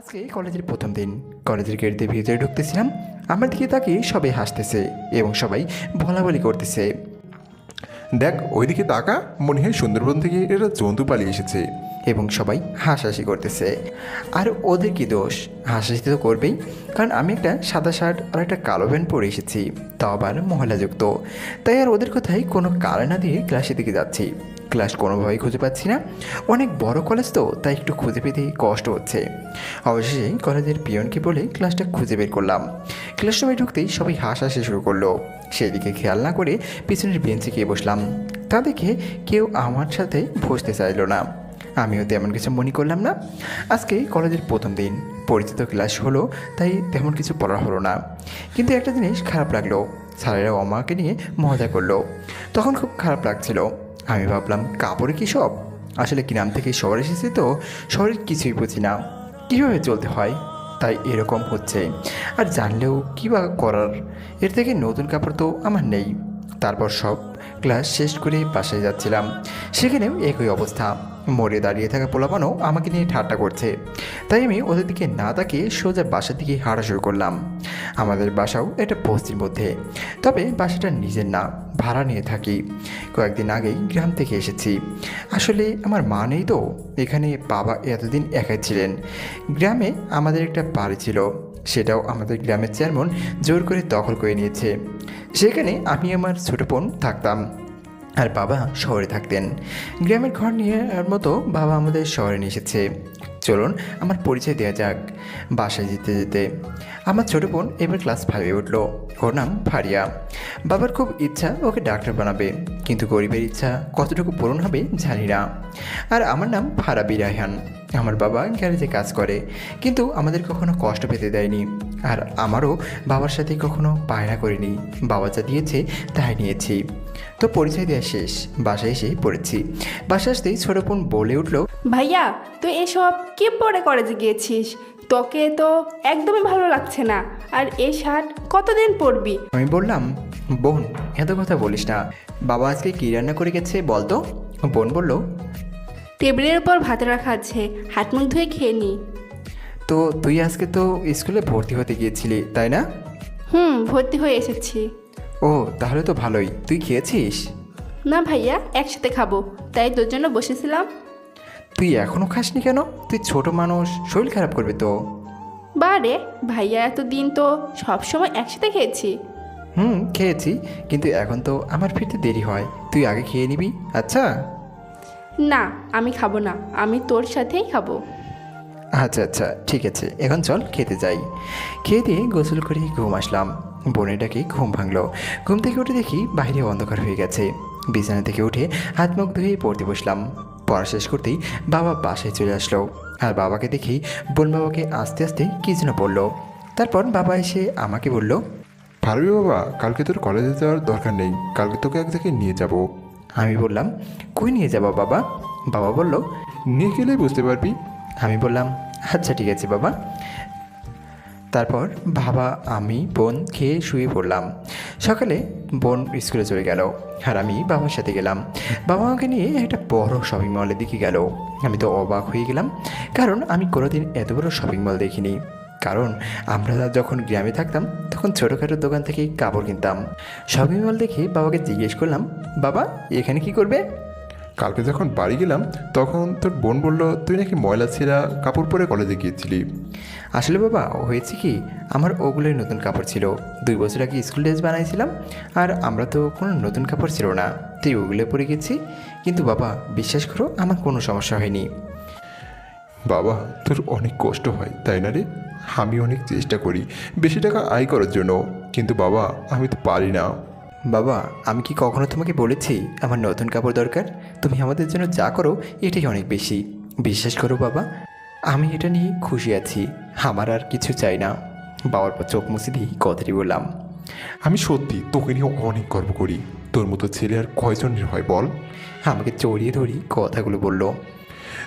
আজকে কলেজের প্রথম দিন। কলেজের গেট দিয়ে ভিতরে ঢুকতেছিলাম, আমার দিকে তাকিয়ে সবাই হাসতেছে এবং সবাই বলাবলি করতেছে। দেখ ওইদিকে তাকা, মনে হয় সুন্দরবন থেকে এরা জন্তু পালিয়ে এসেছে। এবং সবাই হাসাহাসি করতেছে। আর ওদের কি দোষ? হাসাহাসি তো করবেই, কারণ আমি একটা সাদা শার্ট আর একটা কালো প্যান্ট পরে এসেছি, তাও আবার মহিলাযুক্ত। তাই আর ওদের কথাই কোনো কারণ না দিয়ে ক্লাসের দিকে যাচ্ছি। ক্লাস কোনোভাবেই খুঁজে পাচ্ছি না। অনেক বড় কলেজ তো, তাই একটু খুঁজে পেতে কষ্ট হচ্ছে। অবশেষে কলেজের পিয়নকে বলে ক্লাসটা খুঁজে বের করলাম। ক্লাসরুমে ঢুকতেই সবাই হাসাহাসি শুরু করলো। সেই দিকে খেয়াল না করে পিছনের বেঞ্চে গিয়ে বসলাম। তা দেখে কেউ আমার সাথে বসতে চাইলো না। আমিও তেমন কিছু মনে করলাম না। আজকে কলেজের প্রথম দিন, পরিচিত ক্লাস হলো, তাই তেমন কিছু পড়া হলো না। কিন্তু একটা জিনিস খারাপ লাগলো, স্যারেরাও আমাকে নিয়ে মজা করলো। তখন খুব খারাপ লাগছিল। আমি ভাবলাম কাপড়ে কী সব, আসলে গ্রাম থেকে শহর এসেছি তো, শহরের কিছুই বুঝি না, কীভাবে চলতে হয়, তাই এরকম হচ্ছে। আর জানলেও কী বা করার, এর থেকে নতুন কাপড় তো আমার নেই। তারপর সব ক্লাস শেষ করে বাসায় যাচ্ছিলাম, সেখানেও একই অবস্থা। মোড়ে দাঁড়িয়ে থাকা পোলাপানও আমাকে নিয়ে ঠাট্টা করছে। তাই আমি ওদের দিকে না তাকিয়ে সোজা বাসার দিকে হাঁটা শুরু করলাম। আমাদের বাসাও একটা বস্তির মধ্যে, তবে বাসাটা নিজের না, ভাড়া নিয়ে থাকি। কয়েকদিন আগেই গ্রাম থেকে এসেছি। আসলে আমার মা নেই তো, এখানে বাবা এতদিন একাই ছিলেন। গ্রামে আমাদের একটা বাড়ি ছিল, সেটাও আমাদের গ্রামের চেয়ারম্যান জোর করে দখল করে নিয়েছে। সেখানে আমি আমার ছোটো বোন থাকতাম, আর বাবা শহরে থাকতেন। গ্রামের ঘর নেওয়ার মতো বাবা আমাদের শহরে নিয়ে এসেছে। চলুন আমার পরিচয় দেওয়া যাক। বাসায় যেতে যেতে আমার ছোটো বোন এবার ক্লাস 5-এ উঠলো। ওর নাম ফারিয়া। বাবার খুব ইচ্ছা ওকে ডাক্তার বানাবে, কিন্তু গরিবের ইচ্ছা কতটুকু পূরণ হবে জানি না। আর আমার নাম ফারাবি রায়হান। আমার বাবা গ্যারেজে কাজ করে, কিন্তু আমাদের কখনো কষ্ট পেতে দেয়নি। আর আমারও বাবার সাথে কখনো বায়না করিনি, বাবা যা দিয়েছে তাই নিয়েছি। তো পরিচয় দেওয়া শেষ, বাসায় এসে পড়েছি। বাসায় আসতেই ছোটো বোন বলে উঠল, ভাইয়া তুই এসব কি পরে কলেজে গিয়েছিস? তোকে তো একদমই ভালো লাগছে না। আর এই শার্ট কতদিন পরবি? আমি বললাম, বোন এত কথা বলিস না, বাবা আজকে কী রান্না করে গেছে বলতো। বোন বলল, টেবিলের উপর ভাত রাখা আছে, হাত মুখ ধুয়ে খেয়ে নি। তো তুই আজকে তো স্কুলে ভর্তি হতে গিয়েছিলি তাই না? ভর্তি হয়ে এসেছি। ও তাহলে তো ভালোই, তুই খেয়েছিস? না ভাইয়া, একসাথে খাবো, তাই তোর জন্য বসেছিলাম। তুই এখনও খাসনি কেন? তুই ছোট মানুষ, শরীর খারাপ করবে তো। বারে ভাইয়া, এতদিন তো সবসময় একসাথে খেয়েছি। খেয়েছি, কিন্তু এখন তো আমার ফিরতে দেরি হয়, তুই আগে খেয়ে নিবি। আচ্ছা না, আমি খাবো না, আমি তোর সাথেই খাবো। আচ্ছা আচ্ছা ঠিক আছে, এখন চল খেতে যাই। খেয়ে দিয়ে গোসল করে ঘুম আসলাম। বোনেটাকে ঘুম ভাঙলো। ঘুম থেকে উঠে দেখি বাইরে অন্ধকার হয়ে গেছে। বিছানা থেকে উঠে হাত মুখ ধুয়ে পড়তে বসলাম। পড়া শেষ করতেই বাবা বাসায় চলে আসলো। আর বাবাকে দেখেই বোন বাবাকে আস্তে আস্তে কী যেন বললো। তারপর বাবা এসে আমাকে বলল, পারবি বাবা, কালকে তোর কলেজে যাওয়ার দরকার নেই, কালকে তোকে এক জায়গায় নিয়ে যাব। আমি বললাম, কই নিয়ে যাবো বাবা? বাবা বলল, নিয়ে গেলেই বুঝতে পারবি। আমি বললাম, আচ্ছা ঠিক আছে বাবা। তারপর বাবা আমি বোন খেয়ে শুয়ে পড়লাম। সকালে বোন স্কুলে চলে গেল, আর আমি বাবার সাথে গেলাম। বাবা আমাকে নিয়ে একটা বড় শপিং মলের দিকে গেল। আমি তো অবাক হয়ে গেলাম, কারণ আমি কোনোদিন এত বড় শপিং মল দেখিনি। কারণ আমরা যখন গ্রামে থাকতাম তখন ছোটোখাটো দোকান থেকে কাপড় কিনতাম। শপিং মল দেখে বাবাকে জিজ্ঞেস করলাম, বাবা এখানে কি করবে? কালকে যখন বাড়ি গেলাম তখন তোর বোন বলল তুই নাকি ময়লা ছেঁড়া কাপড় পরে কলেজে গিয়েছিলি। আসলে বাবা হয়েছে কি, আমার ওগুলোই নতুন কাপড় ছিল। 2 বছর আগে স্কুল ড্রেস বানাইছিলাম, আর আমরা তো কোনো নতুন কাপড় ছিল না, তাই ওগুলো পরে গেছি। কিন্তু বাবা বিশ্বাস করো, আমার কোনো সমস্যা হয়নি। বাবা তোর অনেক কষ্ট হয় তাই না রে? আমি অনেক চেষ্টা করি বেশি টাকা আয় করার জন্য, কিন্তু বাবা আমি তো পারি না। বাবা আমি কি কখনো তোমাকে বলেছি আমার নতুন কাপড় দরকার? তুমি আমাদের জন্য যা করো এটাই অনেক বেশি। বিশ্বাস করো বাবা, আমি এটা নিয়ে খুশি আছি, আমার আর কিছু চাই না। বাবার পর চোখ মুছে দিয়ে কথাটি বললাম। আমি সত্যি তোকে নিয়ে অনেক গর্ব করি, তোর মতো ছেলে আর কয়জনের হয় বল? আমাকে জড়িয়ে ধরি কথাগুলো বলল।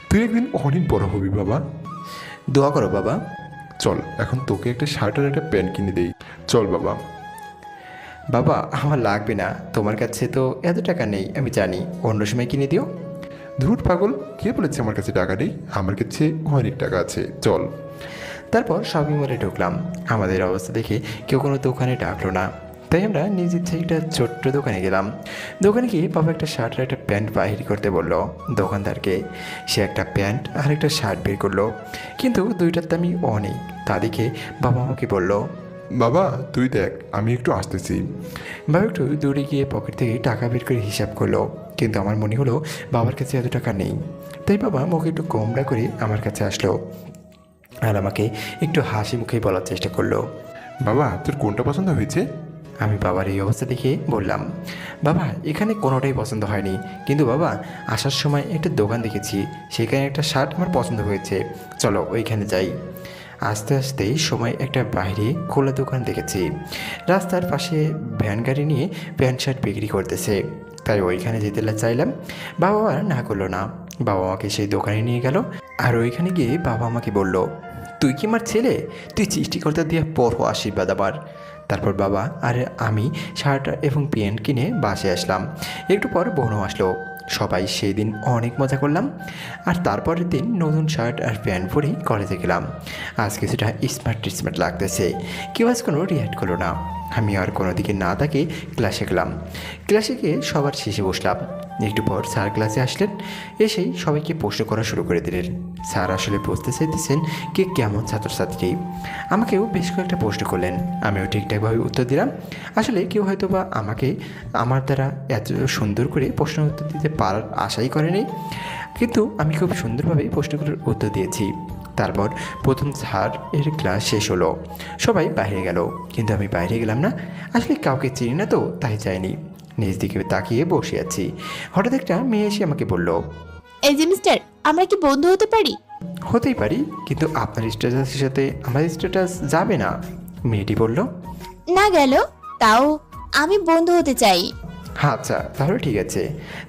তুই একদিন অনেক বড় হবি বাবা। দোয়া করো বাবা। চল এখন তোকে একটা শার্ট আর একটা প্যান্ট কিনে দেই, চল বাবা। বাবা আমার লাগবে না, তোমার কাছে তো এত টাকা নেই আমি জানি, অন্য সময় কিনে দিও। ধুর পাগল, কে বলেছে আমার কাছে টাকা নেই? আমার কাছে অনেক টাকা আছে, চল। তারপর শপিং মলে ঢুকলাম। আমাদের অবস্থা দেখে কেউ কোনো দোকানে ডাকলো না, তাই আমরা নিজ ইচ্ছে একটা ছোট্ট দোকানে গেলাম। দোকানে গিয়ে বাবা একটা শার্ট আর একটা প্যান্ট বাহির করতে বললো দোকানদারকে। সে একটা প্যান্ট আর একটা শার্ট বের করলো, কিন্তু দুইটার দামই অনেক। তা দেখে বাবা আমাকে বললো, বাবা তুই দেখ, আমি একটু আসতেছি। বাবা একটু দূরে গিয়ে পকেট থেকে টাকা বের করে হিসাব করলো, কিন্তু আমার মনে হলো বাবার কাছে এত টাকা নেই। তাই বাবা মুখে একটু কোমড়া করে আমার কাছে আসলো আর আমাকে একটু হাসি মুখে বলার চেষ্টা করলো। বাবা তোর কোনটা পছন্দ হয়েছে? আমি বাবার এই অবস্থা দেখে বললাম, বাবা এখানে কোনোটাই পছন্দ হয়নি, কিন্তু বাবা আসার সময় একটা দোকান দেখেছি, সেখানে একটা শার্ট আমার পছন্দ হয়েছে, চলো ওইখানে যাই। আস্তে আস্তে সময় একটা বাইরে খোলা দোকান দেখেছি, রাস্তার পাশে ভ্যান গাড়ি নিয়ে প্যান্ট শার্ট বিক্রি করতেছে, তাই ওইখানে যেতে চাইলাম। বাবা আর না করলো না, বাবা আমাকে সেই দোকানে নিয়ে গেল। আর ওইখানে গিয়ে বাবা আমাকে বলল, তুই কি আমার ছেলে? তুই সৃষ্টিকর্তা দিয়ে পড়ো আশীর্বাদ আবার। তারপর বাবা আর আমি শার্ট এবং প্যান্ট কিনে বাসে আসলাম। একটু পর বোনও আসলো। সবাই সেই দিন অনেক মজা করলাম। আর তারপরের দিন নতুন শার্ট আর প্যান্ট পরে কলেজে গেলাম। আজ কিছুটা স্মার্ট লাগতেছে। কেউ আজ কোনো রিয়াক্ট করলো না। আমি আর কোনো দিকে না তাকে ক্লাসে গেলাম। ক্লাসে গিয়ে সবার শেষে বসলাম। একটু পর স্যার ক্লাসে আসলেন, এসেই সবাইকে প্রশ্ন করা শুরু করে দিলেন। স্যার আসলে বুঝতে চাইতেছেন কে কেমন ছাত্রছাত্রী। আমাকেও বেশ কয়েকটা প্রশ্ন করলেন, আমিও ঠিকঠাকভাবে উত্তর দিলাম। আসলে কেউ হয়তো বা আমাকে আমার দ্বারা এত সুন্দর করে প্রশ্ন উত্তর দিতে পারার আশাই করেনি, কিন্তু আমি খুব সুন্দরভাবে প্রশ্নগুলোর উত্তর দিয়েছি। তারপর প্রথম স্যার এর ক্লাস শেষ হলো, সবাই বাইরে গেল, কিন্তু আমি বাইরে গেলাম না। আসলে কাউকে চিনি না তো, তাই যাইনি। নিজ দিকে তাকিয়ে বসে আছি। হঠাৎ একটা মেয়ে এসে আমাকে বলল, এই যে মিস্টার, আমরা কি বন্ধু হতে পারি? হতেই পারি, কিন্তু আপনার স্ট্যাটাসের সাথে আমার স্ট্যাটাস যাবে না। মেয়েটি বলল, না গেল, তাও আমি বন্ধু হতে চাই। আচ্ছা তাহলে ঠিক আছে।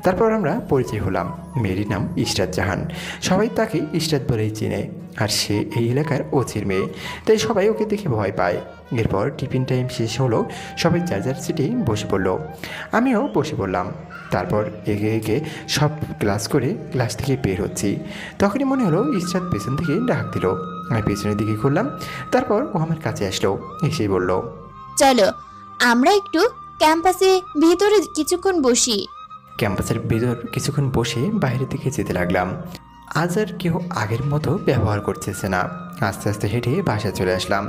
তারপর আমরা পরিচয় হলাম। মেয়েটির নাম ইশরাত জাহান, সবাই তাকে ইশরাত বলেই চিনে। আর সে এই এলাকার অচির মেয়ে, তাই সবাই ওকে দেখে ভয় পায়। এরপর টিফিন টাইম শেষ হলো, সবাই যার যার সিটে বসে পড়লো। আমিও বসে পড়লাম। তারপর এগে এগে সব ক্লাস করে ক্লাস থেকে বের হচ্ছি। তখনই মনে হলো ইশরাত পেছন থেকে ডাক দিল। আমি পেছনের দিকে ঘুরলাম। তারপর ও আমার কাছে আসলো, এসেই বলল, চলো আমরা একটু ক্যাম্পাসে ভিতরে কিছুক্ষণ বসি। ক্যাম্পাসের ভেতর কিছুক্ষণ বসে বাইরের দিকে যেতে লাগলাম। আজ আর কেউ আগের মতো ব্যবহার করতেছে না। আস্তে আস্তে হেঁটে বাসায় চলে আসলাম।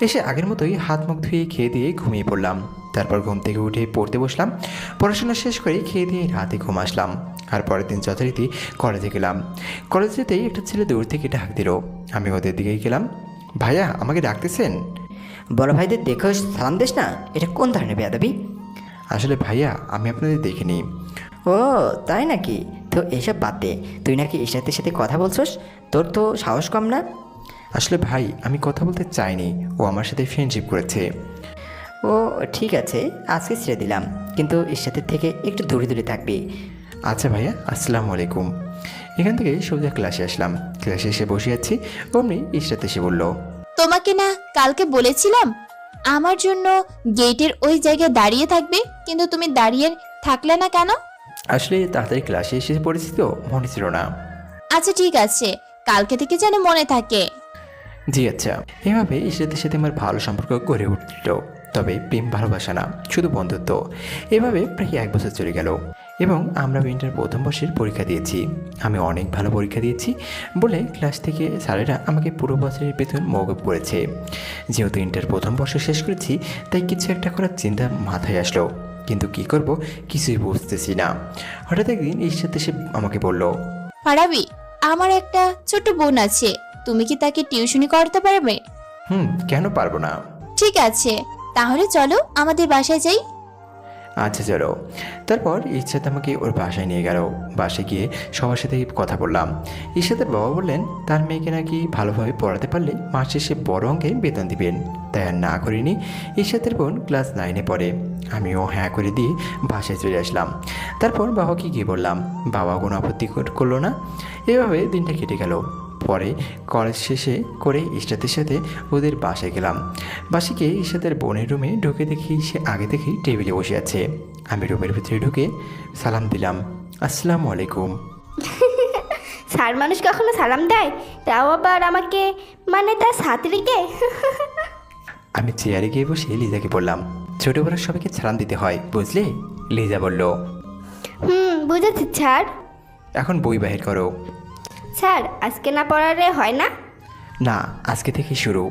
এসে আগের মতোই হাত মুখ ধুয়ে খেয়ে দিয়ে ঘুমিয়ে পড়লাম। তারপর ঘুম থেকে উঠে পড়তে বসলাম। পড়াশোনা শেষ করে খেয়ে দিয়ে রাতে ঘুম আসলাম। আর পরের দিন যথারীতি কলেজে গেলাম। কলেজে যেতেই একটা ছেলে দূর থেকে ডাক দিল। আমি ওদের দিকেই গেলাম। ভাইয়া আমাকে ডাকতেছেন? বড় ভাইদের দেখো সালাম দিস না, এটা কোন ধরনের বেয়াদবি? আসলে ভাইয়া আমি আপনাদের দেখিনি। ও তাই নাকি? তো এসব বাদ দে, তুই নাকি ইশরাতের সাথে কথা বলছস, তোর তো সাহস কম না? আসলে ভাই আমি কথা বলতে চাইনি, ও আমার সাথে ফ্রেন্ডশিপ করেছে। ও ঠিক আছে, আজকে ছেড়ে দিলাম, কিন্তু ইশরাতের থেকে একটু দূরে দূরে থাকবি। আচ্ছা ভাইয়া, আসসালামু আলাইকুম। এখান থেকে সোজা ক্লাসে আসলাম। ক্লাসে এসে বসে আছি, অমনি ইশরাত এসে বলল, তোমাকে না কালকে বলেছিলাম আমার জন্য গেটের ওই জায়গায় দাঁড়িয়ে থাকবে, কিন্তু তুমি দাঁড়িয়ে থাকলে না কেন? আসলে তাড়াতাড়ি ক্লাসে এসে পড়েছি তো মনে ছিল না। আচ্ছা ঠিক আছে, কালকে থেকে যেন মনে থাকে। জি আচ্ছা। এভাবে ইশরাতের সাথে আমার ভালো সম্পর্ক গড়ে উঠল, তবে প্রেম ভালোবাসা না, শুধু বন্ধুত্ব। এভাবে প্রায় 1 বছর চলে গেল এবং আমরা ইন্টার প্রথম বর্ষের পরীক্ষা দিয়েছি। আমি অনেক ভালো পরীক্ষা দিয়েছি বলে ক্লাস থেকে স্যারেরা আমাকে পুরো বছরের বেতন মওকুফ করেছে। যেহেতু ইন্টার প্রথম বর্ষ শেষ করেছি, তাই কিছু একটা করার চিন্তা মাথায় আসলো, কিন্তু কি করব কিছুই বুঝতেছি না। হঠাৎ একদিন ইশরাত এসে আমাকে বলল, ফারাবি, আমার একটা ছোট বোন আছে, তুমি কি তাকে টিউশনি করতে পারবে? কেন পারবো না। ঠিক আছে, তাহলে চলো আমাদের বাসায় যাই। আচ্ছা চলো। তারপর ইশরাত আমাকে ওর বাসায় নিয়ে গেল। বাসায় গিয়ে সবার সাথে কথা বললাম। ইশরাতের বাবা বললেন তার মেয়েকে নাকি ভালোভাবে পড়াতে পারলে মাস শেষে বড় অঙ্কে বেতন দিবেন। তাই আর না করিনি। ইশরাতের বোন ক্লাস 9-এ পড়ে। আমিও হ্যাঁ করে দিয়ে বাসায় চলে আসলাম। তারপর বাবাকে গিয়ে বললাম, বাবা কোনো আপত্তি করলো না। এভাবে দিনটা কেটে গেল। পরে কলেজ শেষে করে ইশরাতের সাথে ওদের বাসায় গেলাম। বাসে গিয়ে ইশরাতের বোনের রুমে ঢুকে দেখি সে আগে থেকেই টেবিলে বসে আছে। আমি রুমের ভিতরে ঢুকে সালাম দিলাম, আসসালামু আলাইকুম। স্যার মানুষ কখনো সালাম দেয়, তাও আবার আমাকে, মানে তার ছাত্রীকে? আমি চেয়ারে গিয়ে বসে লিজাকে বললাম, ছোট বড় সবাইকে সালাম দিতে হয় বুঝলি? লিজা বলল, বুঝেছি স্যার। এখন বই বাহির করো। স্যার আজকে না পড়ালে হয় না? না, আজকে থেকে শুরু।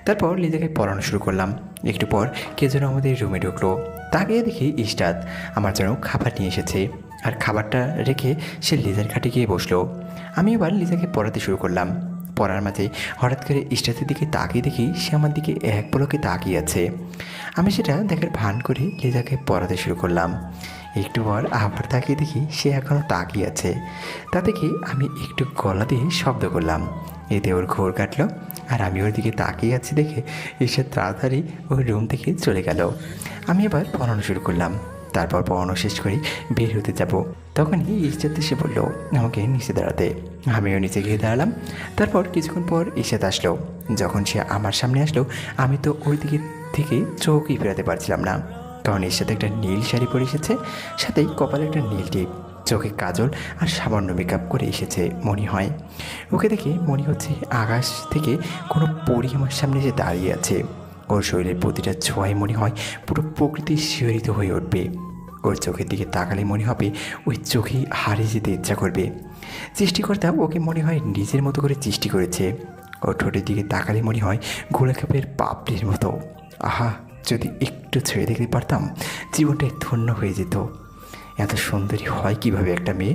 তারপর লিজাকে পড়ানো শুরু করলাম। একটু পর কে যেন আমাদের রুমে ঢুকলো। তাকে দেখি ইস্টাদ আমার জন্য খাবার নিয়ে এসেছে, আর খাবারটা রেখে সে লিজার খাটে গিয়ে বসলো। আমি এবার লিজাকে পড়াতে শুরু করলাম। পড়ার মাঝে হঠাৎ করে ইস্টাদের দিকে তাকিয়ে দেখি সে আমার দিকে এক পলকে তাকিয়ে আছে। আমি সেটা দেখার ভান করে লিজাকে পড়াতে শুরু করলাম। একটু পর আবার তাকিয়ে দেখি সে এখনও তাকিয়ে আছে। তা দেখে আমি একটু গলা দিয়ে শব্দ করলাম। এতে ওর ঘোর কাটলো, আর আমি ওর দিকে তাকিয়ে আছি দেখে এসে তাড়াতাড়ি ওই রুম থেকে চলে গেল। আমি এবার পড়ানো শুরু করলাম। তারপর পড়ানো শেষ করে বের হতে যাব, তখনই ইশাত এসে বললো আমাকে নিচে দাঁড়াতে। আমিও নিচে গিয়ে দাঁড়ালাম। তারপর কিছুক্ষণ পর ইশাত আসলো। যখন সে আমার সামনে আসলো, আমি তো ওই দিকে থেকে চোখই ফেরাতে পারছিলাম না, কারণ এর সাথে একটা নীল শাড়ি পরে এসেছে, সাথেই কপালে একটা নীল টিপ, চোখে কাজল আর সামান্য মেকআপ করে এসেছে মনে হয়। ওকে দেখে মনে হচ্ছে আকাশ থেকে কোনো পরী আমার সামনে এসে দাঁড়িয়ে আছে। ওর শরীরের প্রতিটা ছোঁয়ায় মনে হয় পুরো প্রকৃতি শিহরিত হয়ে উঠবে। ওর চোখের দিকে তাকালে মনে হবে ওই চোখেই হারিয়ে যেতে ইচ্ছা করবে। সৃষ্টিকর্তা ওকে মনে হয় নিজের মতো করে সৃষ্টি করেছে। ওর ঠোঁটের দিকে তাকালে মনে হয় গোলাকাপের পাপড়ির মতো। আহা, যদি একটু ছুঁয়ে দেখতে পারতাম জীবনটাই ধন্য হয়ে যেত। এত সুন্দরী হয় কিভাবে একটা মেয়ে?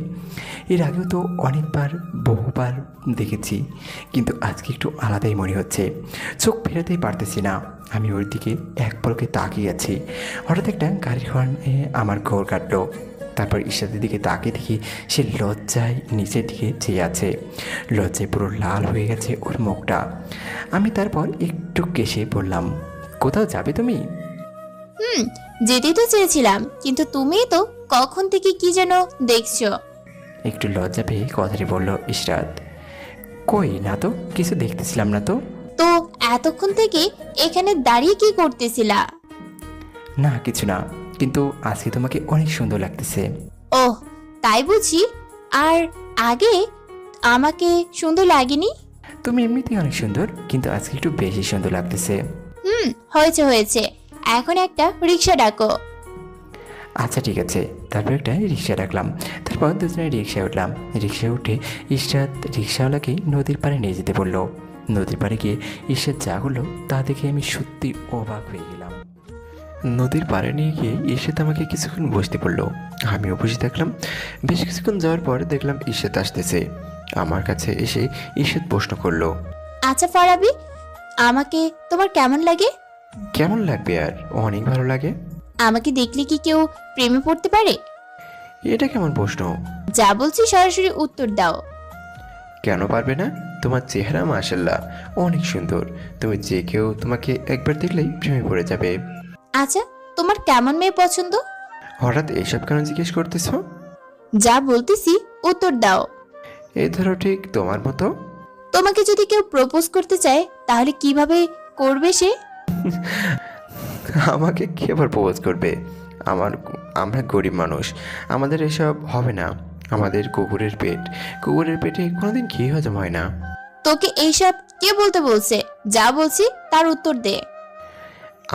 এর আগেও তো অনেকবার বহুবার দেখেছি, কিন্তু আজকে একটু আলাদাই মনে হচ্ছে। চোখ ফেরাতেই পারতেছি না। আমি ওর দিকে এক পলকে তাকিয়ে আছি। হঠাৎ একটা গাড়ির হর্নে আমার ঘোর কাটলো। তারপর ঈশাদের দিকে তাকিয়ে দেখি সে লজ্জায় নিচের দিকে চেয়ে আছে। লজ্জায় পুরো লাল হয়ে গেছে ওর মুখটা। আমি তারপর একটু কেশে বললাম, কোথাও যাবে তুমি? যেতেই তো চেয়েছিলাম, কিন্তু তুমি তো কখন থেকে কি যেন দেখছো। একটু লজ্জা পেয়ে কথাটি বলল ইশরাত। কই না তো, কিছু দেখতেছিলাম না তো। তো এতক্ষণ থেকে এখানে দাঁড়িয়ে কি করতেছিলা? না কিছু না, কিন্তু আজকে তোমাকে অনেক সুন্দর লাগতেছে। ওহ, তাই বুঝি? আর আগে আমাকে সুন্দর লাগেনি? তুমি এমনিতেই অনেক সুন্দর, কিন্তু আজকে একটু বেশি সুন্দর লাগতেছে। হয়েছে হয়েছে, এখন একটা রিক্সা ডাকো। আচ্ছা ঠিক আছে। তারপর একটা রিক্সা ডাকলাম। তারপর দুজনে রিক্সায় উঠলাম। রিক্সায় উঠে ইশরাত রিক্সাওয়ালাকে নদীর পাড়ে নিয়ে যেতে বললো। নদীর পাড়ে গিয়ে ইশরাত যা করলো তা দেখে আমি সত্যি অবাক হয়ে গেলাম। নদীর পাড়ে নিয়ে গিয়ে ইশরাত আমাকে কিছুক্ষণ বসতে বললো। আমিও বসে থাকলাম। বেশ কিছুক্ষণ যাওয়ার পর দেখলাম ইশরাত আসতেছে। আমার কাছে এসে ইশরাত প্রশ্ন করলো, আচ্ছা ফারাবি, আমাকে তোমার কেমন লাগে? কেমন লাগবে আর, অনেক ভালো লাগে। আমাকে দেখলে কি কেউ প্রেমে পড়তে পারে? এটা কেমন প্রশ্ন? যা বলছি সরাসরি উত্তর দাও। কেন পারবে না? তোমার চেহারা মাশাল্লাহ অনেক সুন্দর। তুমি যে কেউ তোমাকে একবার দেখলেই প্রেমে পড়ে যাবে। আচ্ছা, তোমার কেমন মেয়ে পছন্দ? হঠাৎ এসব কেন জিজ্ঞেস করতেছ? যা বলতেছি উত্তর দাও। এই ধরো ঠিক তোমার মতো। তোমাকে যদি কেউ প্রপোজ করতে চায় তাহলে কিভাবে করবে সে? আমাকে কে আবার প্রপোজ করবে? আমরা গরিব মানুষ, আমাদের এসব হবে না। আমাদের কুকুরের পেটে কোনোদিন ঘি হজম হয় না। তোকে এইসব কে বলতে বলছে? যা বলছি তার উত্তর দে।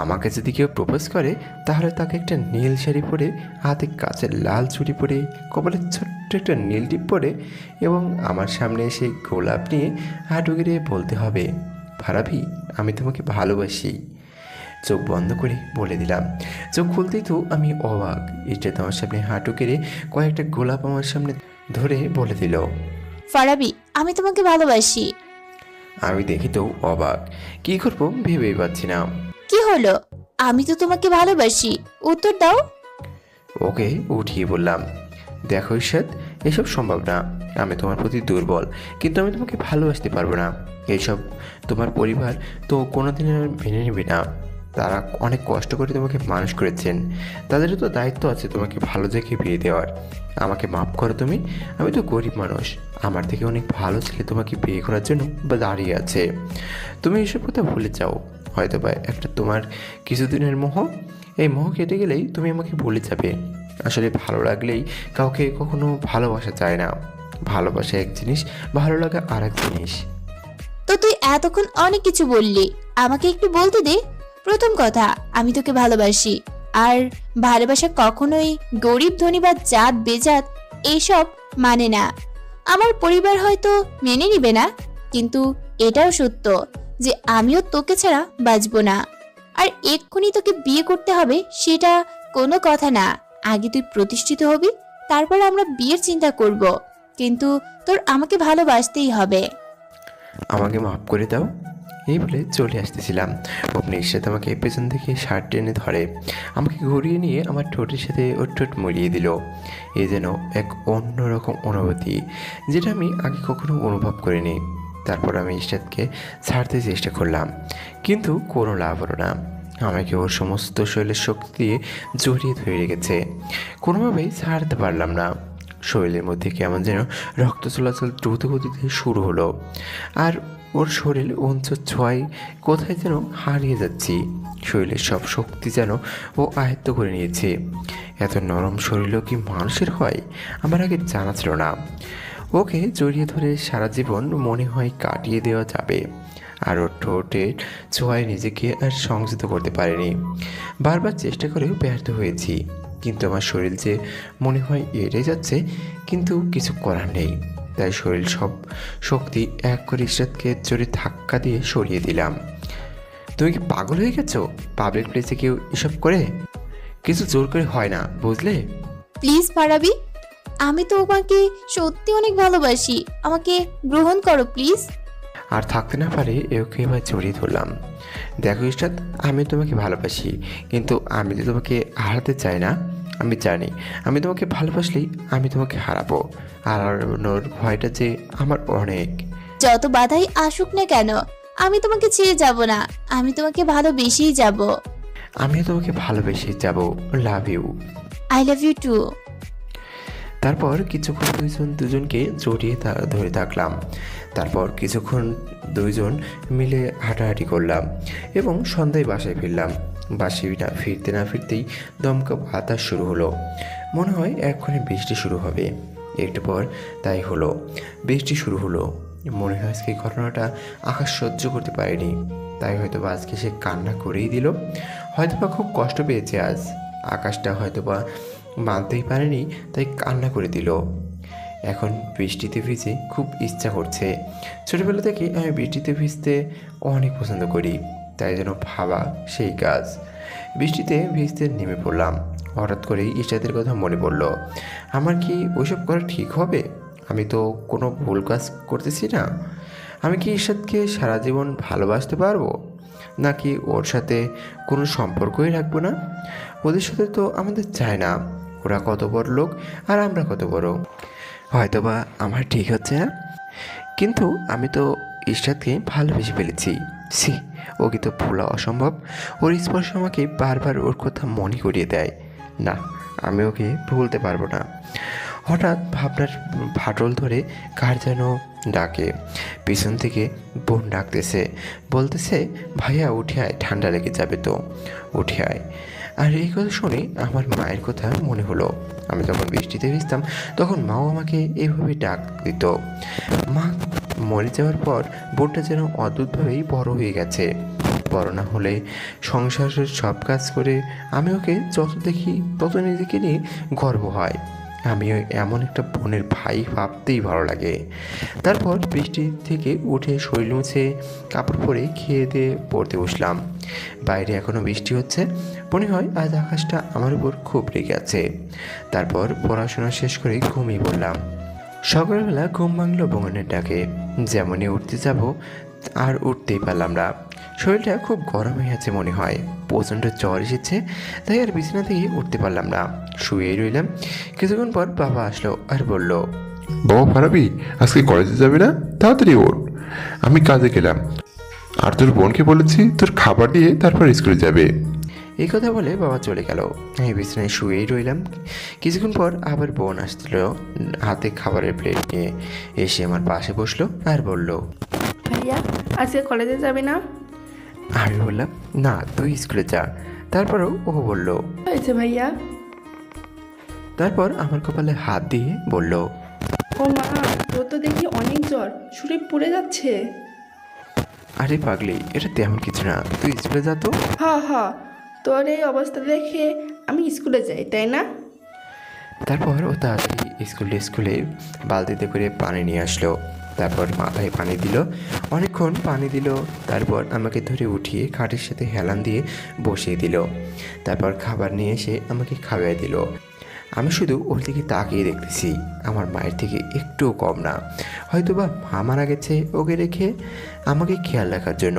আমাকে যদি কেউ প্রপোজ করে তাহলে তাকে একটা নীল শাড়ি পরে, হাতে কাচের লাল চুড়ি পরে, কপালে ছোট্ট একটা নীল টিপ পরে এবং আমার সামনে এসে গোলাপ নিয়ে হাঁটু গেড়ে বলতে হবে, ফারাবি আমি তোমাকে ভালোবাসি। চোখ বন্ধ করে বলে দিলাম। চোখ খুলতেই তো আমি অবাক। এটা তোমার সামনে হাঁটু গেড়ে কয়েকটা গোলাপ আমার সামনে ধরে বলে দিল, ফারাবি আমি তোমাকে ভালোবাসি। আমি দেখি তো অবাক, কী করবো ভেবেই পাচ্ছি না। কি হলো? আমি তো তোমাকে ভালোবাসি, উত্তর দাও। ওকে উঠিয়ে বললাম, দেখো ঈশাত, এসব সম্ভব না। আমি তোমার প্রতি দুর্বল, কিন্তু আমি তোমাকে ভালোবাসতে পারবো না। এইসব তোমার পরিবার তো কোনোদিন মেনে নেবে না। তারা অনেক কষ্ট করে তোমাকে মানুষ করেছেন, তাদেরও তো দায়িত্ব আছে তোমাকে ভালো জায়গায় বিয়ে দেওয়ার। আমাকে মাফ করো তুমি, আমি তো গরিব মানুষ। আমার থেকে অনেক ভালো ছেলে তোমাকে বিয়ে করার জন্য দাঁড়িয়ে আছে। তুমি এসব কথা ভুলে যাও। হয়তো বা একটা তোমার কিছুদিনের মোহ, এই মোহ কেটে গেলেই তুমি আমাকে ভুলে যাবে। আসলে ভালো লাগলেই কাউকে কখনো ভালোবাসা যায় না। ভালোবাসা এক জিনিস, ভালো লাগা আর এক জিনিস। তো তুই এতক্ষণ অনেক কিছু বললি, আমাকে একটু বলতে দে। প্রথম কথা, আমি তোকে ভালোবাসি। আর ভালোবাসা কখনোই গরিব ধনী বা জাত বেজাত এইসব মানে না। আমার পরিবার হয়তো মেনে নিবে না, কিন্তু এটাও সত্য যে আমিও তোকে ছাড়া বাঁচবো না। আর এক্ষুনি তোকে বিয়ে করতে হবে সেটা কোনো কথা না। আগে তুই প্রতিষ্ঠিত হবি, তারপর আমরা বিয়ের চিন্তা করব। কিন্তু তোর আমাকে ভালোবাসতেই হবে। আমাকে মাফ করে দাও। এই বলে চলে আসতেছিলাম, অমনি ঈশাদ আমাকে পেছন থেকে শার্ট টেনে ধরে, আমাকে ঘুরিয়ে নিয়ে আমার ঠোঁটের সাথে ওর ঠোঁট মুড়িয়ে দিল। এ যেন এক অন্যরকম অনুভূতি, যেটা আমি আগে কখনো অনুভব করিনি। তারপর আমি ঈশাদকে ছাড়তে চেষ্টা করলাম, কিন্তু কোনো লাভ হলো না। আমাকে ওর সমস্ত শরীরের শক্তি দিয়ে জড়িয়ে ধরে রেখেছে, কোনোভাবেই ছাড়তে পারলাম না। শরীরের মধ্যে কেমন যেন রক্ত চলাচল দ্রুত গতিতে শুরু হলো, আর ওর শরীর অঞ্চল ছোঁয়ায় কোথায় যেন হারিয়ে যাচ্ছি। শরীরের সব শক্তি যেন ও আয়ত্ত করে নিয়েছে। এত নরম শরীরও কি মানুষের হয়, আমার আগে জানা ছিল না। ওকে জড়িয়ে ধরে সারা জীবন মনে হয় কাটিয়ে দেওয়া যাবে, আর ওর ঠোঁটের ছোঁয়ায় নিজেকে আর সংযত করতে পারিনি। বারবার চেষ্টা করেও ব্যর্থ হয়েছি, কিন্তু আমার শরীর যে মনে হয় এড়ে যাচ্ছে, কিন্তু কিছু করার নেই। তাই শরীর সব শক্তি এক করে ঈশাদকে জোরে ধাক্কা দিয়ে সরিয়ে দিলাম। তুমি কি পাগল হয়ে গেছো? পাবলিক প্লেসে কেউ এসব করে? কিছু জোর করে হয় না, বুঝলে? প্লিজ ফারাবি, আমি তো তোমাকে সত্যি অনেক ভালোবাসি, আমাকে গ্রহণ করো প্লিজ। আর থাকতে না পারে ওকে এবার জড়িয়ে ধরলাম। দেখো ঈশাদ, আমি তোমাকে ভালোবাসি, কিন্তু আমি তো তোমাকে হারাতে চাই না। আমি জানি আমি তোমাকে ভালোবাসলেই আমি তোমাকে হারাবো, আর হারানোর ভয়টা যে আমার অনেক। যত বাধাই আসুক না কেন, আমি তোমাকে ছেড়ে যাব না, আমি তোমাকে ভালোবেসেই যাব। আমিও তোমাকে ভালোবেসে যাব। Love you. I love you too. তারপর কিছুক্ষণ দুজনকে জড়িয়ে ধরে থাকলাম। তারপর কিছুক্ষণ দুইজন মিলে হাঁটাহাঁটি করলাম এবং সন্ধ্যায় বাসায় ফিরলাম। ফিরতে না ফিরতেই দমকা বাতাস শুরু হলো। মনে হয় এক্ষুনি বৃষ্টি শুরু হবে। একটু পর তাই হলো, বৃষ্টি শুরু হলো। মনে হয় আজকে ঘটনাটা আকাশ সহ্য করতে পারেনি, তাই হয়তো বা আজকে সে কান্না করেই দিল। হয়তোবা খুব কষ্ট পেয়েছে আজ, আকাশটা হয়তোবা মানতেই পারেনি, তাই কান্না করে দিল। এখন বৃষ্টিতে ভিজে খুব ইচ্ছা করছে। ছোটোবেলা থেকে আমি বৃষ্টিতে ভিজতে অনেক পছন্দ করি, তাই যেন ভাবা সেই কাজ। বৃষ্টিতে ভিজতে নেমে পড়লাম। হঠাৎ করেই ঈশাদের কথা মনে পড়ল। আমার কি ওইসব করা ঠিক হবে? আমি তো কোনো ভুল কাজ করতেছি না। আমি কি ঈশাদকে সারা জীবন ভালোবাসতে পারবো, নাকি ওর সাথে কোনো সম্পর্কই রাখবো না? ওদের সাথে তো আমাদের চায় না। ওরা কত বড় লোক আর আমরা কত বড়। হয়তোবা আমার ঠিক হচ্ছে না, কিন্তু আমি তো ঈশাদকে ভালোবেসে ফেলেছি। সি, ওকে তো ভোলা অসম্ভব। ওর স্পর্শ আমাকে বারবার ওর কথা মনে করিয়ে দেয়। না, আমি ওকে ভুলতে পারবো না। হঠাৎ ভাবনার ফাটল ধরে কার যেন ডাকে। পিছন থেকে বোন ডাকতেছে, বলতেছে, ভাইয়া উঠে আয়, ঠান্ডা লেগে যাবে তো, উঠে আয়। আর এই কথা শুনে আমার মায়ের কথা মনে হলো। আমি যখন বৃষ্টিতে ভিজতাম তখন মাও আমাকে এইভাবে ডাক দিত। মা মরে যাওয়ার পর বোনটা যেন অদ্ভুতভাবেই বড় হয়ে গেছে। বড় না হলে সংসারের সব কাজ করে আমি ওকে যত দেখি তত নিজেকে নিয়ে গর্ব হয়। আমিও এমন একটা বোনের ভাই ভাবতেই ভালো লাগে। তারপর বৃষ্টি থেকে উঠে শরীর মুছে কাপড় পরে খেয়ে দিয়ে পড়তে বসলাম। বাইরে এখনও বৃষ্টি হচ্ছে, মনে হয় আজ আকাশটা আমার উপর খুব রেগে আছে। তারপর পড়াশোনা শেষ করে ঘুমিয়ে পড়লাম। সকালবেলা ঘুম ভাঙলো বোনের ডাকে। যেমনই উঠতে যাব আর উঠতেই পারলাম না। শরীরটা খুব গরম হয়ে আছে, মনে হয় প্রচণ্ড জ্বর এসেছে, তাই আর বিছানা থেকে উঠতে পারলাম না, শুয়েই রইলাম। কিছুক্ষণ পর বাবা আসলো আর বলল, বাবা ফারাবি, আজকে কলেজে যাবে না? তাড়াতাড়ি ওঠ, আমি কাজে গেলাম। আর তোর বোনকে বলেছি তোর খাবার দিয়ে তারপর স্কুলে যাবে। এই কথা বলে বাবা চলে গেল। আমি বিছানায় শুয়েই রইলাম। কিছুক্ষণ পর আবার বোন আসছিল হাতে খাবারের প্লেট নিয়ে। এসে আমার পাশে বসলো আর বলল, ভাইয়া আজকে কলেজে যাবে না? আমি বললাম, না, তুই স্কুলে যা। তারপরও ও বলল, হয়েছে ভাইয়া। তারপর আমার কপালে হাত দিয়ে বলল, ও মা, তোর তো দেখি অনেক জ্বর, শরীর পুড়ে যাচ্ছে। আরে পাগলি, এটা তেমন কিছু না, তুই স্কুলে যা তো। হ হ, তোর এই অবস্থা দেখে আমি স্কুলে যাই, তাই না? তারপর ও তাড়াতাড়ি স্কুলে বালতিতে করে পানি নিয়ে আসলো। তারপর মাথায় পানি দিল, অনেকক্ষণ পানি দিল। তারপর আমাকে ধরে উঠিয়ে খাটের সাথে হেলান দিয়ে বসিয়ে দিল। তারপর খাবার নিয়ে এসে আমাকে খাওয়াই দিল। আমি শুধু ওর দিকে তাকিয়ে দেখতেছি। আমার মায়ের থেকে একটুও কম না, হয়তো বা মা মারা গেছে ওকে রেখে আমাকে খেয়াল রাখার জন্য।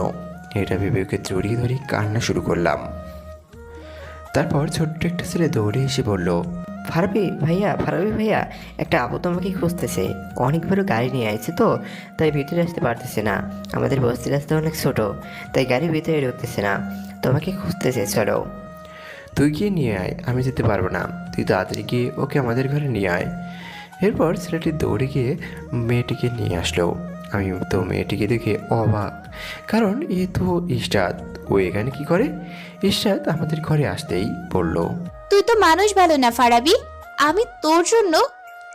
এটা ভেবে ওকে জড়িয়ে ধরে কান্না শুরু করলাম। তারপর ছোট্ট একটা ছেলে দৌড়ে এসে বলল, ফারাবি ভাইয়া, একটা আপু তোমাকে খুঁজতেছে। অনেক বড় গাড়ি নিয়ে আসছে তো, তাই ভিতরে আসতে পারতেছে না। আমাদের বস্তির রাস্তা অনেক ছোট, তাই গাড়ি ভিতরে ঢুকতেছে না। তোমাকে খুঁজতেছে, চলো। তুই গিয়ে নিয়ে আয়, আমি যেতে পারবো না। তুই তাড়াতাড়ি গিয়ে ওকে আমাদের ঘরে নিয়ে আয়। এরপর ছেলেটি দৌড়ে গিয়ে মেয়েটিকে নিয়ে আসলো। আমি তো মেয়েটিকে দেখে অবাক, কারণ এ তো ইশরাত। ও এখানে কি করে? ইশরাত আমাদের ঘরে আসতেই বলল, তুই তো মানুষ ভালো না ফারাবি। আমি তোর জন্য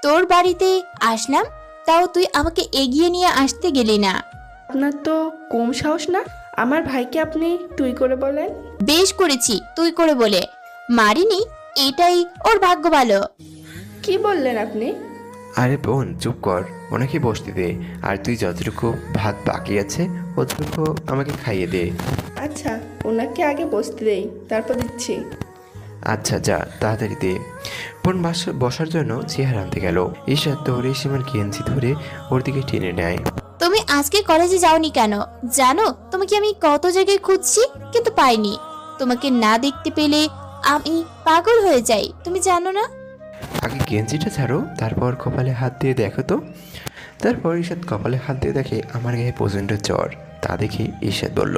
তোর বাড়িতে আসলাম, তাও তুই আমাকে এগিয়ে নিয়ে আসতে গেলি না। আপনার তো কম সাহস না, আমার ভাইকে আপনি তুই করে বলেন। বেশ করেছি তুই করে বলে, মারিনি, এটাই ওর ভাগ্য ভালো। কি বললেন আপনি? আরে বোন চুপ কর, ওনাকে বসতে দে। আর তুই যতটুকু ভাত বাকি আছে অতটুকু আমাকে খাইয়ে দে। আচ্ছা, ওনাকে আগে বসতে দেই, তারপর দিচ্ছি। আচ্ছা যা, তাড়াতাড়ি দে। বোন বসার জন্য চেয়ার আনতে গেল। ঈশাদ দৌড়ে এসে আমার গেঞ্জি ধরে ওর দিকে টেনে নেয়। তুমি আজকে কলেজে যাওনি কেন? জানো তোমাকে আমি কত জায়গায় খুঁজছি, কিন্তু পাইনি। তোমাকে না দেখতে পেলে আমি পাগল হয়ে যাই, তুমি জানো না? আগে গেঞ্জিটা ছাড়ো, তারপর কপালে হাত দিয়ে দেখো তো। তারপর ঈশাদ কপালে হাত দিয়ে দেখে আমার গায়ে প্রচণ্ড জ্বর। তা দেখে ঈশাদ বলল,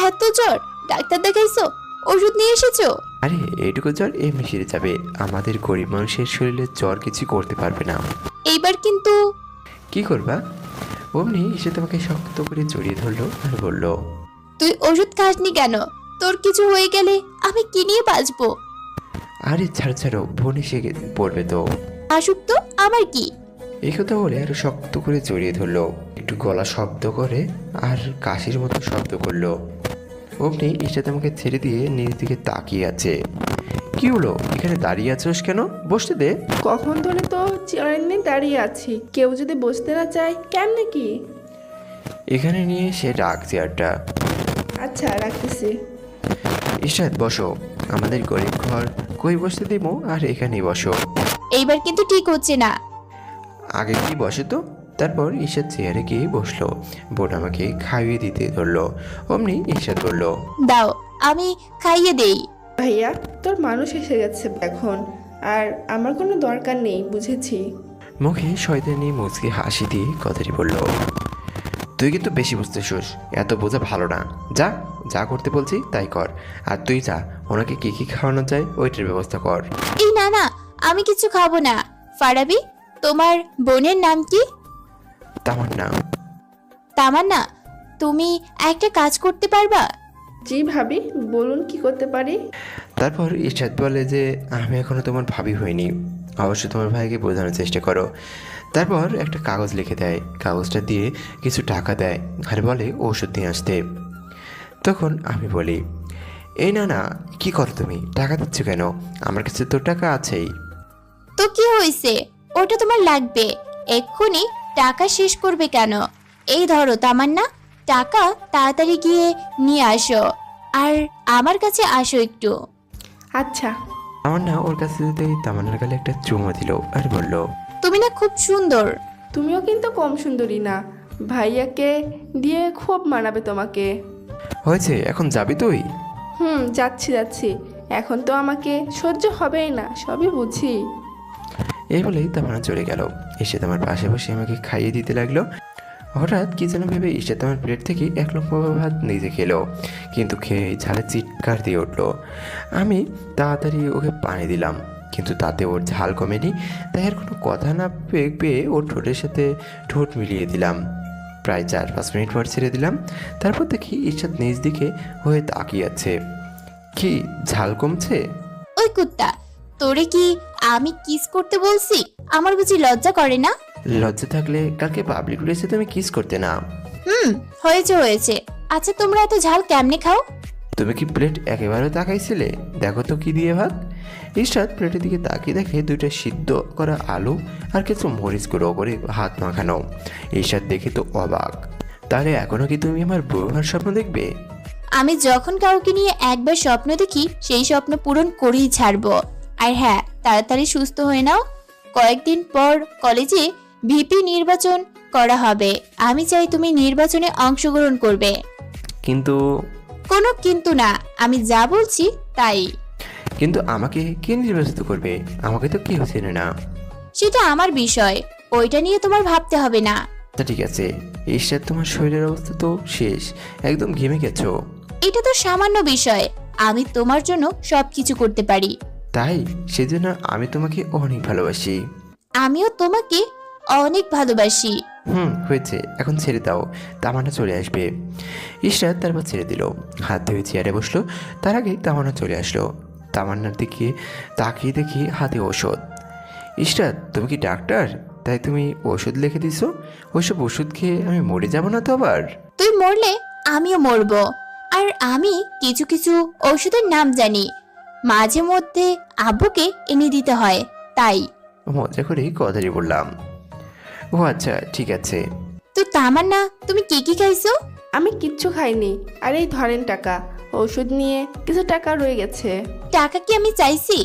এত জ্বর, ডাক্তার দেখাইছো? ওষুধ নিয়ে এসেছো? আরে এইটুকু জ্বর এমনি সেরে যাবে। আমাদের গরিব মানুষের শরীরে জ্বর কিছু করতে পারবে না। এইবার কিন্তু কি করবা? অমনি ঈশাদ আমাকে শক্ত করে জড়িয়ে ধরলো আর বলল, তুই ওষুধ খাসনি কেন? তোর কিছু হয়ে গেলে আমি কি নিয়ে বাঁচবো? আরে ছাড়ো ছাড়ো, বোন এসে পড়বে তো। আসুক তো, আমার কি? এই কথা বলে আরো শক্ত করে জড়িয়ে ধরলো। একটু গলা শব্দ করে আর কাশির মতো শব্দ করলো। অমনি ঈশাদ আমাকে ছেড়ে দিয়ে নিজ দিকে তাকিয়ে আছে। কি হলো, এখানে দাঁড়িয়ে আছোস কেন? বসতে দে। কখন ধরে তো চেয়ার নিয়ে দাঁড়িয়ে আছি, কেউ যদি বসতে না চায় কেমনে কি? এখানে নিয়ে সে ডাক চেয়ারটা। আচ্ছা, রাখতেছি। ঈশাদ বসো, আমাদের গরিব ঘর, কই বসতে দিব? আর এখানেই বসো। এইবার কিন্তু ঠিক হচ্ছে না। আগে কি বসে তো। তারপর ঈশাদ চেয়ারে গিয়ে বসলো। বোন আমাকে খাইয়ে দিতে ধরলো। অমনি ঈশাদ বলল, দাও, আমি খাইয়ে দেই। ভাইয়া, তোর মানুষ এসে গেছে এখন, আর আমার কোনো দরকার নেই, বুঝেছি। মুখে শয়তানি মুচকি হাসি দিয়ে কথাটি বলল, তুই কিন্তু বেশি বুঝতেছিস, এত বোঝা ভালো না। যা যা করতে বলছি তাই কর। আর তুই যা, ওনাকে কি কি খাওয়ানো যায় ওইটার ব্যবস্থা কর। এই না না, আমি কিছু খাবো না। ফারাবি, তোমার বোনের নাম কি? তামান্না। তামান্না, তুমি একটা কাজ করতে পারবা? জি ভাবি, বলুন কি করতে পারি। তারপর ঈশাদ বলে যে আমি এখনো তোমার ভাবি হইনি, অবশ্যই তোমার ভাইকে বোঝানোর চেষ্টা করো। তারপর একটা কাগজ লিখে দেয়, কাগজটা দিয়ে কিছু টাকা দেয় আর বলে ওষুধ নিয়ে আসতে। তখন আমি বলি, এই না না, কি করো তুমি? টাকা দিচ্ছ কেন? আমার কাছে তো টাকা আছেই। তো কি হয়েছে, ওটা তোমার লাগবে। এক্ষুনি টাকা শেষ করবে কেন? এই ধরো তামান্না, টাকা তাড়াতাড়ি গিয়ে নিয়ে আসো, আর আমার কাছে আসো একটু। আচ্ছা। তামান্না ওর কাছে যেতেই তামান্নার গালে একটা চুমা দিল আর বলল, তুমি না খুব সুন্দর। তুমিও কিন্তু কম সুন্দরী না, ভাইয়াকে দিয়ে খুব মানাবে তোমাকে। হয়েছে, এখন যাবি তুই? যাচ্ছি, এখন তো আমাকে সহ্য হবেই না, সবই বুঝি। এই বলেই তামান্না চলে গেল। এসে আমার পাশে বসে আমাকে খাইয়ে দিতে লাগলো। হঠাৎ কি যেন ভেবে এসে তোমার প্লেট থেকে এক লম্বা ভাত নিজে খেলো, কিন্তু খেয়ে ঝালে চিৎকার দিয়ে উঠলো। আমি তাড়াতাড়ি ওকে পানি দিলাম, কিন্তু তাতে ওর ঝাল কমেনি। তাই আর কোনো কথা না পেয়ে ওর ঠোঁটের সাথে ঠোঁট মিলিয়ে দিলাম। প্রায় 4-5 মিনিট পর ছেড়ে দিলাম। তারপর দেখি ঈশাদ নিজ দিকে হয়ে তাকিয়ে আছে। কি ঝাল কমছে? ওই কুত্তা, তোরে কি আমি কিস করতে বলছি? আমার বুঝি লজ্জা করে না? লজ্জা থাকলে কালকে পাবলিক প্লেসে তুমি কিস করতে না। হয়েছে হয়েছে। আচ্ছা তোমরা এত ঝাল কেমনে খাও? তুমি কি প্লেট একেবারে তাকাইছিলে? দেখো তো কি দিয়ে ভাত। ইশরাত প্লেটের দিকে তাকিয়ে দেখে 2টা সিদ্ধ করা আলু আর কিছু মরিচ গুঁড়ো করে হাত মাখানো। ইশরাত দেখে তো অবাক। তাহলে এখনো কি তুমি আমার বউ হওয়ার স্বপ্ন দেখবে? আমি যখন কাউকে নিয়ে একবার স্বপ্ন দেখি সেই স্বপ্ন পূরণ করেই ছাড়বো। আর হ্যাঁ, তাড়াতাড়ি সুস্থ হয়ে নাও। কয়েকদিন পর কলেজে ভিপি নির্বাচন করা হবে। আমি চাই তুমি নির্বাচনে অংশগ্রহণ করবে। কিন্তু কোনো কিন্তু না, আমি যা বলছি তাই। কিন্তু আমাকে কে নির্বাচিত করবে? আমাকে তো কেউ চেনে না। সেটা আমার বিষয়, ওইটা নিয়ে তোমার ভাবতে হবে না। তা ঠিক আছে। ইশরাত তোমার শরীরের অবস্থা তো শেষ, একদম ঘেমে গেছো। এটা তো সামান্য বিষয়, আমি তোমার জন্য সবকিছু করতে পারি। তাই সেজন্য আমি তোমাকে অনেক ভালোবাসি। আমিও তোমাকে অনেক ভালোবাসি। হয়েছে, এখন ছেড়ে দাও, তামান্না চলে আসবে। ইশরাত তারপর ছেড়ে দিল, হাত ধুয়ে চেয়ারে বসলো। তার আগে তামান্না চলে আসলো। তামান্নার দিকে তাকিয়ে দেখি হাতে ওষুধ। ইশরাত, তুমি কি ডাক্তার? তাই তুমি ওষুধ লিখে দিছো? ওইসব ওষুধ খেয়ে আমি মরে যাব না তো আবার? তুই মরলে আমিও মরবো। আর আমি কিছু কিছু ওষুধের নাম জানি, মাঝে মধ্যে আব্বুকে এনে দিতে হয়, তাই। মজা করে কথাটি বললাম। ও আচ্ছা, ঠিক আছে। তো তামান্না, তুমি কি কি খাইছো? আমি কিচ্ছু খাইনি। আর এই ধরেন টাকা, ওষুধ নিয়ে কিছু টাকা রয়ে গেছে। টাকা কি আমি চাইছি?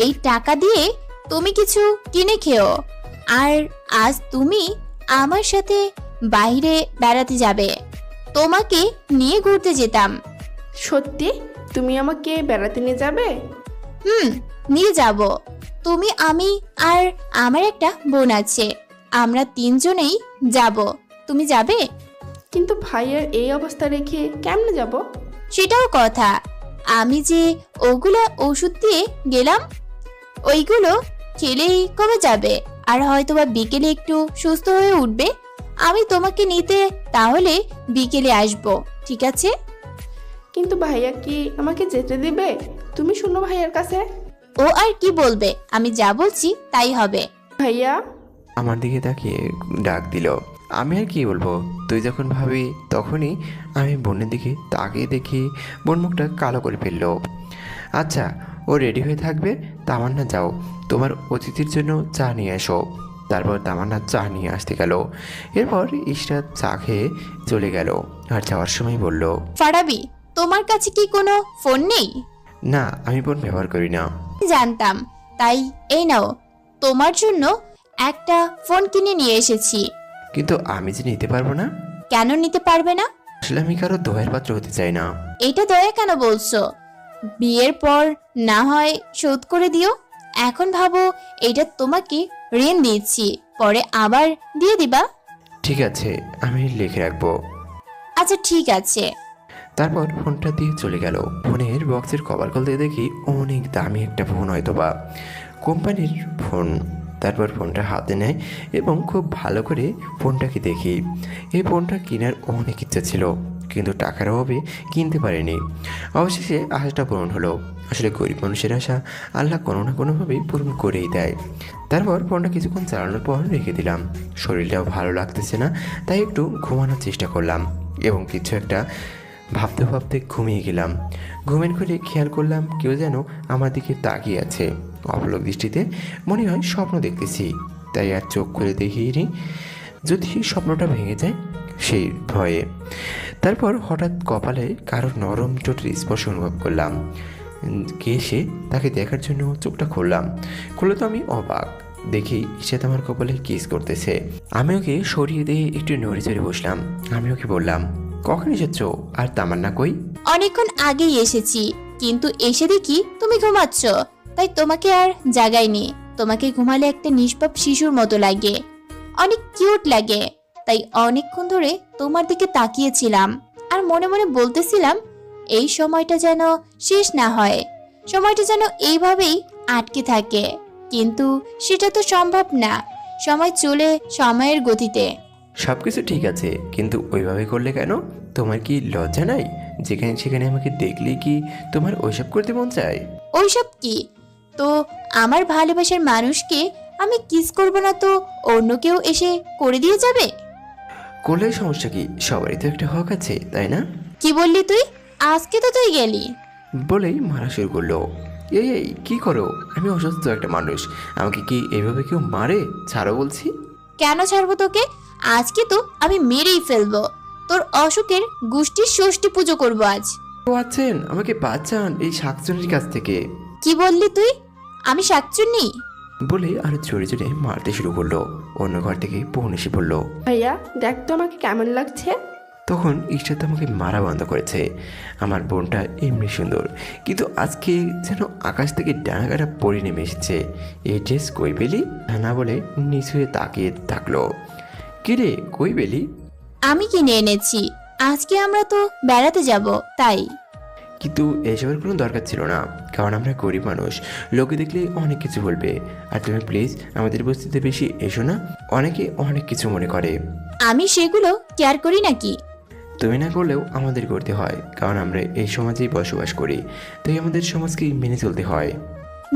এই টাকা দিয়ে তুমি কিছু কিনে খেও। আর আজ তুমি আমার সাথে বাইরে বেড়াতে যাবে, তোমাকে নিয়ে ঘুরতে যেতাম। সত্যি তুমি আমাকে বেড়াতে নিয়ে যাবে? নিয়ে যাব। তুমি, আমি আর আমার একটা বোন আছে, আমরা 3 জনেই যাব। তুমি যাবে? কিন্তু ভাইয়ের এই অবস্থা রেখে কেমনে যাব? সেটাও কথা। আমি যে ওগুলা ওষুধ দিয়ে গেলাম, ওইগুলো খেলেই কমে যাবে, আর হয়তোবা বিকেলে একটু সুস্থ হয়ে উঠবে। আমি তোমাকে নিতে তাহলে বিকেলে আসব, ঠিক আছে? কিন্তু ভাইয়া কি আমাকে যেতে দিবে? তুমি শুনো ভাইয়ার কাছে। ও আর কি বলবে, আমি যা বলছি তাই হবে। ভাইয়া, আমার দিকে তাকিয়ে ডাক দিল। আমি আর কি বলবো, তুই যখন ভাবি তখনই আমি বোনের দিকে তাকিয়ে দেখি বোন মুখটা কালো করে ফেললো। আচ্ছা, ও রেডি হয়ে থাকবে। তামান্না, যাও, তোমার অতিথির জন্য চা নিয়ে এসো। তারপর তামান্না চা নিয়ে আসতে গেল। এরপর ইশরাত চা খেয়ে চলে গেল আর যাওয়ার সময় বলল, ফারাবি, তোমার কাছে কি কোনো ফোন নেই? না, আমি ফোন ব্যবহার করি না। জানতাম, তাই এই নাও, তোমার জন্য একটা ফোন কিনে নিয়ে এসেছি। কিন্তু আমি যে নিতে পারবো না। কেন নিতে পারবে না? আসলে আমি কারো দোয়ের পাত্র হতে চাই না। এটা দয়া কেন বলছো? বিয়ের পর না হয় শোধ করে দিও। এখন ভাবো এটা তোমাকে ঋণ দিচ্ছি, পরে আবার দিয়ে দিবা। ঠিক আছে, আমি লিখে রাখবো। আচ্ছা ঠিক আছে। তারপর ফোনটা দিয়ে চলে গেল। ফোনের বক্সের কভার খুলতে দেখি অনেক দামি একটা ফোন, হয়তো বা কোম্পানির ফোন। তারপর ফোনটা হাতে নেয় এবং খুব ভালো করে ফোনটাকে দেখি। এই ফোনটা কেনার অনেক ইচ্ছা ছিল, কিন্তু টাকার অভাবে কিনতে পারিনি। অবশেষে আশাটা পূরণ হলো। আসলে গরিব মানুষের আশা আল্লাহ কোনো না কোনোভাবেই পূরণ করেই দেয়। তারপর ফোনটা কিছুক্ষণ চালানোর পর রেখে দিলাম। শরীরটাও ভালো লাগতেছে না, তাই একটু ঘুমানোর চেষ্টা করলাম এবং কিছু একটা ভাবতে ভাবতে ঘুমিয়ে গেলাম। ঘুমের ঘরে খেয়াল করলাম কেউ যেন আমার দিকে তাকিয়ে আছে অপলক দৃষ্টিতে। মনে হয় স্বপ্ন দেখতেছি, তাই আর চোখ খুলে দেখিনি, যদি স্বপ্নটা ভেঙে যায় সেই ভয়ে। তারপর হঠাৎ কপালে কারো নরম চোটের স্পর্শ অনুভব করলাম। কে সে, তাকে দেখার জন্য চোখটা খুললাম। খুলে তো আমি অবাক, দেখি ইশরাত আমার কপালে কিস করতেছে। আমি ওকে সরিয়ে দিয়ে একটু নড়ে চড়ে বসলাম। আমি ওকে বললাম, কখন এসেছো? আর তামান্না কই? অনেকক্ষণ আগেই এসেছি, কিন্তু এসে দেখি তুমি ঘুমাচ্ছ, তাই তোমাকে আর জাগাইনি। তোমাকে ঘুমালে একটা নিষ্পাপ শিশুর মতো লাগে, অনেক কিউট লাগে, তাই অনেকক্ষণ ধরে তোমার দিকে তাকিয়েছিলাম আর মনে মনে বলতেছিলাম এই সময়টা যেন শেষ না হয়, সময়টা যেন এইভাবেই আটকে থাকে। কিন্তু সেটা তো সম্ভব না, সময় চলে সময়ের গতিতে। সব কিছু ঠিক আছে, কিন্তু ওইভাবে করলে কেন? তোমার কি লজ্জা নাই? যেখানে সেখানে আমাকে দেখলেই কি তোমার ওইসব করতে মন চায়? ওইসব কি? তো আমার ভালোবাসার মানুষকে আমি কিস করব না তো অন্য কেউ এসে করে দিয়ে যাবে? করলে সমস্যা কি, সবারই তো একটা হক আছে, তাই না? কি বললি তুই? আজকে তো তুই গেলি। বলেই মারা শুরু করলো। এই কি করো? আমি অসুস্থ একটা মানুষ, আমাকে কি এভাবে কেউ মারে? ছাড়ো বলছি। কেন ছাড়বো তোকে? আজকে তো আমি মেরেই ফেলবো। তোর অসুখের গোষ্ঠীর ষষ্ঠী পুজো করব আজ। ও আছেন, আমাকে বাঁচান এই শাকচুনির কাছ থেকে। কি বললি তুই? আমি শাকচুন্নি? বলে আরো জোরে জোরে মারতে শুরু করলো। অন্য ঘর থেকে বোন এসে পড়লো। ভাইয়া দেখ তো আমাকে কেমন লাগছে। তখন ইশরাত আমাকে মারা বন্ধ করেছে। আমার বোনটা এমনি সুন্দর, কিন্তু আজকে যেন আকাশ থেকে ডানা কাটা পড়ে নেমে এসেছে। এই ড্রেস কই পেলি? না বলে নিচু হয়ে তাকিয়ে থাকলো। কিরে কই পেলি? আমি কিনে এনেছি, আজকে আমরা তো বেড়াতে যাব তাই। কিন্তু এসবের কোনো দরকার ছিল না, কারণ আমরা গরিব মানুষ, লোকে দেখলে অনেক কিছু বলবে। আর তুমি প্লিজ আমাদের বস্তিতে বেশি এসো না, অনেকে অনেক কিছু মনে করে। আমি সেগুলো কেয়ার করি নাকি? তুমি না করলেও আমাদের করতে হয়, কারণ আমরা এই সমাজেই বসবাস করি, তাই আমাদের সমাজকে মেনে চলতে হয়।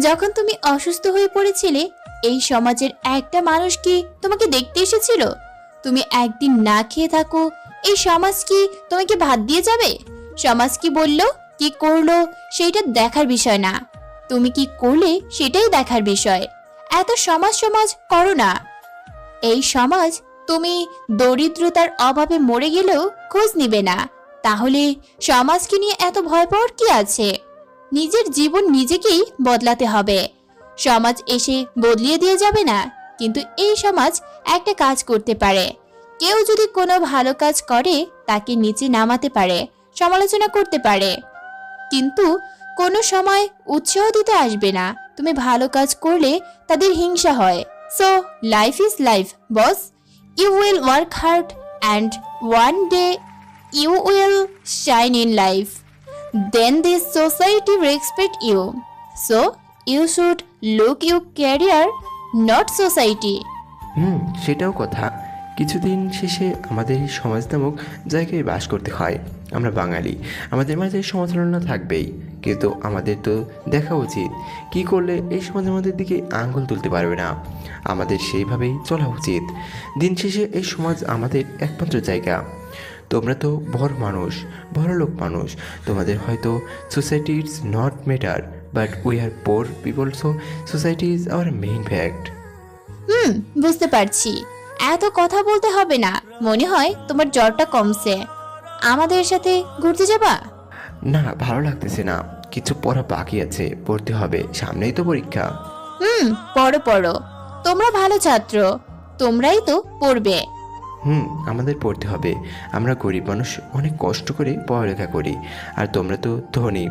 যখন তুমি অসুস্থ হয়ে পড়েছিলে, এই সমাজের একটা মানুষ কি তোমাকে দেখতে এসেছিল? তুমি একদিন না খেয়ে থাকো, এই সমাজ কি তোমাকে ভাত দিয়ে যাবে? সমাজ কি বললো, কি করলো সেইটা দেখার বিষয় না, তুমি কি করলে সেটাই দেখার বিষয়। এত সমাজ সমাজ করো না। এই সমাজ তুমি দরিদ্রতার অভাবে মরে গেলেও খোঁজ নিবে না, তাহলে সমাজকে নিয়ে এত ভয় পাওয়ার কি আছে? নিজের জীবন নিজেকেই বদলাতে হবে। সমাজ এসে বদলিয়ে দিয়ে যাবে না, কিন্তু এই সমাজ একটা কাজ করতে পারে। কেউ যদি কোনো ভালো কাজ করে তাকে নিচে নামাতে পারে, সমালোচনা করতে পারে, কিন্তু কোনো সময় উৎসাহ দিতে আসবে না। তুমি ভালো কাজ করলে তাদের হিংসা হয়। So life is life boss. You will work hard and one day you will shine in life. Then this society respect you. So you should look your career, not society. সেটাও কথা। কিছুদিন শেষে আমাদের এই সমাজ নামক জায়গায় বাস করতে হয়। আমরা বাঙালি, আমাদের মাঝে সমালোচনা থাকবেই, কিন্তু আমাদের তো দেখা উচিত কি করলে এই সমাজ আমাদের দিকে আঙ্গুল তুলতে পারবে না। আমাদের সেইভাবেই চলা উচিত। দিন শেষে এই সমাজ আমাদের একমাত্র জায়গা। তোমরা তো বড় মানুষ, বড় লোক মানুষ, তোমাদের হয়তো society it's not matter, but we are poor people, so society is our main fact. বুঝতে পারছি, এত কথা বলতে হবে না। মনে হয় তোমার জ্বরটা কমছে। আমাদের সাথে ঘুরতে যাবা? না, ভালো লাগতেছে না, কিছু পড়া বাকি আছে, পড়তে হবে, সামনেই তো পরীক্ষা। পড়ো পড়ো, তোমরা ভালো ছাত্র, তোমরাই তো পড়বে। আমাদের পড়তে হবে। আমরা গরিব মানুষ, অনেক কষ্ট করে পড়ালেখা করি, আর তোমরা তো ধনী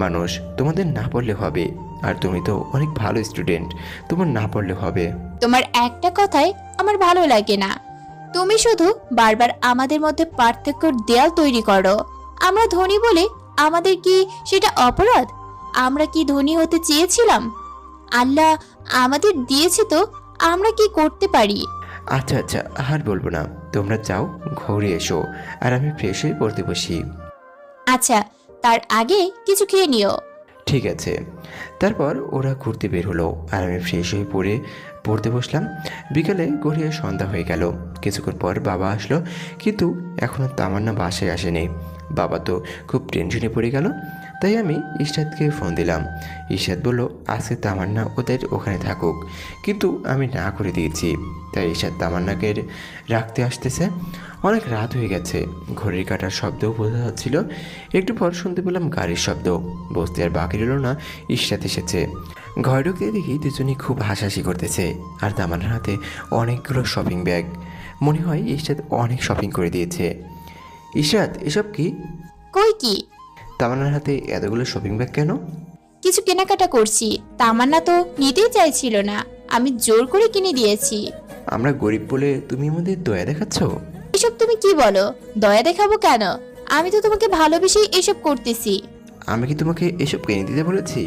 মানুষ, তোমাদের না পড়লে হবে। আর তুমি তো অনেক ভালো স্টুডেন্ট, তোমার না পড়লে হবে। তোমার একটা কথাই আমার ভালো লাগে না, তুমি শুধু বারবার আমাদের মধ্যে পার্থক্যের দেয়াল তৈরি করো। আমরা ধনী বলে আমাদের কি সেটা অপরাধ? আমরা কি ধনী হতে চেয়েছিলাম? আল্লাহ আমাদের দিয়েছে, তো আমরা কি করতে পারি? আচ্ছা, আর বলবো না, তোমরা যাও ঘরে এসো, আর আমি ফ্রেশ হয়ে পড়তে বসি। আচ্ছা, তার আগে কিছু খেয়ে নিও। ঠিক আছে। তারপর ওরা ঘুরতে বের হলো, আর আমি ফ্রেশ হয়ে পড়তে বসলাম। বিকালে গড়িয়ে সন্ধ্যা হয়ে গেল। কিছুক্ষণ পর বাবা আসলো, কিন্তু এখনও তামান্না বাসায় আসেনি। বাবা তো খুব টেনশনে পড়ে গেল। তাই আমি ইশরাতকে ফোন দিলাম। ইশরাত বলল আজকে তামান্না ওদের ওখানে থাকুক, কিন্তু আমি না করে দিয়েছি। তাই ইশরাত তামান্নাকে রাখতে আসতেছে। অনেক রাত হয়ে গেছে, ঘড়ির কাঁটার শব্দও বোঝা যাচ্ছিল। একটু পর শুনতে পেলাম গাড়ির শব্দ। বসতে আর বাকি রইল না, ইশরাত এসেছে। ঘরে ঢুকতে দেখি দুজনই খুব হাসাহাসি করতেছে, আর তামান্নার হাতে অনেকগুলো শপিং ব্যাগ। মনে হয় ইশরাত অনেক শপিং করে দিয়েছে। ইশরাত, এসব কি? কই কি? তামান্নার হাতে এতগুলো শপিং ব্যাগ কেন? কিছু কেনাকাটা করছি, তামান্না তো নিতেই চাইছিল না, আমি জোর করে কিনে দিয়েছি। আমরা গরিব বলে তুমি আমাদের দয়া দেখাচ্ছ? এসব তুমি কি বলো? দয়া দেখাবো কেন? আমি তো তোমাকে ভালোবেসেই এসব করতেছি। আমি কি তোমাকে এসব কিনে দিতে বলেছি?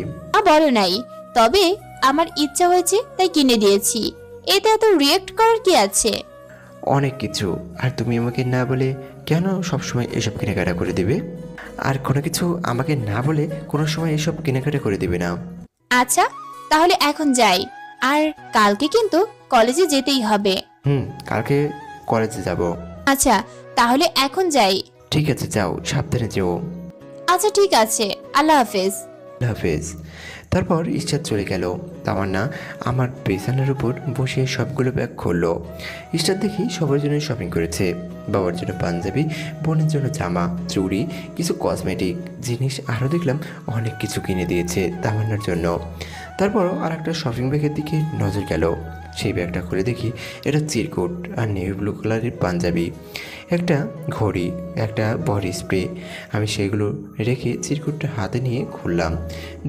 বলো নাই, তবে আমার ইচ্ছা হয়েছে তাই কিনে দিয়েছি। এতে এত রিয়েক্ট করার কি আছে? অনেক কিছু। আর তুমি আমাকে না বলে কেন সবসময় এসব কেনাকাটা করে দেবে? আর কোনো কিছু আমাকে না বলে কোনো সময় এসব কেনাকাটা করে দেবে না। আচ্ছা, তাহলে এখন যাই, আর কালকে কিন্তু কলেজে যেতেই হবে। কালকে কলেজে যাব। আচ্ছা তাহলে এখন যাই। ঠিক আছে, যাও, সাবধানে যেও। আচ্ছা ঠিক আছে, আল্লাহ হাফেজ। আল্লাহ হাফেজ। তারপর ইশরাত চলে গেল। তামান্না আমার বিছানার উপর বসে সবগুলো ব্যাগ খুললো। ইশরাত দেখি সবার জন্য শপিং করেছে। বাবার জন্য পাঞ্জাবি, বোনের জন্য জামা, চুড়ি, কিছু কসমেটিক জিনিস, আরও দেখলাম অনেক কিছু কিনে দিয়েছে তামান্নার জন্য। তারপরও আর একটা শপিং ব্যাগের দিকে নজর গেল। সেই ব্যাগটা খুলে দেখি এটা চিরকুট আর নেভি ব্লু কালারের পাঞ্জাবি, একটা ঘড়ি, একটা বডি স্প্রে। আমি সেগুলো রেখে চিরকুটটা হাতে নিয়ে খুললাম।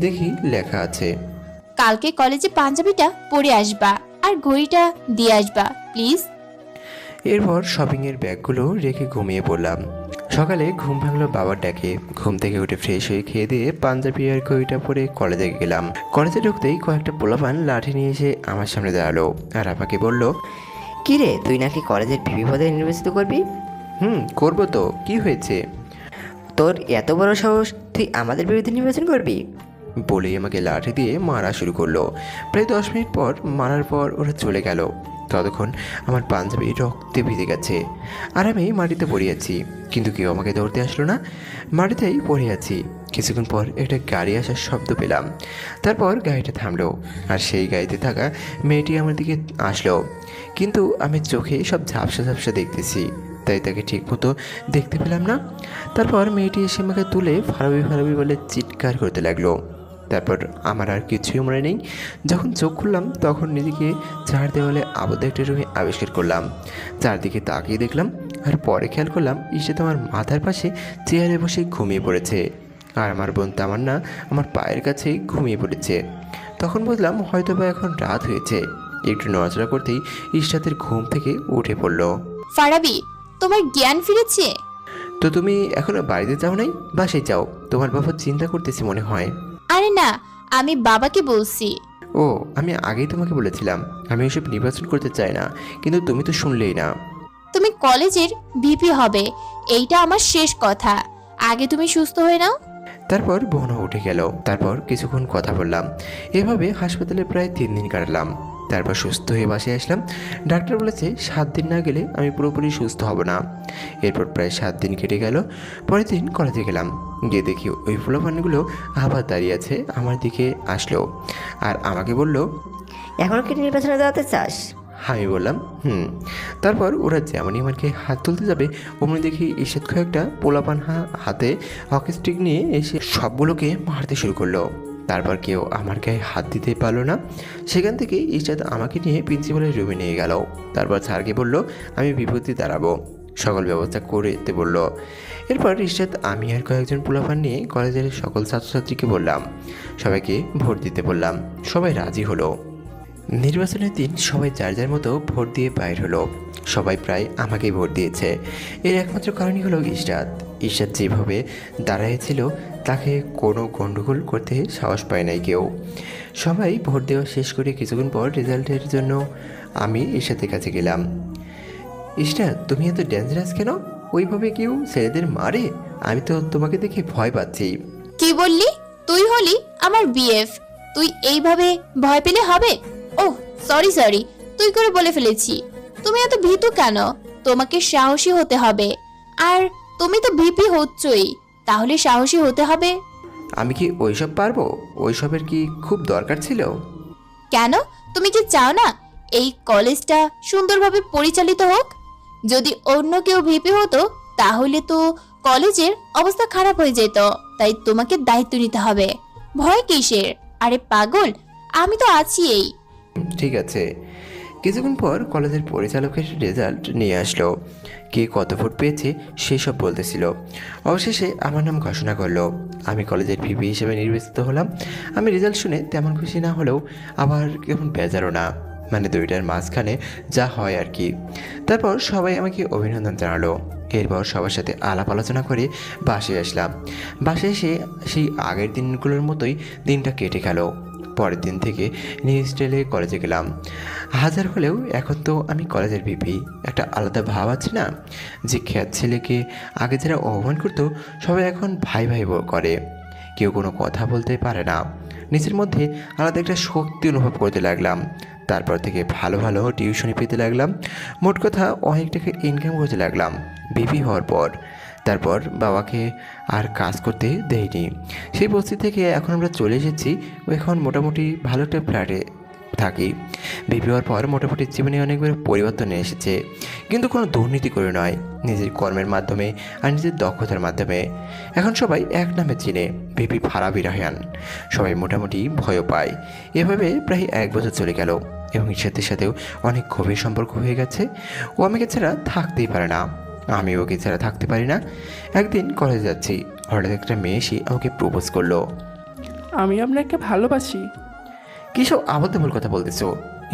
দেখি লেখা আছে, কালকে কলেজে পাঞ্জাবিটা পরে আসবা আর ঘড়িটা দিয়ে আসবা প্লিজ। এরপর শপিংয়ের ব্যাগগুলো রেখে ঘুমিয়ে পড়লাম। সকালে ঘুম ভাঙলো বাবার ডাকে। ঘুম থেকে উঠে ফ্রেশ হয়ে খেয়ে দিয়ে পাঞ্জাবি আর ঘড়িটা পরে কলেজে গেলাম। কলেজে ঢুকতেই কয়েকটা পোলাপান লাঠি নিয়ে এসে আমার সামনে দাঁড়ালো আর আমাকে বলল, কি রে, তুই নাকি কলেজের ভিপি পদে নির্বাচিত করবি? করবো তো, কি হয়েছে? তোর এত বড় সাহস, তুই আমাদের বিরুদ্ধে নির্বাচন করবি? বলেই আমাকে লাঠি দিয়ে মারা শুরু করলো। প্রায় 10 মিনিট পর মারার পর ওরা চলে গেল। ততক্ষণ আমার পাঞ্জাবি রক্তে ভিজে গেছে আর আমি মাটিতে পড়ে আছি, কিন্তু কেউ আমাকে ধরতে আসলো না। মাটিতেই পড়ে আছি। কিছুক্ষণ পর একটা গাড়ি আসার শব্দ পেলাম। তারপর গাড়িটা থামলো আর সেই গাড়িতে থাকা মেয়েটি আমার দিকে আসলো, কিন্তু আমি চোখে সব ঝাপসা ঝাপসা দেখতেছি, তাই তাকে ঠিকমতো দেখতে পেলাম না। তারপর মেয়েটি এসে আমাকে তুলে ফারাবি ফারাবি বলে চিৎকার করতে লাগলো। তারপর আমার আর কিছুই মনে নেই। যখন চোখ খুললাম তখন নিজেকে চার দেওয়ালে আবদ্ধ একটা রুমে আবিষ্কার করলাম। চারদিকে তাকিয়ে দেখলাম আর পরে খেয়াল করলাম ইশরাত আমার মাথার পাশে চেয়ারে বসে ঘুমিয়ে পড়েছে আর আমার বোন তামান্না আমার পায়ের কাছেই ঘুমিয়ে পড়েছে। তখন বুঝলাম হয়তো বা এখন রাত হয়েছে। একটু নড়াচড়া করতেই ইশরাতের ঘুম থেকে উঠে পড়ল। ফারাবি, তোমার জ্ঞান ফিরেছে? তো তুমি এখনো বাড়িতে যাও নাই? বাসায় যাও, তোমার বাবা চিন্তা করতেছি মনে হয়। আরে না, আমি বাবাকে বলছি। ও, আমি আগেই তোমাকে বলেছিলাম আমি এসব নির্বাচন করতে চাই না, কিন্তু তুমি তো শুনলেই না। তুমি কলেজের ভিপি হবে, এইটা আমার শেষ কথা। আগে তুমি সুস্থ হয়ে নাও। তারপর বোনও উঠে গেল। তারপর কিছুক্ষণ কথা বললাম। এভাবে হাসপাতালে প্রায় 3 দিন কাটালাম। তারপর সুস্থ হয়ে বাসায় আসলাম। ডাক্তার বলেছে 7 দিন না গেলে আমি পুরোপুরি সুস্থ হব না। এরপর প্রায় 7 দিন কেটে গেল। পরের দিন কলেজে গেলাম। গিয়ে দেখি ওই ফুলাপানগুলো আবার দাঁড়িয়ে আছে, আমার দিকে আসলো আর আমাকে বলল, এখনও কি নির্বাচনে দাঁড়াতে চাস? আমি বললাম তারপর ওরা যেমনই আমাকে হাত তুলতে যাবে অমনি দেখি ইশরাত কয়েকটা পোলাপান হাতে হকি স্টিক নিয়ে এসে সবগুলোকে মারতে শুরু করলো। তারপর কেউ আমার গায়ে হাত দিতে পারলো না। সেখান থেকে ইশরাত আমাকে নিয়ে প্রিন্সিপালের রুমে নিয়ে গেল। তারপর স্যারকে বলল আমি বিপত্তি দাঁড়াবো, সকল ব্যবস্থা করে দিতে বললো। এরপর ইশরাত আমি আর কয়েকজন পোলাপান নিয়ে কলেজের সকল ছাত্রছাত্রীকে বললাম, সবাইকে ভোট দিতে বললাম। সবাই রাজি হলো। নির্বাচনের দিন সবাই যার যার মতো ভোট দিয়ে বাইর হলো। সবাই প্রায় আমাকেই ভোট দিয়েছে। এর একমাত্র কারণই হলো ইশরাত। ইশরাত যেভাবে দাঁড়াইছিল তাকে কোনো গণ্ডগোল করতে সাহস পায় নাই কেউ। সবাই ভোট দেওয়া শেষ করে কিছুক্ষণ পর রেজাল্টের জন্য আমি ইশরাতের কাছে গেলাম। ইশরাত, তুমি এত ডেঞ্জারাস কেন? ওইভাবে কেউ ছেলেদের মারে? আমি তো তোমাকে দেখে ভয় পাচ্ছি। কি বললি? তুই হলি আমার বিএফ, তুই এইভাবে ভয় পেলে হবে? ওহ সরি, তুই করে বলে ফেলেছি। তুমি এত ভীতু কেন? তোমাকে সাহসী হতে হবে। আর তুমি তো ভিপি হচ্ছই, তাহলে সাহসী হতে হবে। আমি কি ওইসব পারবো? ওইসবের কি খুব দরকার ছিল? কেন, তুমি কি চাও না এই কলেজটা সুন্দরভাবে পরিচালিত হোক? যদি অন্য কেউ ভিপি হতো তাহলে তো কলেজের অবস্থা খারাপ হয়ে যেত। তাই তোমাকে দায়িত্ব নিতে হবে। ভয় কিসের? আরে পাগল, আমি তো আছি। এই ঠিক আছে। কিছুক্ষণ পর কলেজের পরিচালকের রেজাল্ট নিয়ে আসলো। কে কত ভোট পেয়েছে সেসব বলতেছিল। অবশেষে আমার নাম ঘোষণা করলো। আমি কলেজের ভিপি হিসেবে নির্বাচিত হলাম। আমি রেজাল্ট শুনে তেমন খুশি না হলেও আবার কেমন বেজারও না, মানে দুইটার মাঝখানে যা হয় আর কি। তারপর সবাই আমাকে অভিনন্দন জানালো। এরপর সবার সাথে আলাপ আলোচনা করে বাসায় আসলাম। বাসায় এসে সেই আগের দিনগুলোর মতোই দিনটা কেটে গেল। পরের দিন থেকে নিউ স্টাইলে কলেজে গেলাম। হাজার হলেও এখন তো আমি কলেজের ভিপি, একটা আলাদা ভাব আছে না? যে খ্যাত ছেলেকে আগে যারা অপমান করতো সবাই এখন ভাই ভাই করে। কেউ কোনো কথা বলতে পারে না। নিজের মধ্যে আলাদা একটা শক্তি অনুভব করতে লাগলাম। তারপর থেকে ভালো ভালো টিউশনি পেতে লাগলাম। মোট কথা অনেক টাকা ইনকাম করতে লাগলাম বেবি হওয়ার পর। তারপর বাবাকে আর কাজ করতে দেয়নি। সেই বস্তি থেকে এখন আমরা চলে এসেছি। এখন মোটামুটি ভালো একটা ফ্ল্যাটে থাকি। বেবি হওয়ার পর মোটামুটি জীবনে অনেকবার পরিবর্তন এসেছে, কিন্তু কোনো দুর্নীতি করে নয়, নিজের কর্মের মাধ্যমে আর নিজের দক্ষতার মাধ্যমে। এখন সবাই এক নামে চিনে, বেবি ফারাবি রাহান। সবাই মোটামুটি ভয়ও পায়। এভাবে প্রায় 1 বছর চলে গেল এবং ঈশাতের সাথেও অনেক গভীর সম্পর্ক হয়ে গেছে। ও আমাকে ছাড়া থাকতেই পারে না, আমি ওকে ছাড়া থাকতে পারি না। একদিন কলেজে যাচ্ছি, হঠাৎ একটা মেয়ে এসে আমাকে প্রপোজ করলো। আমি আপনাকে ভালোবাসি। কী সব আবদ্ধমূল কথা বলতেছো?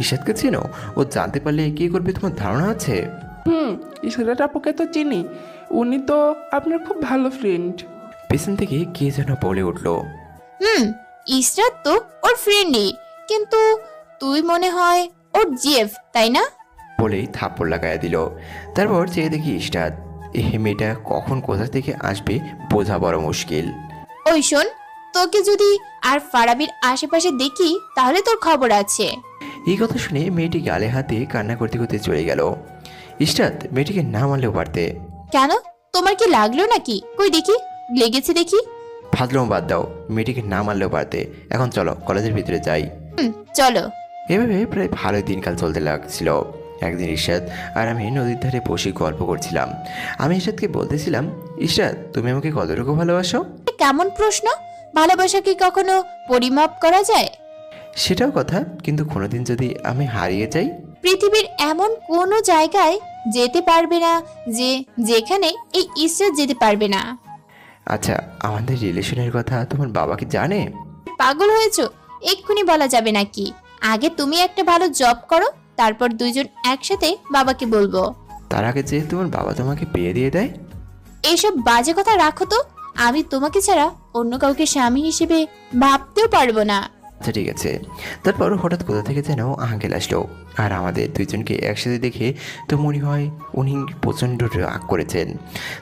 ঈশাদকে চেনো? ও জানতে পারলে কী করবে তোমার ধারণা আছে? ইসরাত আপুকে তো চিনি, উনি তো আপনার খুব ভালো ফ্রেন্ড। পেছন থেকে কে যেন বলে উঠলো। ইসরাত তো ওর ফ্রেন্ডই, কিন্তু তুই মনে হয় ওর জিএফ, তাই না? বলেই থাপ্পড় লাগাইয়া দিল। তারপর চেয়ে দেখি ঈশাদ। এই মেয়েটা কখন কোথা থেকে আসবে বোঝা বড় মুশকিল। ওই শোন, তোকে যদি আর ফারাবির আশেপাশে দেখি তাহলে তোর খবর আছে। এই কথা শুনে মেয়েটি গালে হাতে কান্না করতে করতে চলে গেল। ঈশাদ মেয়েটিকে না মানলেও পারতে। কেন, তোমার কি লাগলো নাকি? কই দেখি, লেগেছে দেখি। ফাজলাম বাদ দাও, মেয়েটিকে না মানলেও পারতে। এখন চলো কলেজের ভিতরে যাই। চলো। এভাবে প্রায় ভালোই দিনকাল চলতে লাগছিল। একদিন ঈশাদ আর আমি নদীর ধারে বসে গল্প করছিলাম। আমি ঈশাদকে বলতেছিলাম, ঈশাদ তুমি আমাকে কতটুকু ভালোবাসো? কেমন প্রশ্ন! ভালোবাসা কি কখনো পরিমাপ করা যায়? সেটাও কথা, কিন্তু কোনোদিন যদি আমি হারিয়ে যাই? পৃথিবীর এমন কোনো জায়গায় যেতে পারবে না যেখানে এই ইসরাত যেতে পারবে না। আচ্ছা, আমাদের রিলেশনের কথা তোমার বাবা কি জানে? পাগল হয়েছো? এক্ষুনি বলা যাবে নাকি? আগে তুমি একটা ভালো জব করো, তারপর দুইজন একসাথে বাবাকে বলবো। তার আগে যে তোমার বাবা তোমাকে বিয়ে দিয়ে দেয়? এইসব বাজে কথা রাখো তো। আমি তোমাকে ছাড়া অন্য কাউকে স্বামী হিসেবে ভাবতেও পারবো না। আচ্ছা ঠিক আছে। তারপর হঠাৎ কোথা থেকে যেন আঙ্কেল আসলো, আর আমাদের দুইজনকে একসাথে দেখে তো মনে হয় উনি প্রচণ্ড রাগ করেছেন।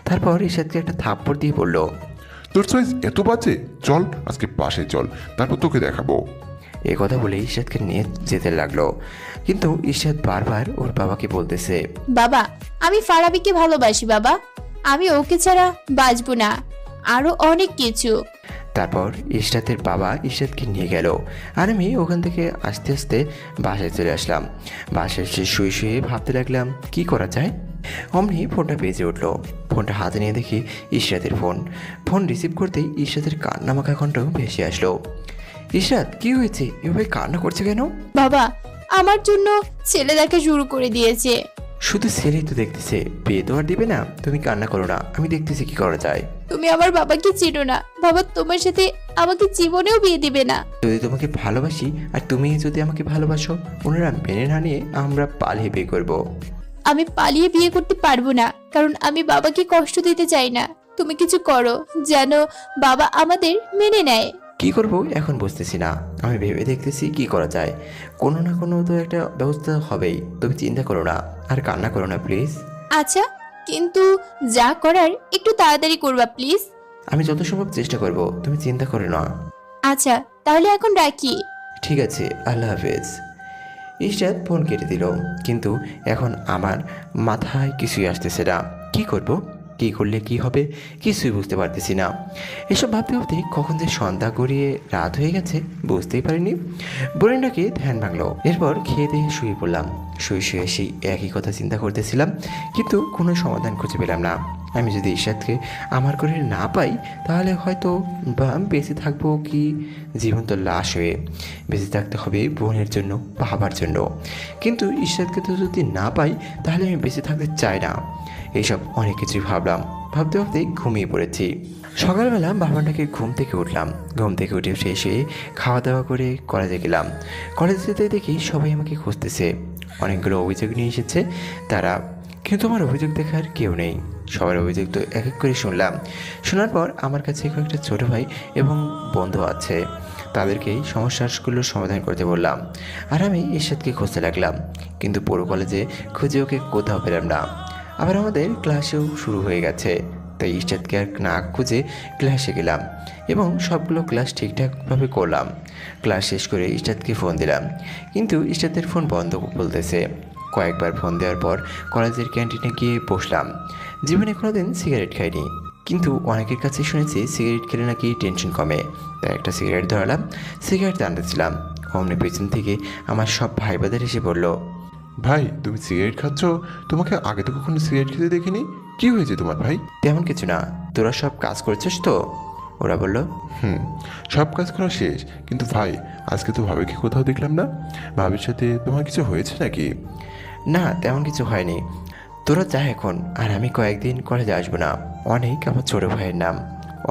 তারপর ঈশাদকে একটা থাপ্পড় দিয়ে বলল, তোর চয়েস এত বাজে, চল আজকে পাশে চল, তারপর তোকে দেখাবো। এ কথা বলে ঈশাদকে নিয়ে যেতে লাগলো। কিন্তু ঈশাদ বারবার ওর বাবাকে বলতেছে, বাবা, আমি ফারাবিকে ভালোবাসি বাবা, আমি ওকে ছাড়া বাঁচবো না, আরো অনেক কিছু। তারপর ঈশাদের বাবা ঈশাদকে নিয়ে গেল, আর আমি ওখান থেকে আস্তে আস্তে বাসায় চলে আসলাম। বাসায় এসে শুয়ে শুয়ে ভাবতে লাগলাম কি করা যায়। অমনি ফোনটা বেজে উঠলো। ফোনটা হাতে নিয়ে দেখি ঈশাদের ফোন। ফোন রিসিভ করতেই ঈশাদের কান্নামাখা কণ্ঠ ভেসে আসলো। ঈশাদ কি হয়েছে, এভাবে কান্না করছে কেন? বাবা, আমার জন্য ছেলে দেখা শুরু করে দিয়েছে। শুধু ছেলেই তো দেখতেছে, বিয়ে তো আর দিবে না। তুমি কান্না করো না, আমি দেখতেছি কি করা যায়। তুমি আমার বাবাকে চিনো না বাবা, তোমার সাথে আমাকে জীবনেও বিয়ে দিবে না। যদি তোমাকে ভালোবাসি আর তুমি যদি আমাকে ভালোবাসো, ওনারা মেনে না নিয়ে আমরা পালিয়ে বিয়ে করবো। আমি পালিয়ে বিয়ে করতে পারবো না, কারণ আমি বাবাকে কষ্ট দিতে চাই না। তুমি কিছু করো যেন বাবা আমাদের মেনে নেয়। কি করব এখন বুঝতেছি না। আমি ভেবে দেখতেছি কি করা যায়। কোনো না কোনো তো একটা ব্যবস্থা হবেই। তুমি চিন্তা করো না আর কান্না করো না প্লিজ। আচ্ছা, কিন্তু যা করার একটু তাড়াতাড়ি করবা প্লিজ। আমি যত সম্ভব চেষ্টা করব, তুমি চিন্তা করো না। আচ্ছা, তাহলে এখন রাখি। ঠিক আছে, আল্লাহ হাফেজ। ঈশাদ ফোন কেটে দিল। কিন্তু এখন আমার মাথায় কিছুই আসতেছে না। কি করব, কী করলে কি হবে কিছুই বুঝতে পারতেছি না। এসব ভাবতে ভাবতে কখন যে সন্ধ্যা গড়িয়ে রাত হয়ে গেছে বুঝতেই পারিনি। বোরিংটাকে ধ্যান ভাঙলো। এরপর খেয়ে দিয়ে শুয়ে পড়লাম। শুয়ে শুয়ে সেই একই কথা চিন্তা করতেছিলাম, কিন্তু কোনো সমাধান খুঁজে পেলাম না। আমি যদি ঈশাদকে আমার করে না পাই তাহলে হয়তো বা বেঁচে থাকবো কি জীবন্ত লাশ হয়ে। বেঁচে থাকতে হবে বোনের জন্য, বাবার জন্য। কিন্তু ঈশাদকে তো যদি না পাই তাহলে আমি বেঁচে থাকতে চাই না। এইসব অনেক কিছুই ভাবলাম। ভাবতে ভাবতে ঘুমিয়ে পড়েছি। সকালবেলা বাবাটাকে ঘুম থেকে উঠলাম। ঘুম থেকে উঠে ফ্রেশ হয়ে খাওয়া দাওয়া করে কলেজে গেলাম। কলেজে যেতে দেখি সবাই আমাকে খুঁজতেছে। অনেকগুলো অভিযোগ নিয়ে এসেছে তারা, কিন্তু আমার অভিযোগ দেখার কেউ নেই। সবার অভিযোগ তো এক এক করে শুনলাম। শোনার পর আমার কাছে কয়েকটা ছোটো ভাই এবং বন্ধু আছে, তাদেরকেই সমস্যাগুলোর সমাধান করতে বললাম। আর আমি ঈশাদকে খুঁজতে লাগলাম, কিন্তু পুরো কলেজে খুঁজে ওকে কোথাও পেলাম না। আবার আমাদের ক্লাসেও শুরু হয়ে গেছে, তাই ইশরাতকে আর না খুঁজে ক্লাসে গেলাম এবং সবগুলো ক্লাস ঠিকঠাকভাবে করলাম। ক্লাস শেষ করে ইশরাতকে ফোন দিলাম, কিন্তু ইশরাতের ফোন বন্ধ বলতেছে। কয়েকবার ফোন দেওয়ার পর কলেজের ক্যান্টিনে গিয়ে বসলাম। জীবনে কোনোদিন সিগারেট খাইনি, কিন্তু অনেকের কাছে শুনেছি সিগারেট খেলে নাকি টেনশন কমে। তাই একটা সিগারেট ধরালাম, সিগারেট টানতেছিলাম। অমনি পেছন থেকে আমার সব ভাই বাদের এসে বলল, ভাই তুমি সিগারেট খাচ্ছ? তোমাকে আগে তো কখনো সিগারেট খেতে দেখিনি। কি হয়েছে তোমার ভাই? তেমন কিছু না, তোরা সব কাজ করছিস তো? ওরা বলল, সব কাজ করা শেষ, কিন্তু ভাই আজকে তো ভাবিকে কোথাও দেখলাম না। ভাবির সাথে তোমার কিছু হয়েছে নাকি? না তেমন কিছু হয়নি, তোরা যা এখন। আর আমি কয়েকদিন কলেজে আসবো না। অনেক আমার ছোটো ভাইয়ের নাম।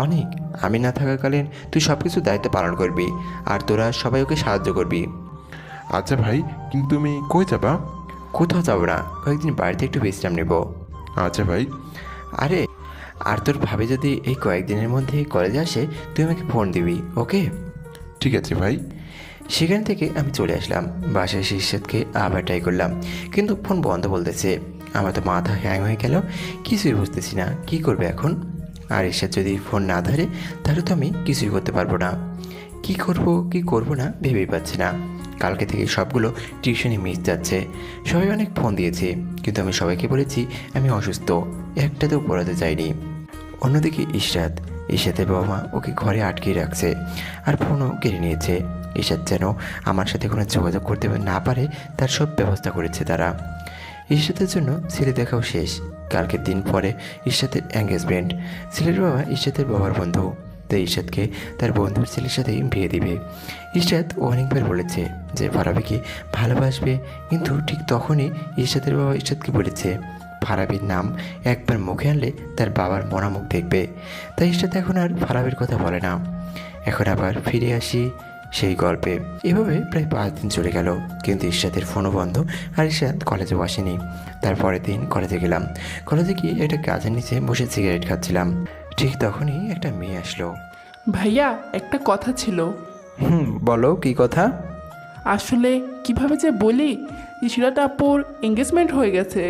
অনেক, আমি না থাকাকালীন তুই সব কিছু দায়িত্ব পালন করবি, আর তোরা সবাই ওকে সাহায্য করবি। আচ্ছা ভাই, কিন্তু তুমি কই যাবা? কোথাও যাবো না, কয়েকদিন বাড়িতে একটু বিশ্রাম নেব। আচ্ছা ভাই। আরে আর তোর ভাবি যদি এই কয়েকদিনের মধ্যে কলেজে আসে, তুই আমাকে ফোন দিবি, ওকে? ঠিক আছে ভাই। সেখান থেকে আমি চলে আসলাম। বাসায় এসে ইশরাতকে আবার ট্রাই করলাম, কিন্তু ফোন বন্ধ বলতেছে। আমার তো মাথা হ্যাং হয়ে গেল, কিছুই বুঝতেছি না কী করবে এখন। আর ইশরাত যদি ফোন না ধরে, তাহলে তো আমি কিছুই করতে পারবো না। কি করব না ভেবেই পাচ্ছি না। কালকে থেকে সবগুলো টিউশনে মিস যাচ্ছে। সবাই অনেক ফোন দিয়েছে, কিন্তু আমি সবাইকে বলেছি আমি অসুস্থ, একটাতেও পড়াতে চাইনি। অন্যদিকে ইশরাতের বাবা মা ওকে ঘরে আটকে রাখছে, আর ফোনও কেড়ে নিয়েছে। ইশরাত যেন আমার সাথে কোনো যোগাযোগ করতে না পারে, তার সব ব্যবস্থা করেছে তারা। ইশরাতের জন্য ছেলে দেখাও শেষ। কালকের দিন পরে ইশরাতের এঙ্গেজমেন্ট। ছেলের বাবা ইশরাতের বাবার বন্ধু, তাই ইশরাতকে তার বন্ধুর ছেলের সাথে বিয়ে দিবে। ইশরাত অনেকবার বলেছে যে ফারাবিকে ভালোবাসবে, কিন্তু ঠিক তখনই ইশরাতের বাবা ইশরাতকে বলেছে ফারাবির নাম একবার মুখে আনলে তার বাবার মরা মুখ দেখবে। তাই ইশরাত এখন আর ফারাবির কথা বলে না। এখন আবার ফিরে আসি সেই গল্পে। এভাবে প্রায় 5 দিন চলে গেল, কিন্তু ইশরাতের ফোনও বন্ধ, আর ইশরাত কলেজেও আসেনি। তারপরের দিন কলেজে গেলাম। কলেজে গিয়ে একটা গাছের নিচে বসে সিগারেট খাচ্ছিলাম। ঠিক তখনই একটা মেয়ে আসলো। ভাইয়া একটা কথা ছিল। বলো কী কথা? আসলে কিভাবে যে বলি, ইশরাত আপুর এঙ্গেজমেন্ট হয়ে গেছে।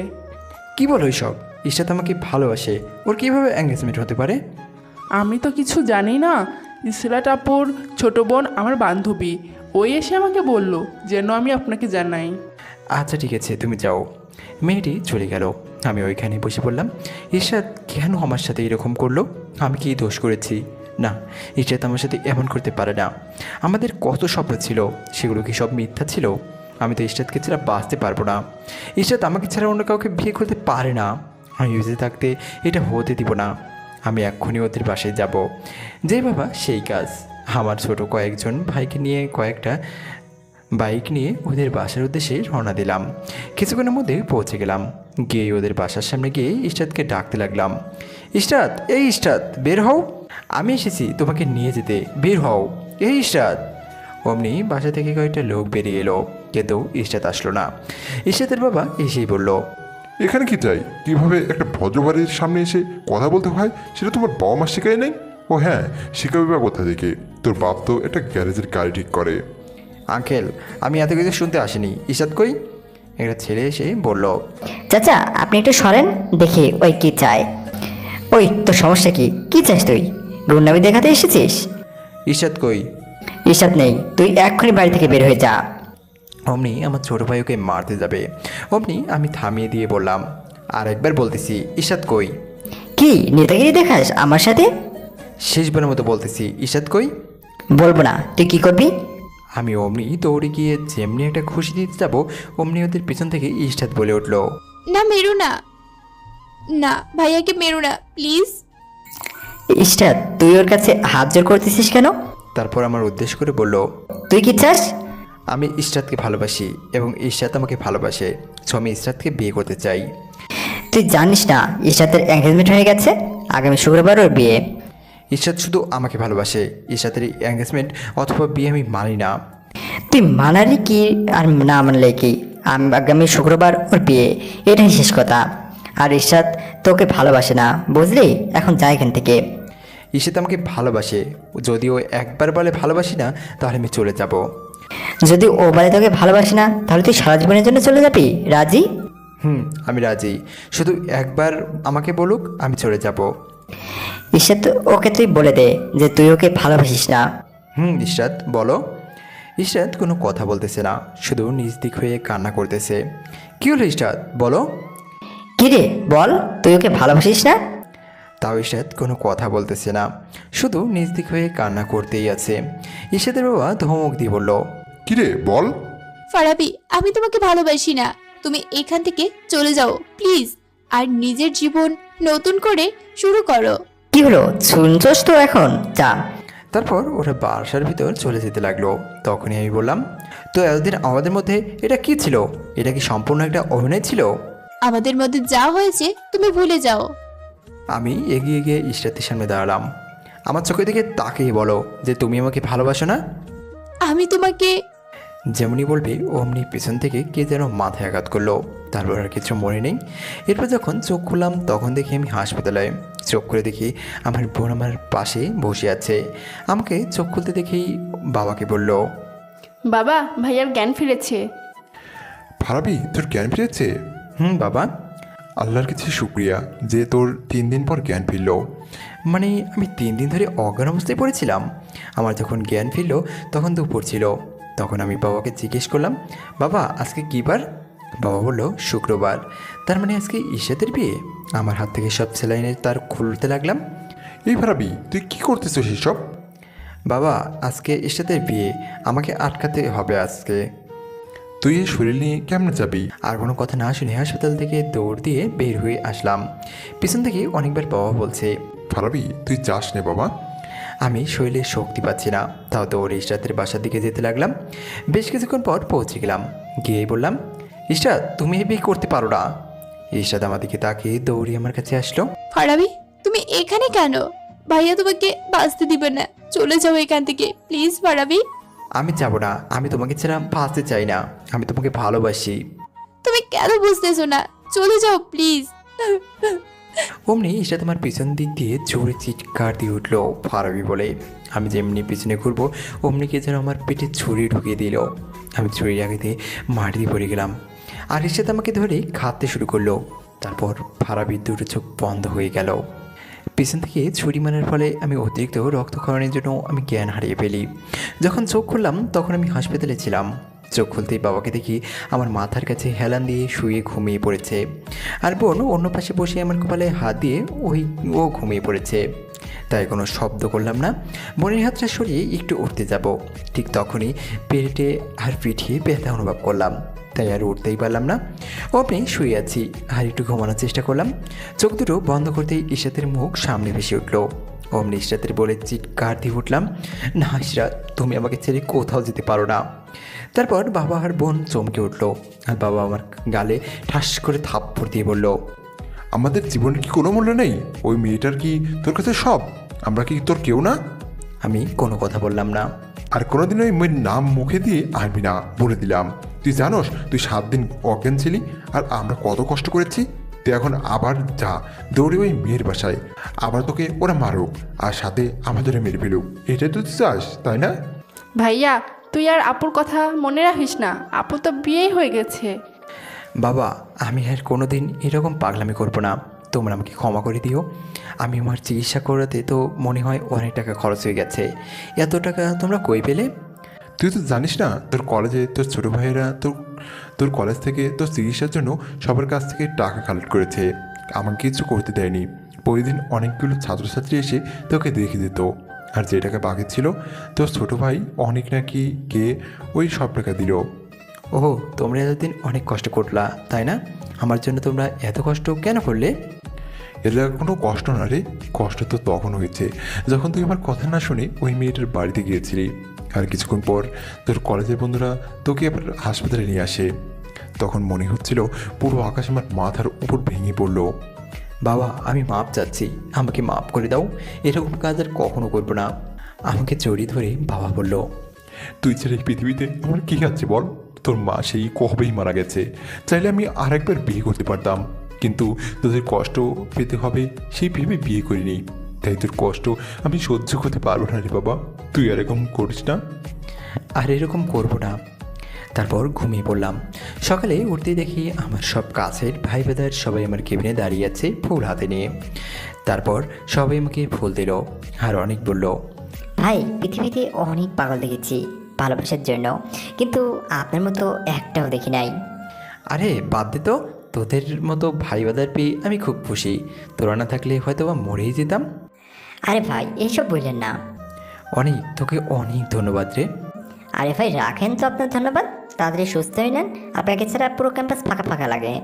কি বলো সব? ইশরাত আমাকে ভালোবাসে, ওর কীভাবে এঙ্গেজমেন্ট হতে পারে? আমি তো কিছু জানি না। ইশরাত আপুর ছোট বোন আমার বান্ধবী, ওই এসে আমাকে বলল যেন আমি আপনাকে জানাই। আচ্ছা ঠিক আছে, তুমি যাও। মেয়েটি চলে গেল। আমি ওইখানে বসে পড়লাম। ইশরাত কেন আমার সাথে এরকম করলো? আমি কি দোষ করেছি? না, ইশরাত আমার সাথে এমন করতে পারে না। আমাদের কত স্বপ্ন ছিল, সেগুলো কি সব মিথ্যা ছিল? আমি তো ইশরাতকে ছাড়া বাঁচতে পারবো না। ইশরাত আমাকে ছাড়া অন্য কাউকে বিয়ে করতে পারে না। আমি বেঁচে থাকতে এটা হতে দিব না। আমি এক্ষুনি ওদের বাসায় যাব। যে বাবা সেই কাজ। আমার ছোট কয়েকজন ভাইকে নিয়ে কয়েকটা বাইক নিয়ে ওদের বাসার উদ্দেশ্যে রওনা দিলাম। কিছুক্ষণের মধ্যে পৌঁছে গেলাম। গিয়ে ওদের বাসার সামনে গিয়ে ইশরাতকে ডাকতে লাগলাম, ইশরাত, এই ইশরাত, বের হও, আমি এসেছি তোমাকে নিয়ে যেতে, বের হও, এই ইশরাত। অমনি বাসা থেকে কয়েকটা লোক বেরিয়ে এলো, কিন্তু ইশরাত আসলো না। ইশরাতের বাবা এসেই বলল, এখানে কি চাই? কিভাবে একটা ভদ্রবাড়ির সামনে এসে কথা বলতে হয় সেটা তোমার বাবা মা শেখায় নাই? ও হ্যাঁ, শেখাবে বা কোথা থেকে? তোর বাপ তো একটা গ্যারেজের গাড়ি ঠিক করে। আঙ্কেল, আমি এত কিছু শুনতে আসিনি। ইশরাত কই? একটা ছেলে এসে বলল, চাচা আপনি একটু সরেন দেখি ওই কি চায়। ওই তোর সমস্যা কি? কি চাস তুই? গুন্ডামি দেখাতে এসেছিস? ইশরাত কই? ইশরাত নেই, তুই এক্ষুনি বাড়ি থেকে বের হয়ে যা। অমনি আমার ছোটো ভাই ওকে মারতে যাবে। অমনি আমি থামিয়ে দিয়ে বললাম, আর একবার বলতেছি, ইশরাত কই? কি নেতাগিরি দেখাস আমার সাথে? শেষবারের মতো বলতেছি, ইশরাত কই? বলবো না, তুই কি করবি? আমি অমনি দৌড়ে গিয়ে যেমনি একটা খুশি দিতে যাবো, অমনি ওদের পিছন থেকে ইশরাত বলে উঠল, না মেরো না, না ভাইয়াকে মেরো না প্লিজ। ইশরাত তুই ওর কাছে হাত জোর করতেছিস কেন? তারপর আমার উদ্দেশ্য করে বলল, তুই কি চাস? আমি ইশরাতকে ভালোবাসি এবং ইশরাত আমাকে ভালোবাসে, সো আমি ইশরাতকে বিয়ে করতে চাই। তুই জানিস না ইশরাতের এঙ্গেজমেন্ট হয়ে গেছে? আগামী শুক্রবার ওর বিয়ে। ইশরাত শুধু আমাকে ভালোবাসে, ইশরাতের এঙ্গেজমেন্ট অথবা বিয়ে আমি মানি না। তুই মানালি কি আর না মানলে কি, আগামী শুক্রবার ওর বিয়ে, এটাই শেষ কথা। আর ইশরাত তোকে ভালোবাসে না, বুঝলি? এখন যা এখান থেকে। ইশরাত আমাকে ভালোবাসে, যদিও একবার বলে ভালোবাসি না, তাহলে আমি চলে যাব। যদি ও বলে তোকে ভালোবাসে না, তাহলে তুই সারা জীবনের জন্য চলে যাবি? রাজি? আমি রাজি, শুধু একবার আমাকে বলুক, আমি চলে যাব। ঈশাদ, ওকে তুই বলে দে যে তুই ওকে ভালোবাসিস না। ইশরাত বলো। ইশরাত কোনো কথা বলতেছে না, শুধু নিজ দিক হয়ে কান্না করতেছে। কী হলো ইশরাত, বলো। কি রে বল, তুই ওকে ভালোবাসিস না? তাও ইশরাত কোনো কথা বলতেছে না, শুধু নিজ দিক হয়ে কান্না করতেই আছে। ইশরাতের বাবা ধমক দিয়ে বলল, কিরে বল। ফারাবি, আমি তোমাকে ভালোবাসি না। তুমি এখান থেকে চলে যাও প্লিজ, আর নিজের জীবন নতুন করে শুরু করো। কি হলো, শুনছস তো এখন? যা। তারপর ওরা বাসার ভিতর চলে যেতে লাগলো। তখনই আমি বললাম, তো এতদিন আমাদের মধ্যে এটা কি ছিল? এটা কি সম্পূর্ণ একটা অভিনয় ছিল? আমাদের মধ্যে যা হয়েছে তুমি ভুলে যাও। আমি এগিয়ে গিয়ে ইশরাতের সামনে দাঁড়ালাম। আমার চোখের দিকে তাকিয়ে বলো যে তুমি আমাকে ভালোবাসো না। আমি তোমাকে যেমনি বলবে অমনি পেছন থেকে কে যেন মাথায় আঘাত করলো। তারপর আর কিছু মনে নেই। এরপর যখন চোখ খুললাম তখন দেখি আমি হাসপাতালে। চোখ করে দেখি আমার বোন আমার পাশে বসে আছে। আমাকে চোখ খুলতে দেখেই বাবাকে বলল, বাবা, ভাইয়ার জ্ঞান ফিরেছে। ফারাবি, তোর জ্ঞান ফিরেছে? বাবা। আল্লাহর কাছে শুক্রিয়া যে তোর 3 দিন পর জ্ঞান ফিরল। মানে আমি 3 দিন ধরে অজ্ঞান অবস্থায় পড়েছিলাম। আমার যখন জ্ঞান ফিরল তখন দুপুর ছিল। তখন আমি বাবাকে জিজ্ঞেস করলাম, বাবা আজকে কী বার? বাবা বলল, শুক্রবার। তার মানে আজকে ইশরাতের বিয়ে। আমার হাত থেকে সব সেলাইনের তার খুলতে লাগলাম। এই ফারাবি, তুই কি করতেছিস এসব? বাবা আজকে ইশরাতের বিয়ে, আমাকে আটকাতে হবে আজকে। তুই এই শরীর নিয়ে কেমনে যাবি? আর কোনো কথা না শুনে হাসপাতাল থেকে দৌড় দিয়ে বের হয়ে আসলাম। পিছন থেকে অনেকবার বাবা বলছে, ফারাবি, তুই যাস নে বাবা। আমি শরীরে শক্তি পাচ্ছি না, তাও দৌড়ে ইশরাতের বাসার দিকে যেতে লাগলাম। বেশ কিছুক্ষণ পর পৌঁছে গেলাম। গিয়েই বললাম, ইশরাত তুমি এই বিয়ে করতে পারো না। ইশরাত আমার দিকে তাকিয়ে দৌড়ে আমার কাছে আসলো। ফারাবি, তুমি এখানে কেন? ভাইয়া তোমাকে বাঁচতে দিবে না, চলে যাও এখান থেকে প্লিজ ফারাবি। আমি যাব না, আমি তোমাকে ছাড়া বাঁচতে চাই না, আমি তোমাকে ভালোবাসি। তুমি কেন বুঝতেছো না? চলে যাও প্লিজ। অমনি ইশরাত আমার পিছন দিক দিয়ে জোরে চিৎকার দিয়ে উঠলো ফারাবি বলে। আমি যেমনি পিছনে ঘুরবো অমনি কে যেন আমার পেটে ছুরি ঢুকিয়ে দিল। আমি ছুরির আগে দিয়ে মাটিতে পড়ে গেলাম। আর ইশরাত আমাকে ধরে খাটতে শুরু করলো। তারপর ফারাবির দুটো চোখ বন্ধ হয়ে গেল। পিছন থেকে ছুরি মারার ফলে আমি অতিরিক্ত রক্তক্ষরণের জন্য আমি জ্ঞান হারিয়ে ফেলি। যখন চোখ খুললাম তখন আমি হাসপাতালে ছিলাম। চোখ খুলতেই বাবাকে দেখি আমার মাথার কাছে হেলান দিয়ে শুয়ে ঘুমিয়ে পড়েছে। আর বোন অন্য পাশে বসে আমার কপালে হাত দিয়ে ও ঘুমিয়ে পড়েছে। তাই কোনো শব্দ করলাম না। বোনের হাতটা সরিয়ে একটু উঠতে যাব, ঠিক তখনই পেটে আর পিঠে ব্যথা অনুভব করলাম। তাই আর উঠতেই পারলাম না। অমনি শুয়ে আছি, আর একটু ঘুমানোর চেষ্টা করলাম। চোখ দুটো বন্ধ করতেই ইশরাতের মুখ সামনে ভেসে উঠলো। অমনি ইশরাতের বলে চিৎকার দিয়ে উঠলাম, না ইশরাত, তুমি আমাকে ছেড়ে কোথাও যেতে পারো না। তারপর বাবা আর বোন চমকে উঠলো। আর বাবা আমার গালে ঠাস করে থাপ্পড় দিয়ে বলল, আমাদের জীবনের কি কোনো মূল্য নেই? ওই মেয়েটার কি তোর কাছে সব? আমরা কি তোর কেউ না? আমি কোনো কথা বললাম না। আর কোনোদিন ওই মেয়ের নাম মুখে দিয়ে আনবি না, বলে দিলাম। তুই জানোস তুই 7 দিন অজ্ঞান ছিলি আর আমরা কত কষ্ট করেছি। তুই এখন আবার যা, দৌড়ে ওই মেয়ের বাসায়, আবার তোকে ওরা মারুক আর সাথে আমাদের মেরে ফেলুক। এটাই তো তুই চাস, তাই না? ভাইয়া, তুই আর আপুর কথা মনে রাখিস না, আপু তো বিয়েই হয়ে গেছে। বাবা আমি আর কোনো দিন এরকম পাগলামি করবো না, তোমরা আমাকে ক্ষমা করে দিও। আমি আমার চিকিৎসা করাতে তো মনে হয় অনেক টাকা খরচ হয়ে গেছে। এত টাকা তোমরা কই পেলে? তুই তো জানিস না, তোর কলেজে তোর ছোটো ভাইয়েরা তোর কলেজ থেকে তোর চিকিৎসার জন্য সবার কাছ থেকে টাকা কালেক্ট করেছে। আমাকে কিছু করতে দেয়নি। প্রতিদিন অনেকগুলো ছাত্রছাত্রী এসে তোকে দেখে দিত। আর যে টাকা বাকি ছিল তোর ছোটো ভাই অনেক নাকি কে ওই সব টাকা দিল। ওহো, তোমরা এতদিন অনেক কষ্ট করলা তাই না? আমার জন্য তোমরা এত কষ্ট কেন করলে? এটা কোনো কষ্ট না রে, কষ্ট তো তখন হয়েছে যখন তুই আমার কথা না শুনে ওই মেয়েটার বাড়িতে গিয়েছিলি। আর কিছুক্ষণ পর তোর কলেজের বন্ধুরা তোকে আবার হাসপাতালে নিয়ে আসে। তখন মনে হচ্ছিল পুরো আকাশ আমার মাথার উপর ভেঙে পড়লো। বাবা আমি মাপ চাচ্ছি, আমাকে মাপ করে দাও, এরকম কাজ আর কখনো করবো না। আমাকে জড়িয়ে ধরে বাবা বলল, তুই ছেড়ে এই পৃথিবীতে আমার কী আছে বল? তোর মা সেই কবেই মারা গেছে। চাইলে আমি আরেকবার বিয়ে করতে পারতাম, কিন্তু তোদের কষ্ট পেতে হবে সেই ভেবে বিয়ে করিনি। তাই তোর কষ্ট আমি সহ্য করতে পারবো না রে বাবা, তুই এরকম করিস না। আর এরকম করবো না। তারপর ঘুমিয়ে পড়লাম। সকালে উঠতেই দেখি আমার সব কাছের ভাই বেদার সবাই আমার কেবিনে দাঁড়িয়ে আছে ফুল হাতে নিয়ে। তারপর সবাই আমাকে ফুল দিল আর অনেক বলল, ভাই পৃথিবীতে অনেক পাগল দেখেছি ভালোবাসার জন্য, কিন্তু আপনার মতো একটাও দেখি নাই। আরে বাদ দে তো, তোদের মতো ভাই বেদার পেয়ে আমি খুব খুশি। তোরা না থাকলে হয়তো বা মরেই যেতাম। আরে ভাই এইসব বললেন না। অনেক, তোকে অনেক ধন্যবাদ রে। আরে ভাই রাখেন তো, আপনার ধন্যবাদ। তাড়াতাড়ি সুস্থ হয়ে নেন, আপনাকে ছাড়া পুরো ক্যাম্পাস ফাঁকা ফাঁকা লাগে।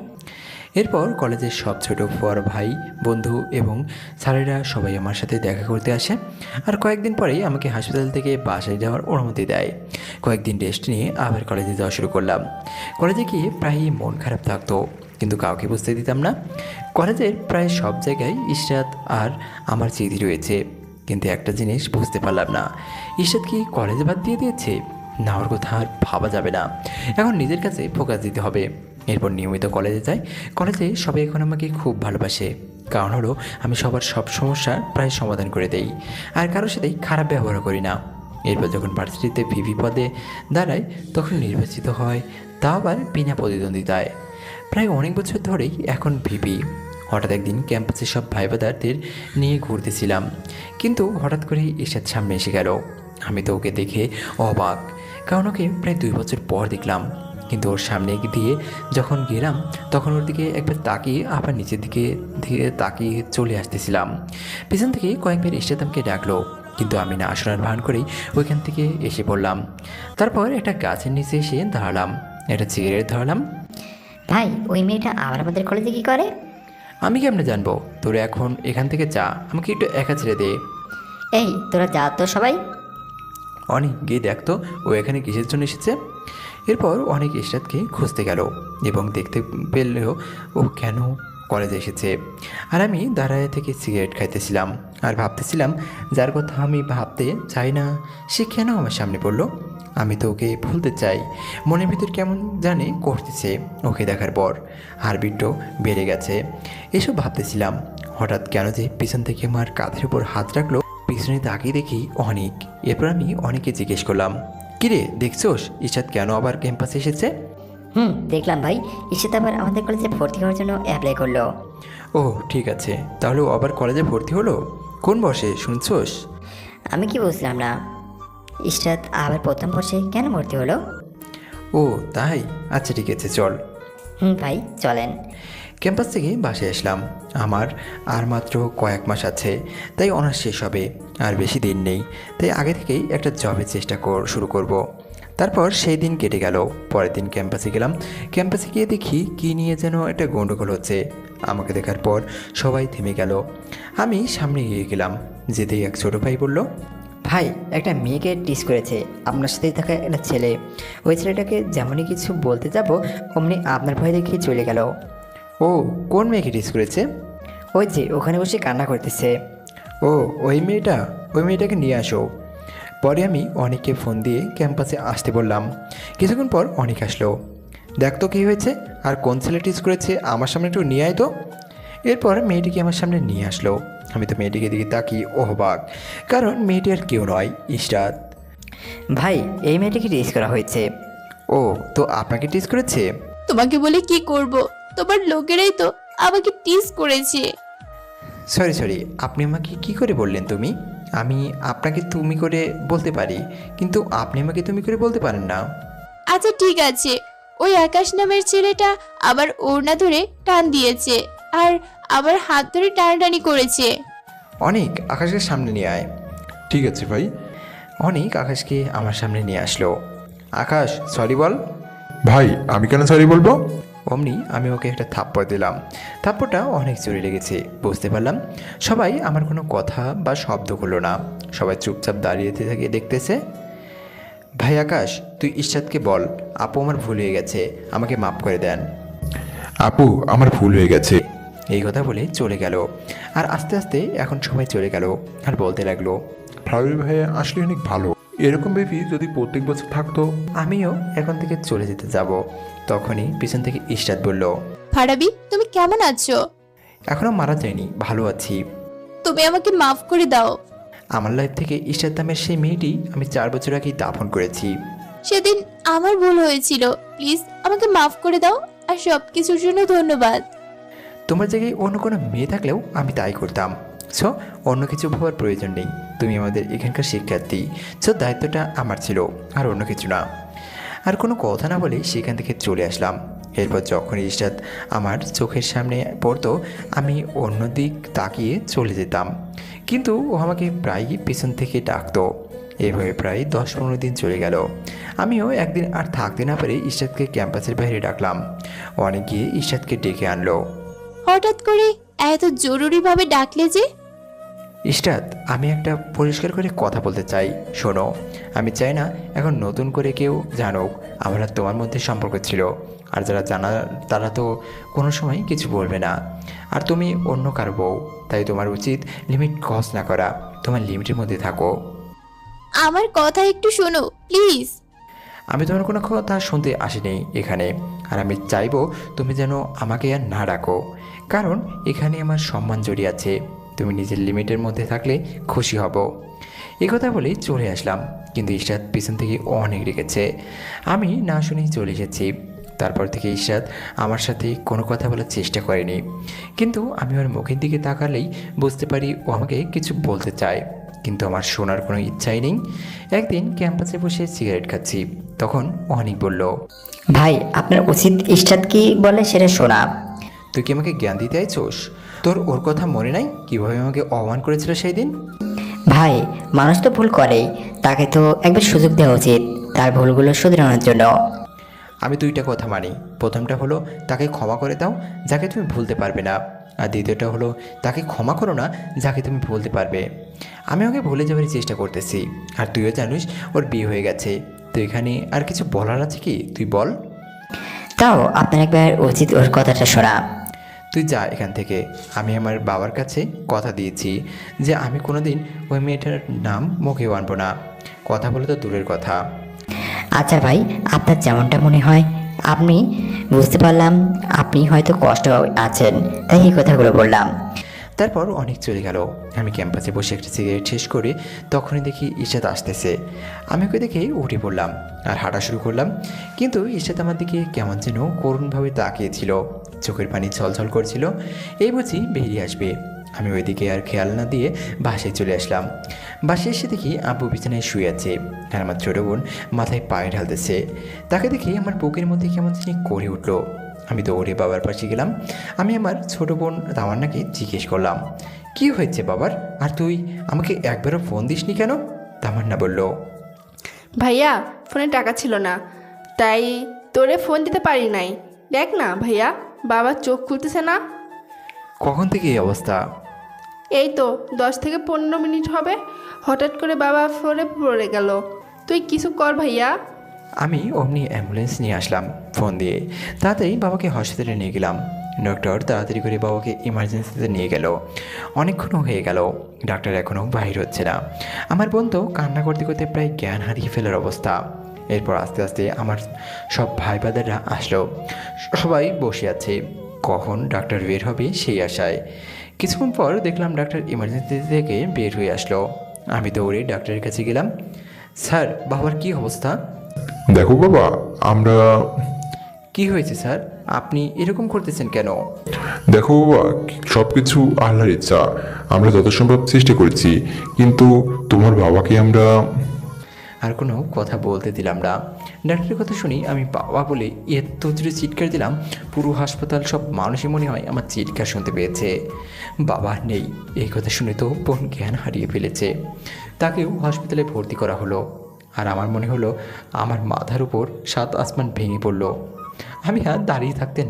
এরপর কলেজের সব ছোট বড় ভাই বন্ধু এবং স্যারেরা সবাই আমার সাথে দেখা করতে আসে। আর কয়েকদিন পরেই আমাকে হাসপাতাল থেকে বাসায় যাওয়ার অনুমতি দেয়। কয়েকদিন রেস্ট নিয়ে আবার কলেজে যাওয়া শুরু করলাম। কলেজে গিয়ে প্রায়ই মন খারাপ থাকতো, কিন্তু কাউকে বুঝতে দিতাম না। কলেজের প্রায় সব জায়গায় ইশরাত আর আমার স্মৃতি রয়েছে, কিন্তু একটা জিনিস বুঝতে পারলাম না, ইশরাত কি কলেজে বাদ দিয়ে দিয়েছে? না, ওর কথা আর ভাবা যাবে না। এখন নিজের কাছে ফোকাস দিতে হবে। এরপর নিয়মিত কলেজে যাই। কলেজে সবাই এখন আমাকে খুব ভালোবাসে, কারণ হলো আমি সবার সব সমস্যার প্রায় সমাধান করে দেই আর কারোর সাথেই খারাপ ব্যবহার করি না। এরপর যখন ভার্সিটিতে ভিভি পদে দাঁড়াই তখন নির্বাচিত হয়, তা আবার বিনা প্রতিদ্বন্দ্বিতায়। প্রায় অনেক বছর ধরেই এখন ভিভি। হঠাৎ একদিন ক্যাম্পাসের সব ভাই ব্রাদারদের নিয়ে ঘুরতেছিলাম, কিন্তু হঠাৎ করেই ইশরাত সামনে এসে গেল। আমি তো ওকে দেখে অবাক, কারণ ওকে প্রায় 2 বছর পর দেখলাম। কিন্তু ওর সামনে দিয়ে যখন গেলাম তখন ওর দিকে একবার তাকিয়ে আবার নিচের দিকে তাকিয়ে চলে আসতেছিলাম। পিছন থেকে কয়েকবার ইশরাত আমাকে ডাকলো, কিন্তু আমি না শোনার ভান করেই ওইখান থেকে এসে পড়লাম। তারপর একটা গাছের নিচে এসে দাঁড়ালাম, একটা সিগারেট ধরালাম। ভাই ওই মেয়েটা আবার আমাদের কলেজে কি করে? আমি কেমনে জানবো? তোরা এখন এখান থেকে যা, আমাকে একটু একা ছেড়ে দে। এই তোরা যা তো সবাই। অনেক গিয়ে দেখতো ও এখানে কিসের জন্য এসেছে। এরপর অনেক ইশরাতকে খুঁজতে গেল এবং দেখতে পেলেও ও কেন কলেজে এসেছে। আর আমি দাঁড়ায় থেকে সিগারেট খাইতেছিলাম আর ভাবতেছিলাম, যার কথা আমি ভাবতে চাই না সে কেন আমার সামনে পড়লো। আমি তো ওকে ভুলতে চাই, মনের ভিতর কেমন জানে করতেছে ওকে দেখার পর। হার্টবিটও বেড়ে গেছে। এসব ভাবতেছিলাম, হঠাৎ কেন যে পিছন থেকে আমার কাঁধের উপর হাত রাখলো। পিছনে তাকিয়ে দেখি অনেক। এরপর আমি অনেককে জিজ্ঞেস করলাম, কিরে দেখছোস ইশরাত কেন আবার ক্যাম্পাসে এসেছে? দেখলাম ভাই, ইশরাত আবার আমাদের কলেজে ভর্তি হওয়ার জন্য অ্যাপ্লাই করলো। ও ঠিক আছে, তাহলে ও আবার কলেজে ভর্তি হলো? কোন বর্ষে শুনছোস? আমি কি বুঝলাম না, ইশরাত আবার প্রথম বর্ষে কেন ভর্তি হলো? ও তাই, আচ্ছা ঠিক আছে চল। ভাই চলেন। ক্যাম্পাস থেকে বাসায় আসলাম। আমার আর মাত্র কয়েক মাস আছে, তাই অনার্স শেষ হবে, আর বেশি দিন নেই। তাই আগে থেকেই একটা জবের চেষ্টা শুরু করব। তারপর সেই দিন কেটে গেল। পরের দিন ক্যাম্পাসে গেলাম। ক্যাম্পাসে গিয়ে দেখি কী নিয়ে যেন একটা গণ্ডগোল হচ্ছে। আমাকে দেখার পর সবাই থেমে গেল। আমি সামনে এগিয়ে গেলাম, যেতেই এক ছোটো ভাই বলল, ভাই একটা মেয়েকে টিস করেছে আপনার সাথেই থাকা একটা ছেলে। ওই ছেলেটাকে যেমনই কিছু বলতে যাব অমনি আপনার ভয় দেখে চলে গেল। ও কোন মেয়েকে টিস করেছে? ওই যে ওখানে বসে কান্না করতেছে। ও ওই মেয়েটাকে নিয়ে আসো। পরে আমি অনেককে ফোন দিয়ে ক্যাম্পাসে আসতে বললাম। কিছুক্ষণ পর অনেক আসলো। দেখ তো কী হয়েছে আর কোন ছেলে টিস করেছে আমার সামনে একটু নিয়ে আয় তো। এরপর মেয়েটিকে আমার সামনে নিয়ে আসলো। আমি তো মেয়েটিকে দিকে তাকিয়ে অবাক, কারণ মেয়েটি আর কেউ নয়, ইশরাত। ভাই এই মেয়েটিকে টিস করা হয়েছে। ও তো আপনাকে টিস করেছে? তোমাকে বলে কি করব, তোমার লোকেরাই তো আমাকে টিস করেছে। সরি, আপনি আমাকে কি করে বললেন তুমি? আমি আপনাকে তুমি করে বলতে পারি, কিন্তু আপনি আমাকে তুমি করে বলতে পারেন না। আচ্ছা ঠিক আছে, ওই আকাশ নামের ছেলেটা আবার ওড়না ধরে টান দিয়েছে আর আবার হাত ধরে টানাটানি করেছে। অনেক আকাশকে সামনে নিয়ে আয়। ঠিক আছে ভাই। অনেক আকাশকে আমার সামনে নিয়ে আসলো। আকাশ সরি বল। ভাই আমি কেন সরি বলবো? অমনি আমি ওকে একটা থাপ্পড় দিলাম। থাপ্পড়টা অনেক জোরে লেগেছে, বুঝতে পারলাম। সবাই আমার কোনো কথা বা শব্দ করলো না, সবাই চুপচাপ দাঁড়িয়ে থেকে দেখতেছে। ভাই আকাশ, তুই ইশরাতকে বল, আপু আমার ভুল হয়ে গেছে, আমাকে মাফ করে দেন। আপু আমার ভুল হয়ে গেছে। এই কথা বলে চলে গেল। আর আস্তে আস্তে এখন সবাই চলে গেল আর বলতে লাগলো, ফারাবি ভাইয়া আসলে অনেক ভালো। এরকম বেবি যদি প্রত্যেক বছর থাকতো। আমিও এখন থেকে চলে যেতে যাব। তখনই পিছন থেকে ইশরাত বলল, ফারাবি তুমি কেমন আছো? এখনও মারা যায়নি, ভালো আছি। তুমি আমাকে মাফ করে দাও। আমার লাইফ থেকে ইশরাত নামের সেই মেয়েটি আমি 4 বছর আগেই দাফন করেছি। সেদিন আমার ভুল হয়েছিল, প্লিজ আমাকে মাফ করে দাও। আর সবকিছুর জন্য ধন্যবাদ। তোমার জায়গায় অন্য কোনো মেয়ে থাকলেও আমি তাই করতাম। সো অন্য কিছু ভাবার প্রয়োজন নেই, তুমি আমাদের এখানকার শিক্ষার্থী। সো দায়িত্বটা আমার ছিল, আর অন্য কিছু না। আর কোনো কথা না বলে সেখান থেকে চলে আসলাম। এরপর যখন ইশরাত আমার চোখের সামনে পড়তো, আমি অন্য দিক তাকিয়ে চলে যেতাম, কিন্তু ও আমাকে প্রায়ই পেছন থেকে ডাকতো। এভাবে প্রায় 10-15 দিন চলে গেল। আমিও একদিন আর থাকতে না পেরে ইশরাতকে ক্যাম্পাসের বাইরে ডাকলাম। অনেক গিয়ে ইশরাতকে ডেকে আনলো। হঠাৎ করে এত জরুরিভাবে ডাকলে যে? ইশরাত, আমি একটা পরিষ্কার করে কথা বলতে চাই, শোনো। আমি চাই না এখন নতুন করে কেউ জানুক আমার আর তোমার মধ্যে সম্পর্ক ছিল। আর যারা জানা তারা তো কোনো সময় কিছু বলবে না। আর তুমি অন্য কারো বউ, তাই তোমার উচিত লিমিট ক্রস না করা। তোমার লিমিটের মধ্যে থাকো। আমার কথা একটু শোনো প্লিজ। আমি তোমার কোনো কথা শুনতে আসিনি এখানে। আর আমি চাইবো তুমি যেন আমাকে আর না ডাকো, কারণ এখানে আমার সম্মান জড়িয়ে আছে। তুমি নিজের লিমিটের মধ্যে থাকলে খুশি হব। এই কথা বলে চলে আসলাম, কিন্তু ইশরাত পিছন থেকে অনেক রেখেছে। আমি না শুনেই চলে এসেছি। তারপর থেকে ইশরাত আমার সাথে কোনো কথা বলার চেষ্টা করেনি, কিন্তু আমি ওর মুখের দিকে তাকালেই বুঝতে পারি ও আমাকে কিছু বলতে চায়, কিন্তু আমার শোনার কোনো ইচ্ছাই নেই। একদিন ক্যাম্পাসে বসে সিগারেট খাচ্ছি, তখন অনেক বলল, ভাই আপনার উচিত ইশরাত কি বলে সেটা শোনা। তুই কি আমাকে জ্ঞান দিতে আইছোস? তোর ওর কথা মনে নাই কীভাবে আমাকে অপমান করেছিল সেই দিন? ভাই মানুষ তো ভুল করেই, তাকে তো একবার সুযোগ দেওয়া উচিত তার ভুলগুলো শুধরানোর জন্য। আমি দুইটা কথা মানি। প্রথমটা হলো তাকে ক্ষমা করে দাও যাকে তুমি ভুলতে পারবে না, আর দ্বিতীয়টা হলো তাকে ক্ষমা করো না যাকে তুমি ভুলতে পারবে। আমি ওকে ভুলে যাওয়ার চেষ্টা করতেছি, আর তুইও জানিস ওর বিয়ে হয়ে গেছে। তো এখানে আর কিছু বলার আছে কি? তুই বল। তাও আপনার একবার উচিত ওর কথাটা শোনা। তুই যা এখান থেকে। আমি আমার বাবার কাছে কথা দিয়েছি যে আমি কোনোদিন ওই মেয়েটার নাম মুখেও আনবো না। কথা বলে তো দূরের কথা। আচ্ছা ভাই, আপনার যেমনটা মনে হয়। আপনি বুঝতে পারলাম আপনি হয়তো কষ্ট আছেন, তাই এই কথাগুলো বললাম। তারপর অনেক চলে গেল। আমি ক্যাম্পাসে বসে একটা সিগারেট শেষ করে তখনই দেখি ইশরাত আসতেছে। আমি ওকে দেখে উঠে পড়লাম আর হাঁটা শুরু করলাম, কিন্তু ইশরাত আমার দিকে কেমন যেন করুণভাবে তাকিয়েছিল, চোখের পানি ছলছল করছিল। এই বুঝি বেরিয়ে আসবে। আমি ওইদিকে আর খেয়াল না দিয়ে বাসায় চলে আসলাম। বাসায় এসে দেখি আব্বু বিছানায় শুয়ে আছে, আর আমার ছোটো বোন মাথায় পায়ে ঢালতেছে। তাকে দেখে আমার বুকের মধ্যে কেমন জানি করে উঠলো। আমি দৌড়ে বাবার পাশে গেলাম। আমি আমার ছোটো বোন তামান্নাকে জিজ্ঞেস করলাম, কি হয়েছে বাবার? আর তুই আমাকে একবারও ফোন দিসনি কেন? তামান্না বলল, ভাইয়া ফোনে টাকা ছিল না, তাই তোরে ফোন দিতে পারি নাই। দেখ না ভাইয়া, বাবার চোখ খুলতেছে না। কখন থেকে এই অবস্থা? এই তো 10 থেকে 15 মিনিট হবে। হঠাৎ করে বাবা ফোনে পড়ে গেল। তুই কিছু কর ভাইয়া। আমি অমনি অ্যাম্বুলেন্স নিয়ে আসলাম ফোন দিয়ে। তাড়াতাড়ি বাবাকে হসপিটালে নিয়ে গেলাম। ডক্টর তাড়াতাড়ি করে বাবাকে ইমার্জেন্সিতে নিয়ে গেল। অনেকক্ষণ হয়ে গেল, ডাক্তার এখনও বাহির হচ্ছে না। আমার বোন তো কান্না করতে করতে প্রায় জ্ঞান হারিয়ে ফেলার অবস্থা। এরপর আস্তে আস্তে আমার সব ভাই বাদাররা আসলো। সবাই বসে আছে, কখন ডাক্তার বের হবে সেই আশায়। কিছুক্ষণ পর দেখলাম ডাক্তার ইমার্জেন্সি থেকে বের হয়ে আসলো। আমি দৌড়ে ডাক্তারের কাছে গেলাম। স্যার, বাবার কি অবস্থা? দেখো বাবা, আমরা কি হয়েছে স্যার? আপনি এরকম করতেছেন কেন? দেখো বাবা, সব কিছু আল্লাহর ইচ্ছা। আমরা যত সম্ভব চেষ্টা করেছি, কিন্তু তোমার বাবাকে আমরা আর কোনো কথা বলতে দিলাম না। ডাক্তারের কথা শুনি আমি বাবা বলে এত জোরে চিৎকার দিলাম, পুরো হাসপাতাল সব মানুষই মনে হয় আমার চিৎকার শুনতে পেয়েছে। বাবা নেই, এই কথা শুনে তো বোন জ্ঞান হারিয়ে ফেলেছে। তাকেও হসপিটালে ভর্তি করা হলো। আর আমার মনে হলো আমার মাথার উপর 7 আসমান ভেঙে পড়লো। আমি আর দাঁড়িয়ে থাকতে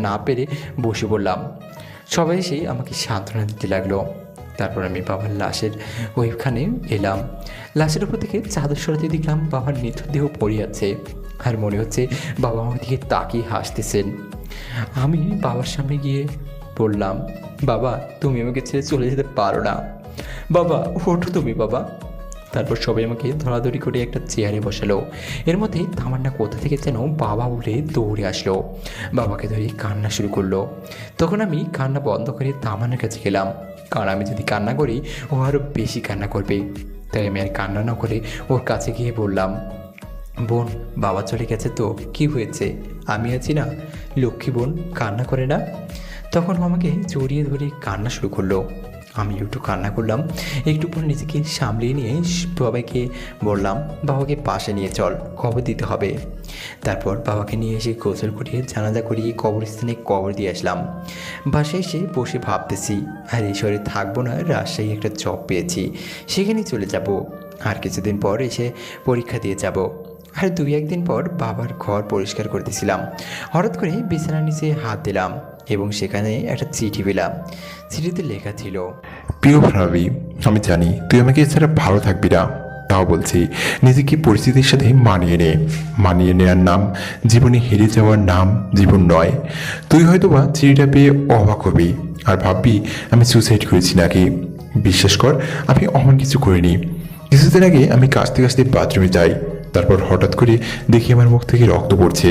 না পেরে বসে পড়লাম। সবাই এসে আমাকে সান্ত্বনা দিতে লাগলো। তারপর আমি বাবার লাশের ওইখানে এলাম। লাশের উপর থেকে চাদর সরাতে দেখলাম বাবার মৃতদেহ পড়ে আছে, আর মনে হচ্ছে বাবা আমার দিকে তাকিয়ে হাসতেছেন। আমি বাবার সামনে গিয়ে বললাম, বাবা তুমি আমাকে ছেড়ে চলে যেতে পারো না, বাবা ওঠো তুমি বাবা। তারপর সবাই আমাকে ধরাধরি করে একটা চেয়ারে বসালো। এর মধ্যে তামান্না কোথা থেকে যেন বাবা বলে দৌড়ে আসলো, বাবাকে ধরে কান্না শুরু করলো। তখন আমি কান্না বন্ধ করে তামান্নার কাছে গেলাম, কারণ আমি যদি কান্না করি ও আরও বেশি কান্না করবে। তাই আমি আর কান্না না করে ওর কাছে গিয়ে বললাম, বোন, বাবা চলে গেছে তো কি হয়েছে, আমি আছি না, লক্ষ্মী বোন কান্না করে না। তখন আমাকে জড়িয়ে ধরে কান্না শুরু করলো। আমি একটু কান্না করলাম, একটু পর নিজেকে সামলিয়ে নিয়ে বাবাকে বললাম, বাবাকে পাশে নিয়ে চল, খবর দিতে হবে। তারপর বাবাকে নিয়ে এসে গোসল করিয়ে জানাজা করিয়ে কবরস্থানে কবর দিয়ে আসলাম। বাসায় এসে বসে ভাবতেছি, আর এই শহরে থাকবো না, রাজশাহী একটা জব পেয়েছি, সেখানেই চলে যাব। আর কিছুদিন পর এসে পরীক্ষা দিয়ে যাব। আর 2-1 দিন পর বাবার ঘর পরিষ্কার করতেছিলাম, হঠাৎ করে বিছানার নিচে হাত দিলাম এবং সেখানে একটা চিঠি পেলাম। চিঠিতে লেখা ছিল, প্রিয় ভাবি, আমি জানি তুই আমাকে এছাড়া ভালো থাকবি না, তাও বলছি নিজেকে পরিস্থিতির সাথে মানিয়ে নেওয়ার নাম জীবনে হেরে যাওয়ার নাম জীবন নয়। তুই হয়তো বা চিঠিটা পেয়ে অবাক হবি আর ভাববি আমি সুসাইড করেছি নাকি। বিশ্বাস কর, আমি অমন কিছু করিনি। কিছুদিন আগে আমি কাশতে কাশতে বাথরুমে যাই, তারপর হঠাৎ করে দেখি আমার মুখ থেকে রক্ত পড়ছে।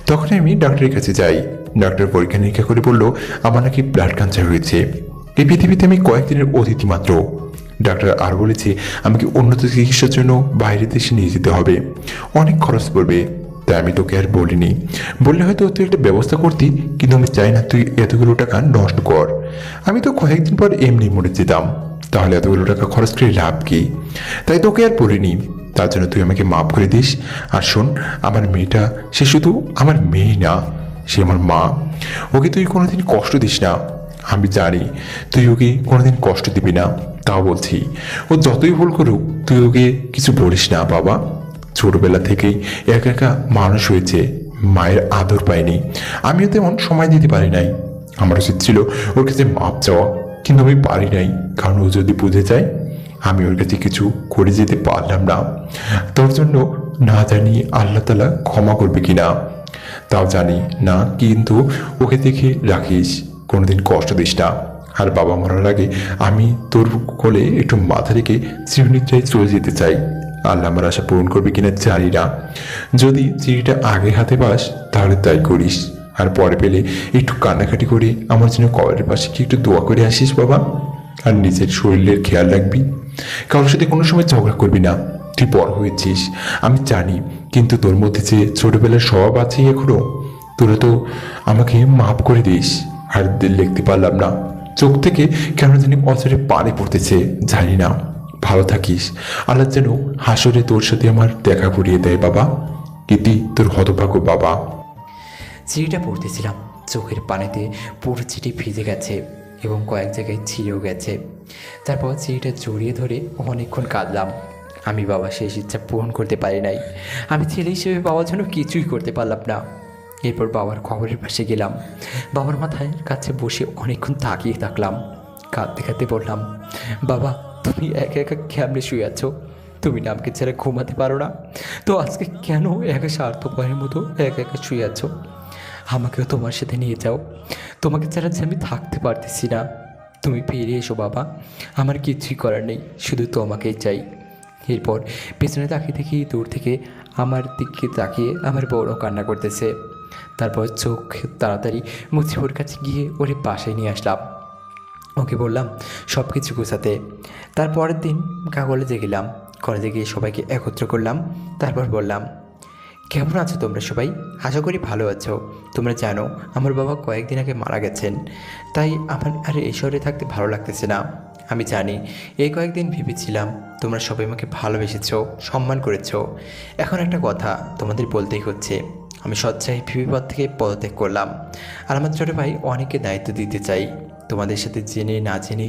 তখন আমি ডাক্তারের কাছে যাই। ডাক্তার পরীক্ষা নিরীক্ষা করে বলল আমার নাকি ব্লাড ক্যান্সার হয়েছে। এই পৃথিবীতে আমি কয়েকদিনের অতিথি মাত্র। ডাক্তার আর বলেছে আমাকে উন্নত চিকিৎসার জন্য বাইরের দেশে নিয়ে যেতে হবে, অনেক খরচ পড়বে। তাই আমি তোকে আর বলিনি, বললে হয়তো তুই একটা ব্যবস্থা করতি, কিন্তু আমি চাই না তুই এতগুলো টাকা নষ্ট কর। আমি তো কয়েকদিন পর এমনি মরে যেতাম, তাহলে এতগুলো টাকা খরচ করে লাভ কি? তাই তোকে আর বলিনি। তার জন্য তুই আমাকে মাফ করে দিস। আর শোন, আমার মেয়েটা সে শুধু আমার মেয়ে না, সে আমার মা। ওকে তুই কোনোদিন কষ্ট দিস না। আমি জানি তুই ওকে কোনোদিন কষ্ট দিবি না, তাও বলছি ও যতই ভুল করুক তুই ওকে কিছু বলিস না বাবা। ছোটবেলা থেকেই একা একা মানুষ হয়েছে, মায়ের আদর পায়নি, আমিও তেমন সময় দিতে পারি নাই। আমার উচিত ছিল ওর কাছে মাপ চাওয়া, কিন্তু আমি পারি নাই, কারণ ও যদি বুঝে যায় আমি ওর কাছে কিছু করে যেতে পারলাম না। তোর জন্য না জানি আল্লাহ তাআলা ক্ষমা করবে কিনা তাও জানি না, কিন্তু ওকে দেখে রাখিস, কোনোদিন কষ্ট দিস না। আর বাবা মরার আগে আমি তোর কোলে একটু মাথা রেখে চিরনিদ্রায় চলে যেতে চাই। আল্লাহ আমার আশা পূরণ করবে কিনা জানি না। যদি চিঠিটা আগে হাতে পাস তাহলে তাই করিস, আর পরে পেলে একটু কান্নাকাটি করে আমার জন্য কবরের পাশে কি একটু দোয়া করে আসিস বাবা। আর নিজের শরীরের খেয়াল রাখবি, কারোর সাথে কোনো সময় ঝগড়া করবি না। তুই বড় হয়েছিস আমি জানি, কিন্তু তোর মধ্যে যে ছোটবেলার স্বভাব আছে এখনো, তোরা তো আমাকে মাফ করে দিস। আর লিখতে পারলাম না, চোখ থেকে কেন জানি অচরে পানি পড়তেছে, জানি না। ভালো থাকিস, আল্লাহ যেন হাসরে তোর সাথে আমার দেখা করিয়ে দেয় বাবা। ইতি তোর হতভাগ্য বাবা। চিঠিটা পড়তেছিলাম, চোখের পানিতে পুরো চিঠি ভিজে গেছে এবং কয়েক জায়গায় ছিঁড়েও গেছে। তারপর চিঠিটা জড়িয়ে ধরে অনেকক্ষণ কাঁদলাম। আমি বাবার শেষ ইচ্ছা পূরণ করতে পারি নাই, আমি ছেলে হিসেবে বাবার জন্য কিছুই করতে পারলাম না। এরপর বাবার খবরের পাশে গেলাম, বাবার মাথায় কাছে বসে অনেকক্ষণ তাকিয়ে থাকলাম। কাঁদতে কাঁদতে বললাম, বাবা তুমি একা একা কেমনে শুয়ে আছো? তুমি না আমাকে ছেড়ে ঘুমাতে পারো না? তো আজকে কেন একা স্বার্থপরের মতো একা একা শুয়ে আছো? আমাকেও তোমার সাথে নিয়ে যাও, তোমাকে ছাড়া যে আমি থাকতে পারতেছি না। তুমি ফিরে এসো বাবা, আমার কিছুই করার নেই, শুধু তোমাকেই চাই। এরপর পেছনে তাকিয়ে দেখি দূর থেকে আমার দিকে তাকিয়ে আমার বড় কান্না করতেছে। তারপর চোখ তাড়াতাড়ি মুছে ওর কাছে গিয়ে ওরে বাসায় নিয়ে আসলাম। ওকে বললাম সব কিছু গোছাতে। তারপরের দিন কলেজে গেলাম, কলেজে গিয়ে সবাইকে একত্র করলাম। তারপর বললাম, কেমন আছো তোমরা সবাই? আশা করি ভালো আছো। তোমরা জানো আমার বাবা কয়েকদিন আগে মারা গেছেন, তাই আমার আর এই শহরে থাকতে ভালো লাগতেছে না। আমি জানি এই কয়েকদিন ভেবেছিলাম তোমরা সবাই আমাকে ভালোবেসেছো, সম্মান করেছো। এখন একটা কথা তোমাদের বলতেই হচ্ছে, আমি স্বেচ্ছায় পদ থেকে পদত্যাগ করলাম। আর আমার ছোটো ভাই অনেককে দায়িত্ব দিতে চাই। তোমাদের সাথে জেনে না জেনে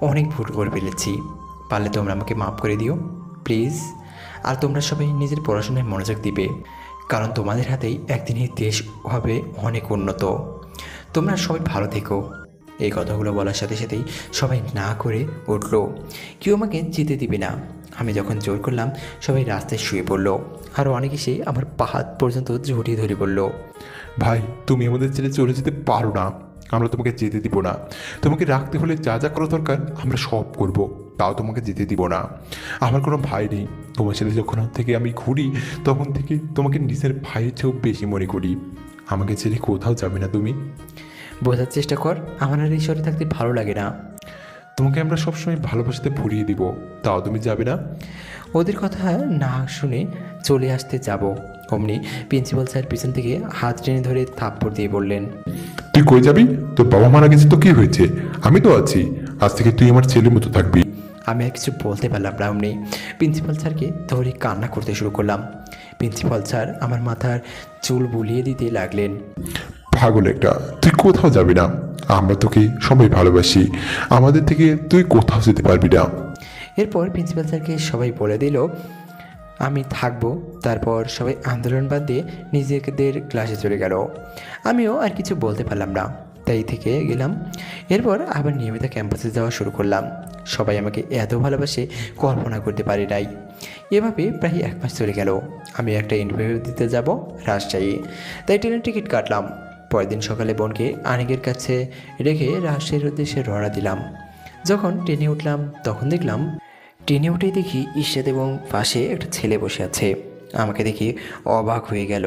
অনেক ভুল করে ফেলেছি, পারলে তোমরা আমাকে মাফ করে দিও প্লিজ। আর তোমরা সবাই নিজের পড়াশোনায় মনোযোগ দিবে, কারণ তোমাদের হাতেই একদিন এই দেশ হবে অনেক উন্নত। তোমরা সবাই ভালো থেকো। এই কথাগুলো বলার সাথে সাথেই সবাই না করে উঠল, কেউ আমাকে যেতে দিবে না। আমি যখন জোর করলাম সবাই রাস্তায় শুয়ে পড়লো, আর অনেকে সে আমার পাহাড় পর্যন্ত জড়িয়ে ধরে বলল, ভাই তুমি আমাদের ছেড়ে চলে যেতে পারো না, আমরা তোমাকে যেতে দিব না। তোমাকে রাখতে হলে যা যা করা দরকার আমরা সব করব, তাও তোমাকে যেতে দিব না। আমার কোনো ভাই নেই, তোমার সাথে যখন থেকে আমি ঘুরি তখন থেকে তোমাকে নিজের ভাইয়ের চেয়েও বেশি মনে করি। আমাকে ছেড়ে কোথাও যাবে না তুমি। বোঝার চেষ্টা কর, আমার আর এই শহরে থাকতে ভালো লাগে না। তোমাকে আমরা সবসময় ভালোবাসাতে ভরিয়ে দিব, তাও তুমি যাবে না? ওদের কথা না শুনে চলে আসতে যাব, অমনি প্রিন্সিপাল স্যার পিছন থেকে হাত টেনে ধরে থাপ্পড় দিয়ে বললেন, তুই কই যাবি? তোর বাবা মারা গেছে তো কি হয়েছে? আমি তো আছি, আজ থেকে তুই আমার ছেলের মতো থাকবি। আমি আর কিছু বলতে পারলাম না। অমনি প্রিন্সিপাল স্যারকে ধরে কান্না করতে শুরু করলাম। প্রিন্সিপাল স্যার আমার মাথার চুল বুলিয়ে দিতে লাগলেন। পাগল একটা, তুই কোথাও যাবি না, আমরা তোকে সবাই ভালোবাসি, আমাদের থেকে তুই কোথাও যেতে পারবি না। এরপর প্রিন্সিপাল স্যারকে সবাই বলে দিল আমি থাকবো। তারপর সবাই আন্দোলন বাদ দিয়ে নিজেদের ক্লাসে চলে গেল। আমিও আর কিছু বলতে পারলাম না, তাই থেকে গেলাম। এরপর আবার নিয়মিত ক্যাম্পাসে যাওয়া শুরু করলাম। সবাই আমাকে এত ভালোবাসে কল্পনা করতে পারি নাই। এভাবে প্রায় 1 মাস চলে গেল। আমি একটা ইন্টারভিউ দিতে যাব রাজশাহী, তাই ট্রেনের টিকিট কাটলাম। পরের দিন সকালে বোনকে আনিকের কাছে রেখে রাজশাহীর উদ্দেশ্যে রওনা দিলাম। যখন ট্রেনে উঠলাম তখন দেখলাম, ট্রেনে উঠেই দেখি ইশরাত এবং পাশে একটা ছেলে বসে আছে। আমাকে দেখি অবাক হয়ে গেল।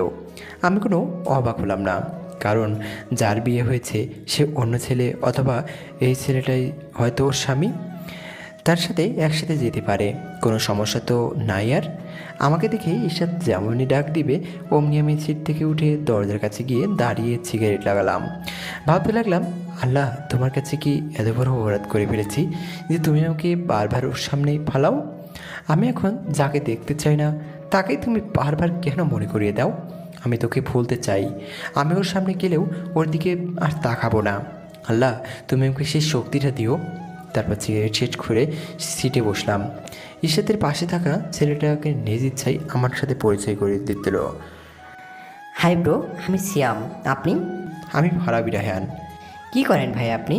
আমি কোনো অবাক হলাম না, কারণ যার বিয়ে হয়েছে সে অন্য ছেলে, অথবা এই ছেলেটাই হয়তো ওর স্বামী। তার সাথে একসাথে যেতে পারে, কোনো সমস্যা তো নাই। আর আমাকে দেখে ইশরাত যেমনই ডাক দিবে অমনি আমি সিট থেকে উঠে দরজার কাছে গিয়ে দাঁড়িয়ে সিগারেট লাগালাম। ভাবতে লাগলাম, আল্লাহ, তোমার কাছে কি এত বড় অপরাধ করে ফেলেছি যে তুমি আমাকে বারবার ওর সামনেই ফালাও? আমি এখন যাকে দেখতে চাই না তাকেই তুমি বারবার কেন মনে করিয়ে দাও? আমি তোকে ভুলতে চাই, আমি ওর সামনে গেলেও ওর দিকে আর তাকাবো না। আল্লাহ, তুমি আমাকে সেই শক্তিটা দিও। তারপর সিগারেট শেষ করে সিটে বসলাম। ইশরাতের পাশে থাকা ছেলেটাকে নিজ ইচ্ছাই আমার সাথে পরিচয় করে দিতেল। হাই ব্রো, আমি সিয়াম। আপনি? আমি ফারাবি রায়হান। কি করেন ভাই আপনি?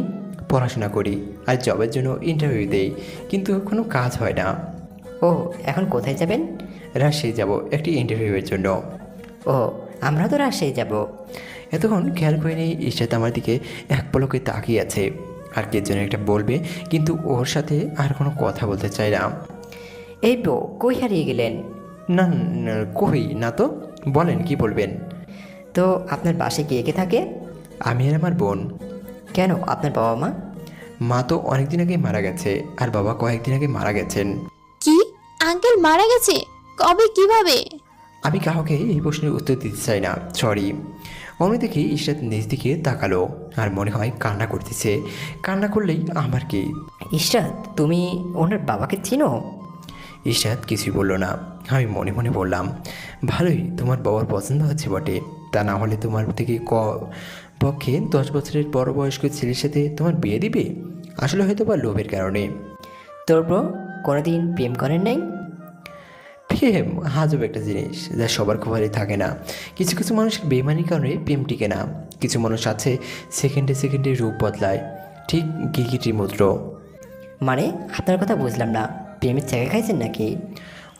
পড়াশোনা করি আর জবের জন্য ইন্টারভিউ দেই, কিন্তু কোনো কাজ হয় না। ও, এখন কোথায় যাবেন? রাজশাহী যাব একটি ইন্টারভিউয়ের জন্য। ও, আমরা তো রাজশাহী যাব। এতক্ষণ খেয়াল করিনি ইশরাত আমার দিকে এক পলকে তাকিয়ে আছে, আর কে যেন একটা বলবে, কিন্তু ওর সাথে আর কোনো কথা বলতে চাই না। এই ব্রো, কই হারিয়ে গেলেন? না না, কই না তো, বলেন কি বলবেন। তো আপনার বাসায় কে কে থাকে? আমি আর আমার বোন। কেন, আপনার বাবা মা? মা তো অনেক দিন আগে মারা গেছে, আর বাবা কয়েকদিন আগে মারা গেছেন। কি? আঙ্কেল মারা গেছে? কবে, কিভাবে? আমি কাউকে এই প্রশ্নের উত্তর দিতে চাই না, সরি। অমনি দেখি ইশরাত নিজ দিকে তাকালো, আর মনে হয় কান্না করতেছে। কান্না করলেই আমার কি। ইশরাত, তুমি ওনার বাবাকে চিনো? ইশরাত কিছুই বললো না। আমি মনে মনে বললাম, ভালোই, তোমার বাবার পছন্দ হচ্ছে বটে, তা না হলে তোমার থেকে পক্ষে 10 বছরের বড় বয়স্ক ছেলের সাথে তোমার বিয়ে দিবে? আসলে হয়তো বা লোভের কারণে। তোর ব্রো কোনোদিন প্রেম করেন নাই? প্রেম আজব একটা জিনিস, যা সবার খবরই থাকে না। কিছু কিছু মানুষের বেমানির কারণে প্রেম টিকে না। কিছু মানুষ আছে সেকেন্ডে সেকেন্ডে রূপ বদলায়, ঠিক গিরগিটির মূত্র। মানে আপনার কথা বুঝলাম না, প্রেমের ছেঁকা খাইছেন নাকি?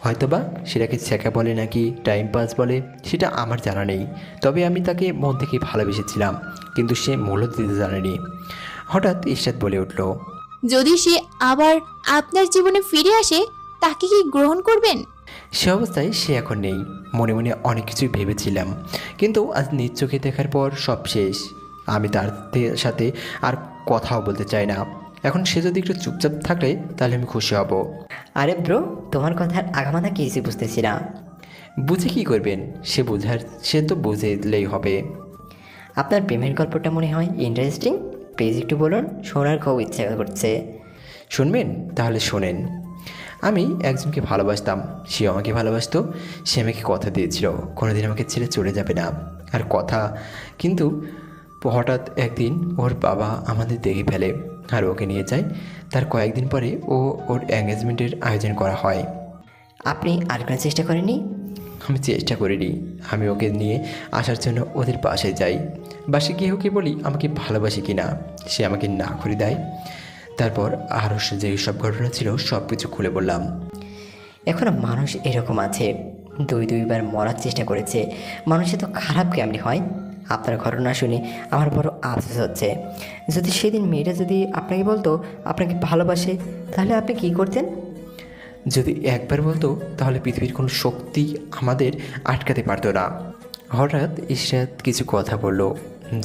হয়তোবা সেটাকে ছেঁকা বলে নাকি টাইম পাস বলে সেটা আমার জানা নেই, তবে আমি তাকে মন থেকে ভালোবেসেছিলাম, কিন্তু সে মূল্য দিতে জানেনি। হঠাৎ ইশরাত বলে উঠল, যদি সে আবার আপনার জীবনে ফিরে আসে তাকে কি গ্রহণ করবেন? সে অবস্থায় সে এখন নেই। মনে মনে অনেক কিছুই ভেবেছিলাম, কিন্তু আজ নিজ চোখে দেখার পর সব শেষ। আমি তার সাথে আর কথাও বলতে চাই না। এখন সে যদি একটু চুপচাপ থাকলে তাহলে আমি খুশি হব। আরে ব্রো, তোমার কথার আগামাথা কিছু বুঝতেছি না। বুঝে কি করবেন? সে তো বুঝে দিলেই হবে। আপনার প্রেমের গল্পটা মনে হয় ইন্টারেস্টিং, প্লিজ একটু বলুন, শোনার খুব ইচ্ছা করছে। শুনবেন? তাহলে শোনেন। আমি একজনকে ভালোবাসতাম, সে আমাকে ভালোবাসতো। সে আমাকে কথা দিয়েছিল কোনোদিন আমাকে ছেড়ে চলে যাবে না, আর কথা কিন্তু হঠাৎ একদিন ওর বাবা আমাদের দেখে ফেলে আর ওকে নিয়ে যায়। তার কয়েকদিন পরে ওর এঙ্গেজমেন্টের আয়োজন করা হয়। আপনি আর কোনো চেষ্টা করেননি? আমি চেষ্টা করিনি। আমি ওকে নিয়ে আসার জন্য ওদের বাসায় যাই। বাসায় গিয়ে ওকে বলি আমাকে ভালোবাসে কি না। সে আমাকে না করে দেয়। তারপর আরও যে সব ঘটনা ছিল সব কিছু খুলে বললাম। এখনও মানুষ এরকম আছে, দুইবার মরার চেষ্টা করেছে। মানুষ এত খারাপ কেমনি হয়? আপনার ঘটনা শুনে আমার বড় আফসোস হচ্ছে। যদি সেদিন মেয়েটা যদি আপনাকে বলতো আপনাকে ভালোবাসে, তাহলে আপনি কি করতেন? যদি একবার বলতো তাহলে পৃথিবীর কোনো শক্তি আমাদের আটকাতে পারতো না। হঠাৎ ইশরাত কিছু কথা বলল,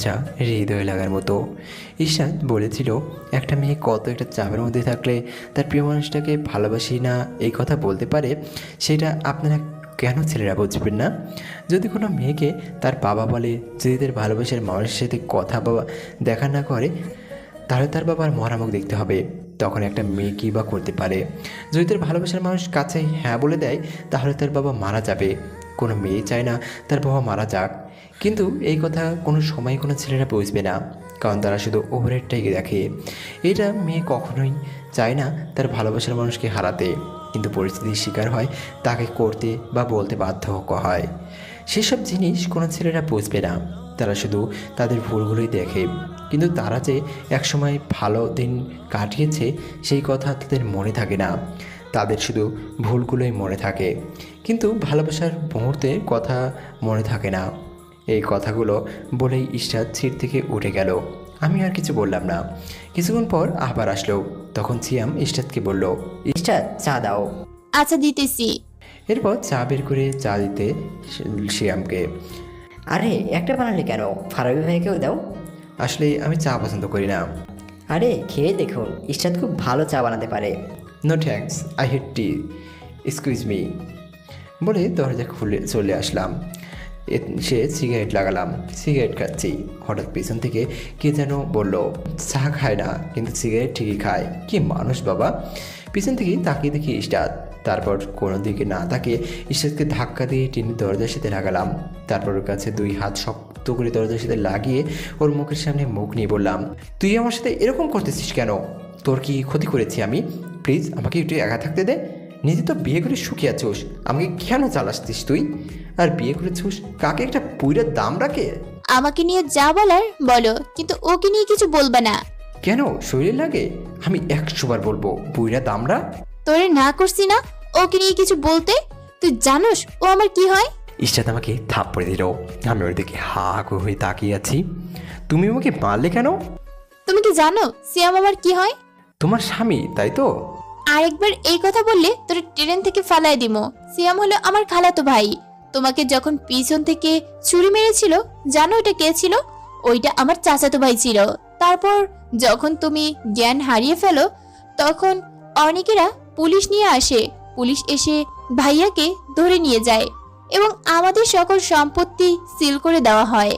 যা হৃদয় লাগার মতো। ঈশাদ বলেছিল একটা মেয়ে কত একটা চাপের মধ্যে থাকলে তার প্রিয় মানুষটাকে ভালোবাসি না এই কথা বলতে পারে, সেটা আপনারা কেন ছেলেরা বুঝবেন না? যদি কোনো মেয়েকে তার বাবা বলে, যদি তার ভালোবাসার মানুষের সাথে কথা বাবা দেখা না করে, তাহলে তার বাবার মরামুখ দেখতে হবে। তখন একটা মেয়ে কী বা করতে পারে? যদি তার ভালোবাসার মানুষ কাছে হ্যাঁ বলে দেয়, তাহলে তার বাবা মারা যাবে। কোনো মেয়ে চায় না তার বাবা মারা যাক, কিন্তু এই কথা কোনো সময় কোনো ছেলেরা বুঝবে না, কারণ তারা শুধু ওভারেরটাই দেখে। এটা মেয়ে কখনোই চায় না তার ভালোবাসার মানুষকে হারাতে, কিন্তু পরিস্থিতির শিকার হয়, তাকে করতে বা বলতে বাধ্য হয়। সেসব জিনিস কোনো ছেলেরা বুঝবে না, তারা শুধু তাদের ভুলগুলোই দেখে। কিন্তু তারা যে একসময় ভালো দিন কাটিয়েছে সেই কথা তাদের মনে থাকে না, তাদের শুধু ভুলগুলোই মনে থাকে, কিন্তু ভালোবাসার মুহূর্তের কথা মনে থাকে না। এই কথাগুলো বলেই ঈশাদ সিট থেকে উঠে গেল। আমি আর কিছু বললাম না। কিছুক্ষণ পর আবার আসলো, তখন সিয়াম ঈশাদকে বলল, ঈশাদ চা দাও। আচ্ছা দিতেছি। এরপর চা বের করে চা দিতে সিয়ামকে। আরে একটা বানালে কেন, ফারাবি ভাইকেও দাও। আসলে আমি চা পছন্দ করি না। আরে খেয়ে দেখুন, ঈশাদ খুব ভালো চা বানাতে পারে। No thanks, I hate tea, excuse me বলে দরজা খুলে চলে আসলাম। সে সিগারেট লাগালাম, সিগারেট খাচ্ছি। হঠাৎ পিছন থেকে কে যেন বলল, চা খায় না কিন্তু সিগারেট ঠিকই খায়, কি মানুষ বাবা। পিছন থেকে তাকিয়ে দেখি ঈশাদ, তারপর কোনো দিকে না তাকিয়ে ঈশাদকে ধাক্কা দিয়ে টেনে দরজার সাথে লাগালাম। তারপর ওর কাছে 2 হাত শক্ত করে দরজার সাথে লাগিয়ে ওর মুখের সামনে মুখ নিয়ে বললাম, তুই আমার সাথে এরকম করতেছিস কেন? তোর কি ক্ষতি করেছি আমি? প্লিজ আমাকে একটু একা থাকতে দে। নিজে তো বিয়ে করে সুখী আছোস, আমাকে কেন চালাচ্ছিস তুই? আর বিয়ে করেছিস কাকে? একটা পুইরা দাম রাখে। আমাকে নিয়ে যা বলার বলো, কিন্তু ওকে নিয়ে কিছু বলবে না। কেন শরীর লাগে? আমি 100 বার বলবো, বুইরা দামরা। তোরে না করছি না ওকে নিয়ে কিছু বলতে? তুই জানোস ও আমার কি হয়? ঈশাদ আমাকে থাপ্পড় দিল। আমি ওর দিকে হা হয়ে তাকিয়ে আছি। তুমি আমাকে মারলে কেন? তুমি কি জানো সিয়াম আমার কি হয়? তোমার স্বামী, তাই তো? আরেকবার এই কথা বললে তোর ট্রেন থেকে ফালাই দিমো। সিয়াম হলো আমার খালাতো ভাই। তোমাকে যখন পিছন থেকে ছুরি মেরেছিল, জানো এটা কে ছিল? ওইটা আমার চাচাতো ভাই ছিল। তারপর যখন তুমি জ্ঞান হারিয়ে ফেলো, তখন অনেকেরা পুলিশ নিয়ে আসে। পুলিশ এসে ভাইয়াকে ধরে নিয়ে যায় এবং আমাদের সকল সম্পত্তি সিল করে দেওয়া হয়।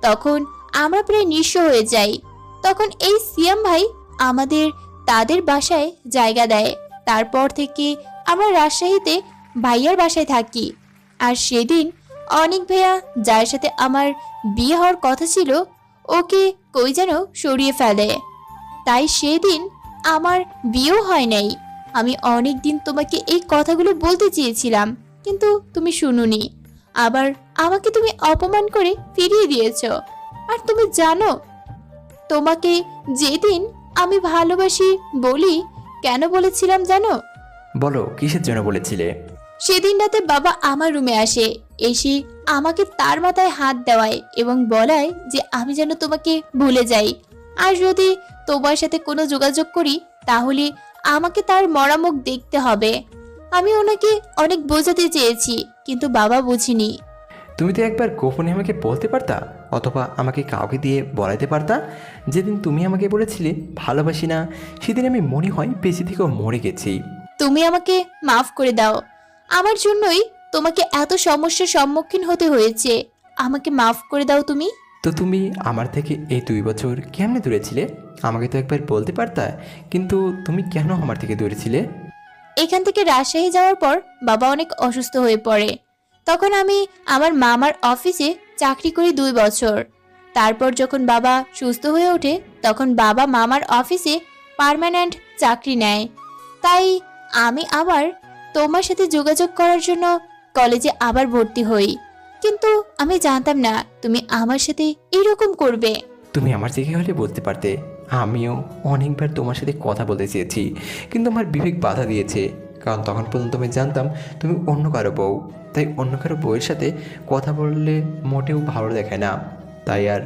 তখন আমরা প্রায় নিঃস্ব হয়ে যাই। তখন এই সিয়াম ভাই আমাদের তাদের বাসায় জায়গা দেয়। তারপর থেকে আমরা রাজশাহীতে ভাইয়ার বাসায় থাকি। আর সেদিন অনেক ভাইয়া, যার সাথে আমার বিয়ে হওয়ার কথা ছিল, ওকে কই যেন সরিয়ে ফেলে। তাই সেদিন আমার বিয়েও হয় নাই। আমি অনেক দিন তোমাকে এই কথাগুলো বলতে চেয়েছিলাম, কিন্তু তুমি শুনোনি। আবার আমাকে তুমি অপমান করে ফিরিয়ে দিয়েছো। আর তুমি জানো, তোমাকে যেদিন আমি ভালোবাসি বলি কেন বলেছিলাম জানো? বলো, কিসের জন্য বলেছিলে? সেদিন রাতে বাবা আমার রুমে আসে, এসে আমাকে তার মাথায় হাত দেওয়ায় এবং বলায় যে আমি যেন তোমাকে ভুলে যাই, আর যদি তোমার সাথে কোনো যোগাযোগ করি তাহলে আমাকে তার মরা মুখ দেখতে হবে। আমি ওনাকে অনেক বোঝাতে চেয়েছি, কিন্তু বাবা বুঝিনি। তুমি তো একবার গোপনে আমাকে বলতে পারতা, অথবা আমাকে কাউকে দিয়ে বলাইতে পারতা। যেদিন তুমি আমাকে বলেছিলে ভালোবাসি না, সেদিন আমি মনে হয় বেশি থেকেও মরে গেছি। তুমি আমাকে মাফ করে দাও। আমার জন্যই তোমাকে এত সমস্যার সম্মুখীন হতে হয়েছে। আমাকে মাফ করে দাও তুমি। তো তুমি আমার থেকে এই 2 বছর কেমনে দূরে ছিলে? আমাকে তো একবার বলতে পারতা, কিন্তু তুমি কেন আমার থেকে দূরে ছিলে? এখান থেকে রাজশাহী যাওয়ার পর বাবা অনেক অসুস্থ হয়ে পড়ে। তখন আমি আমার মামার অফিসে চাকরি করি 2 বছর। তারপর যখন বাবা সুস্থ হয়ে ওঠে, তখন বাবা মামার অফিসে পার্মানেন্ট চাকরি নেয়। তাই আমি আবার তোমার সাথে যোগাযোগ করার জন্য কলেজে আবার ভর্তি হই। কিন্তু আমি জানতাম না তুমি আমার সাথে এরকম করবে। তুমি আমার জায়গায় হলে বলতে পারতে। আমিও অনেকবার তোমার সাথে কথা বলতে চেয়েছি, কিন্তু আমার বিবেক বাধা দিয়েছে, কারণ তখন পর্যন্ত আমি জানতাম তুমি অন্য কারো বউ। তাই অন্য কারো বউয়ের সাথে কথা বললে মোটেও ভালো দেখায় না, তাই আর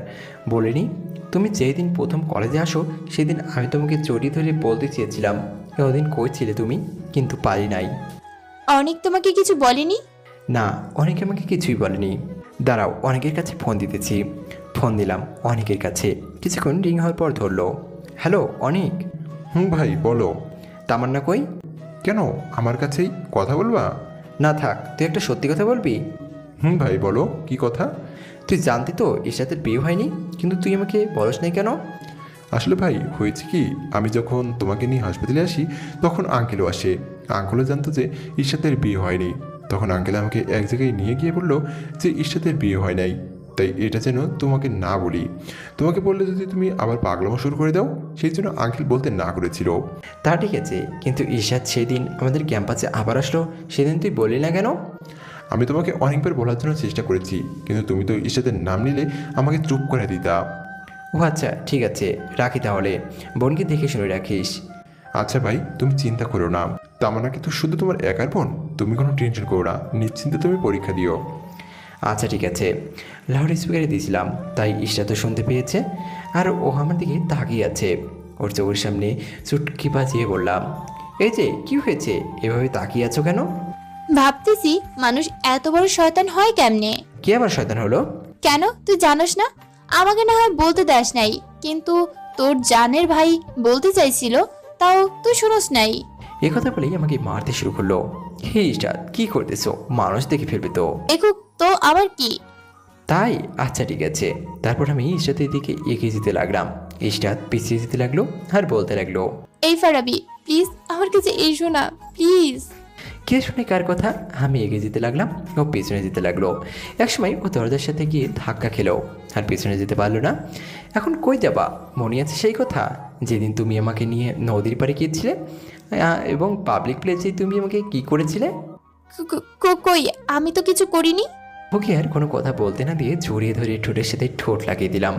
বলিনি। তুমি যেই দিন প্রথম কলেজে আসো সেদিন আমি তোমাকে জড়িয়ে ধরে বলতে চেয়েছিলাম, ওদিন কই ছিলে তুমি, কিন্তু পারি নাই। অনেক তোমাকে কিছু বলেনি? না, অনেকে আমাকে কিছুই বলেনি। দাঁড়াও, অনেকের কাছে ফোন দিতেছি। ফোন দিলাম অনেকের কাছে। কিছুক্ষণ রিং হওয়ার পর ধরলো। হ্যালো অনেক। ভাই বলো। তামান্না কই? কেন আমার কাছেই কথা বলবা? না থাক, তুই একটা সত্যি কথা বলবি। ভাই বলো কি কথা? তুই জানতি তো ইশরাতের বিয়ে হয়নি, কিন্তু তুই আমাকে বলস নাই কেন? আসলে ভাই হয়েছে কি, আমি যখন তোমাকে নিয়ে হাসপাতালে আসি তখন আঙ্কেলও আসে। আঙ্কেলও জানতো যে ঈশাতের বিয়ে হয়নি। তখন আঙ্কেল আমাকে এক জায়গায় নিয়ে গিয়ে বললো যে ঈশাতের বিয়ে হয় নাই, তাই এটা যেন তোমাকে না বলি। তোমাকে বললে যদি তুমি আবার পাগলামো শুরু করে দাও, সেই জন্য আঙ্কেল বলতে না করেছিল। তা ঠিক আছে, কিন্তু ইশরাত সেদিন আমাদের ক্যাম্পাসে আবার আসলো, সেদিন তুই বললি না কেন? আমি তোমাকে অনেকবার বলার জন্য চেষ্টা করেছি, কিন্তু তুমি তো ঈশাতের নাম নিলে আমাকে চুপ করে দিতা। ও আচ্ছা ঠিক আছে, রাখি তাহলে। বোনকে দেখে শুনে রাখিস। আচ্ছা ভাই তুমি চিন্তা করো না, তামান্না কিন্তু শুধু তোমার একার বোন, তুমি কোনো টেনশন করো না, নিশ্চিন্তে তুমি পরীক্ষা দিও। আচ্ছা ঠিক আছে। লাউড স্পিকারে দিয়েছিলাম, তাই ইশরাত তো শুনতে পেয়েছে। আর ও আমার দিকে তাকিয়ে আছে। ওর চোখের সামনে চুটকি বাজিয়ে বললাম, এই যে কি হয়েছে, এভাবে তাকিয়ে আছো কেন? ভাবতেছি মানুষ এত বড় শয়তান হয় কেমনে। কে আবার শয়তান হলো? কেন তুই জানোস না? আমাকে না হয় বলতে দাস নাই, কিন্তু তোর জানের ভাই বলতে চাইছিল, তাও তুই শুনোস নাই। এ কথা বলেই আমাকে মারতে শুরু করলো। হে ইশরাত, কি করতেছো? মানুষ দেখে ফেলবে তো। একুক তো আবার কি? তাই আচ্ছা ঠিক আছে। তারপর আমি ইশরাতের দিকে এগিয়ে যেতে লাগলাম। ইশরাত পিছিয়ে যেতে লাগলো আর বলতে লাগলো, এই ফারাবি প্লিজ আমার কাছে এসো না প্লিজ। কে শুনে কার কথা? আমি এগিয়ে যেতে লাগলাম, ও পেছনে যেতে লাগলো। একসময় ও দরজার সাথে গিয়ে ধাক্কা খেলো আর পেছনে যেতে পারলো না। এখন কই যাবা? মনে আছে সেই কথা, যেদিন তুমি আমাকে নিয়ে নদীর পাড়ে গিয়েছিলে এবং পাবলিক প্লেসে তুমি আমাকে কি করেছিলে? কই আমি তো কিছু করিনি। ওকে আর কোনো কথা বলতে না দিয়ে জড়িয়ে ধরে ঠোঁটের সাথে ঠোঁট লাগিয়ে দিলাম।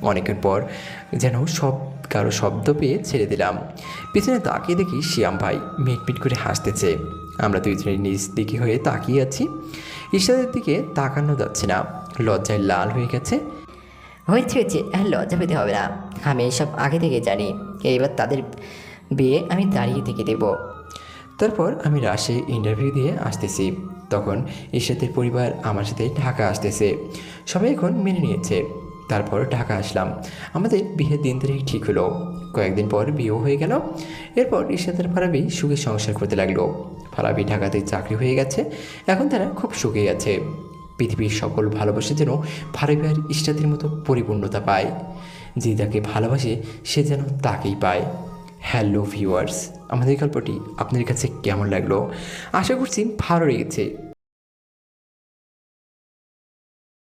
অনেকক্ষণ পর যেন কারো শব্দ পেয়ে ছেড়ে দিলাম। পিছনে তাকিয়ে দেখি শিয়াম ভাই মিটমিট করে হাসতেছে। আমরা দুইজনে নিজ দিকে হয়ে তাকিয়ে আছি। ঈশাদের দিকে তাকানো যাচ্ছে না, লজ্জায় লাল হয়ে গেছে। হয়েছে আর লজ্জা পেতে হবে না, আমি এইসব আগে থেকে জানি। এইবার তাদের বিয়ে আমি দাঁড়িয়ে থেকে দেবো। তারপর আমি রাজশাহী ইন্টারভিউ দিয়ে আসতেছি, তখন ঈশাদের পরিবার আমার সাথে ঢাকা আসতেছে। সবাই এখন মেনে নিয়েছে। তারপর ঢাকা আসলাম। আমাদের বিয়ের দিন তারিখ ঠিক হলো। কয়েকদিন পর বিয়েও হয়ে গেল। এরপর ঈশাদের ফারাবি সুখে সংসার করতে লাগলো। ফারাবি ঢাকাতে চাকরি হয়ে গেছে, এখন তারা খুব সুখে আছে। পৃথিবীর সকল ভালোবাসা যেন ফারাবি আর ঈশাদের মতো পরিপূর্ণতা পায়। যে যাকে ভালোবাসে সে যেন তাকেই পায়। হ্যালো ভিউয়ার্স, আমাদের গল্পটি আপনাদের কাছে কেমন লাগলো? আশা করছি ভালো লেগেছে।